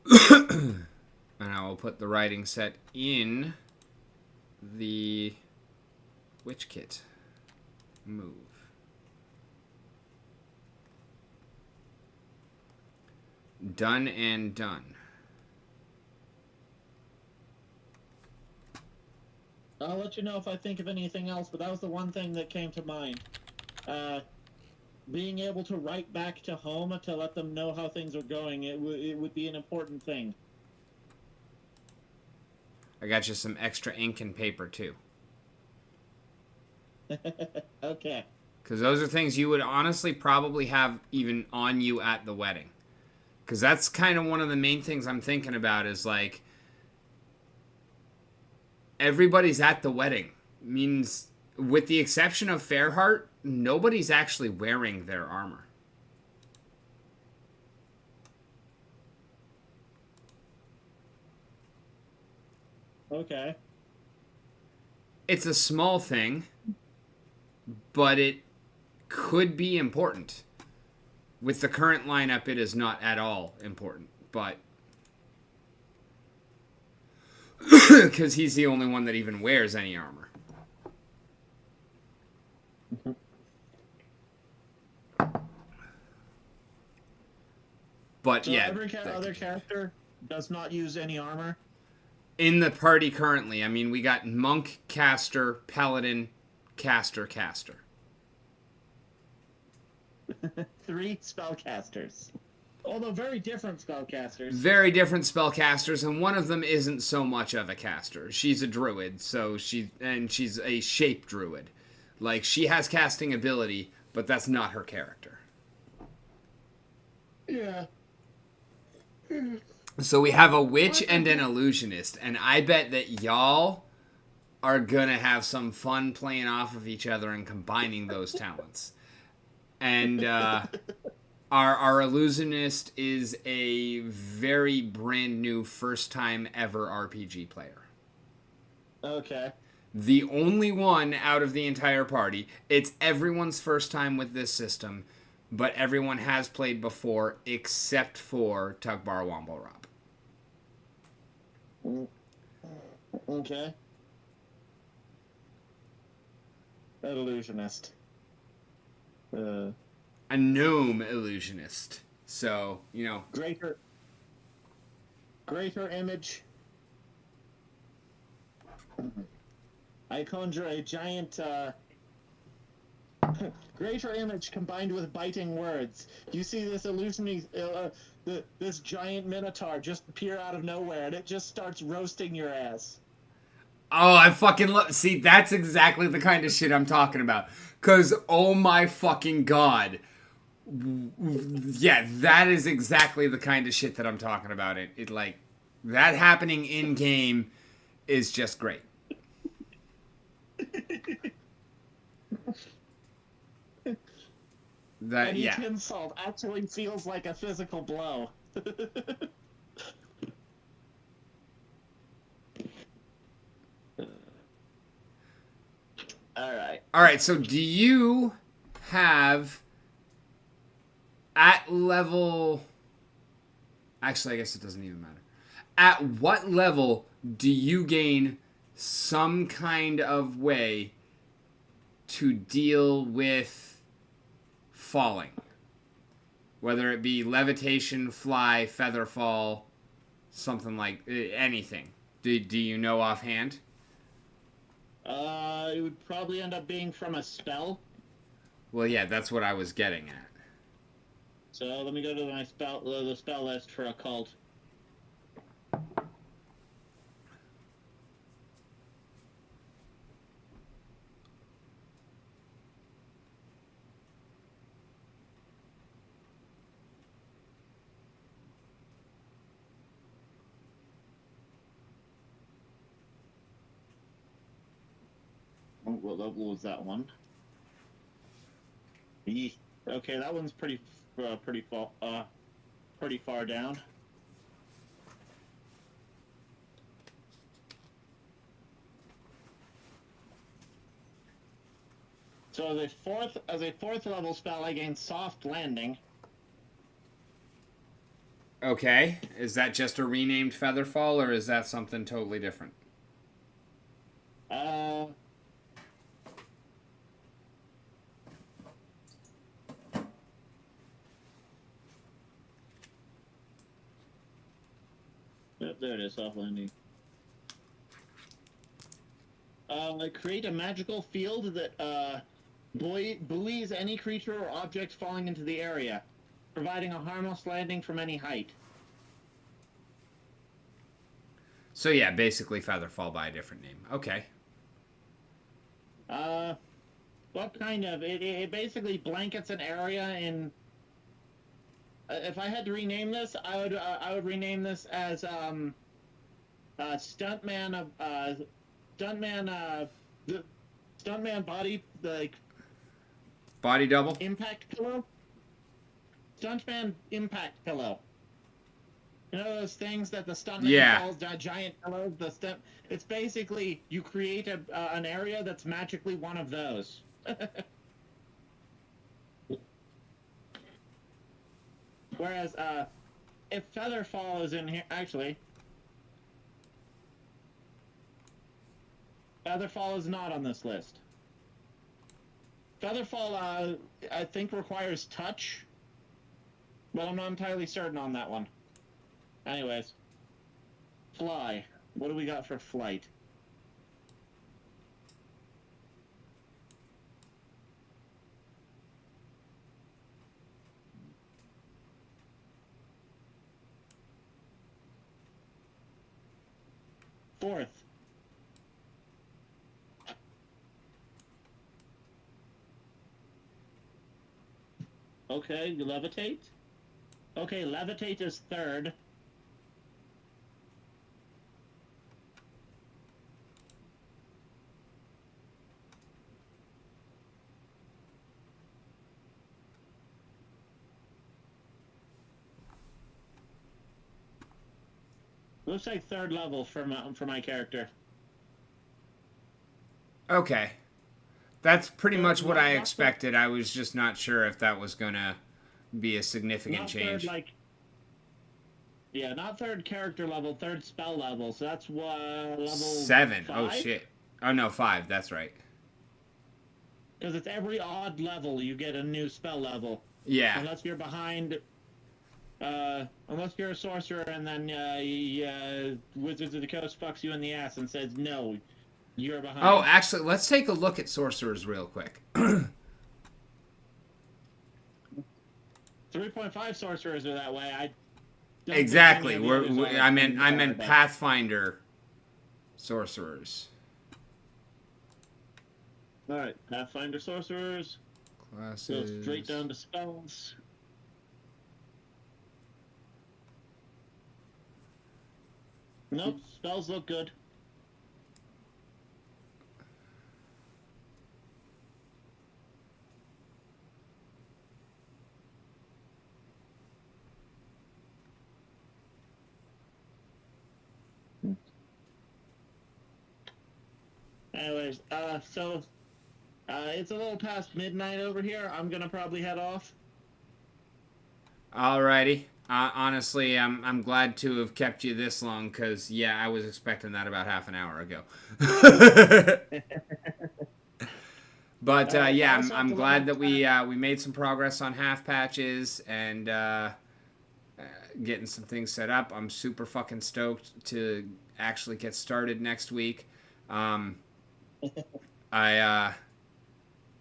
And I will put the writing set in the witch kit. Move. Done and done. I'll let you know if I think of anything else, but that was the one thing that came to mind. Being able to write back to home to let them know how things are going, it would be an important thing. I got you some extra ink and paper, too. Okay. Because those are things you would honestly probably have even on you at the wedding. Because that's kind of one of the main things I'm thinking about is, like, everybody's at the wedding. Means, with the exception of Fairheart, nobody's actually wearing their armor. Okay. It's a small thing, but it could be important. With the current lineup, it is not at all important, but because he's the only one that even wears any armor. But So yeah, every other character does not use any armor? In the party currently, I mean, we got Monk, Caster, Paladin, Caster. 3 spellcasters. Although very different spellcasters. Very different spellcasters, and one of them isn't so much of a caster. She's a druid, so she's a shape druid. Like, she has casting ability, but that's not her character. Yeah. So we have a witch and an illusionist, and I bet that y'all are gonna have some fun playing off of each other and combining those talents. And our illusionist is a very brand new first time ever RPG player. Okay. The only one out of the entire party. It's everyone's first time with this system, but everyone has played before except for Tugbar Womble Rob. Okay. That illusionist. A gnome illusionist. So, you know. Greater image. I conjure a giant, greater image combined with biting words. You see this illusionist, this giant minotaur just appear out of nowhere, and it just starts roasting your ass. Oh, I fucking love... See, that's exactly the kind of shit I'm talking about. Because, oh my fucking god. Yeah, that is exactly the kind of shit that I'm talking about. It like, that happening in-game is just great. That, and each yeah. insult actually feels like a physical blow. Alright, so do you have at level... Actually, I guess it doesn't even matter. At what level do you gain some kind of way to deal with falling? Whether it be levitation, fly, feather fall, something like anything. Do you know offhand? It would probably end up being from a spell. Well, yeah, that's what I was getting at. So let me go to my the spell list for occult. What level was that one? Okay, that one's pretty far down. So as a fourth level spell, I gain soft landing. Okay. Is that just a renamed Featherfall, or is that something totally different? Yep, there it is, soft landing. Create a magical field that buoys any creature or object falling into the area, providing a harmless landing from any height. So yeah, basically Featherfall by a different name. Okay. What kind of? It basically blankets an area in. If I had to rename this, I would rename this as stuntman the stuntman body Body double? impact pillow. Stuntman impact pillow. You know those things that the stuntman calls giant pillows. It's basically you create an area that's magically one of those. Whereas if Featherfall is in here, actually, Featherfall is not on this list. Featherfall, I think, requires touch, but I'm not entirely certain on that one. Anyways, fly. What do we got for flight? Fourth. Okay, levitate. Okay, levitate is third. Looks like third level for my character. Okay. That's pretty much what I expected. I was just not sure if that was gonna be a significant change. Not third character level, third spell level. So that's level 7. 5? Oh shit. Oh no, 5. That's right. Because it's every odd level you get a new spell level. Yeah. Unless you're behind. Unless you're a sorcerer and then Wizards of the Coast fucks you in the ass and says no, you're behind. Oh, actually, let's take a look at sorcerers real quick. 3.5 sorcerers are that way. Exactly. I meant Pathfinder sorcerers. All right, Pathfinder sorcerers. Classes. Go straight down to spells. Nope, spells look good. Anyways, so it's a little past midnight over here. I'm gonna probably head off. Alrighty. Honestly, I'm glad to have kept you this long because, yeah, I was expecting that about half an hour ago. But, yeah, I'm glad that we made some progress on half patches and getting some things set up. I'm super fucking stoked to actually get started next week. I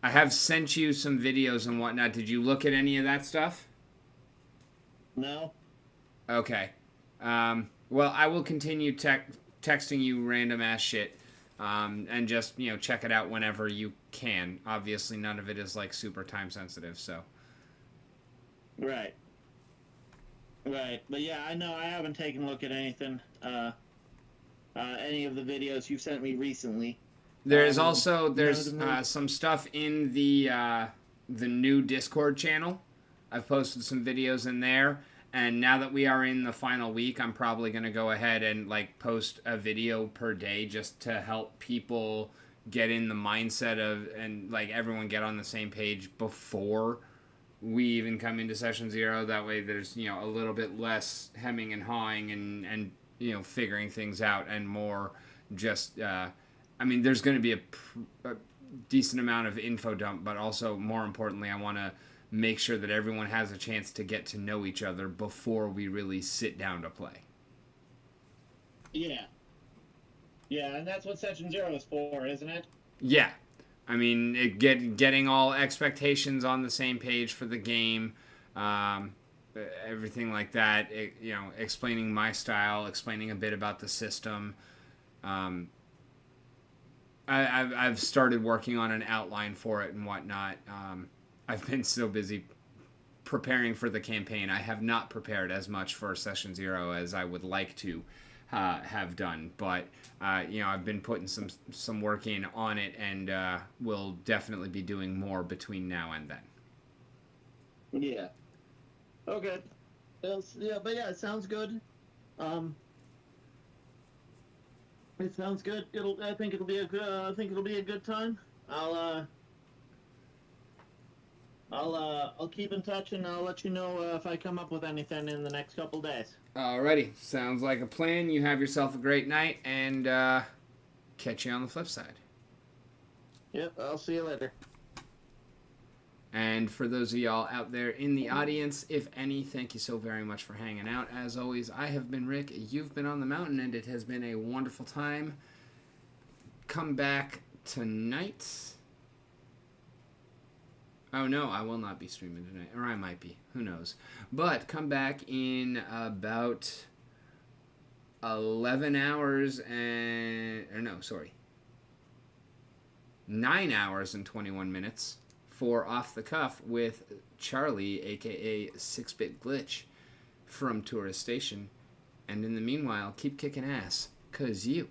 have sent you some videos and whatnot. Did you look at any of that stuff? No. Okay. Well, I will continue texting you random ass shit, and just check it out whenever you can. Obviously, none of it is like super time sensitive, so. Right. But yeah, I know I haven't taken a look at anything. Any of the videos you've sent me recently. There's some stuff in the new Discord channel. I've posted some videos in there, and now that we are in the final week, I'm probably going to go ahead and post a video per day just to help people get in the mindset of and everyone get on the same page before we even come into session 0. That way there's, a little bit less hemming and hawing and figuring things out, and more just, there's going to be a decent amount of info dump, but also more importantly, I want to make sure that everyone has a chance to get to know each other before we really sit down to play. Yeah. Yeah, and that's what session 0 is for, isn't it? Yeah. Getting all expectations on the same page for the game, everything like that. Explaining my style, explaining a bit about the system. I've started working on an outline for it and whatnot. I've been so busy preparing for the campaign. I have not prepared as much for session 0 as I would like to have done, but I've been putting some work in on it, and will definitely be doing more between now and then. Yeah. Okay. Yeah, but yeah, it sounds good. It sounds good. I think it'll be a good time. I'll keep in touch, and I'll let you know if I come up with anything in the next couple days. Alrighty, sounds like a plan. You have yourself a great night, and catch you on the flip side. Yep, I'll see you later. And for those of y'all out there in the audience, if any, thank you so very much for hanging out. As always, I have been Rick. You've been on the mountain, and it has been a wonderful time. Come back tonight. Oh, no, I will not be streaming tonight. Or I might be. Who knows? But come back in about 11 hours and... Or no, sorry. 9 hours and 21 minutes for Off the Cuff with Charlie, a.k.a. 6-Bit Glitch, from Tourist Station. And in the meanwhile, keep kicking ass, 'cause you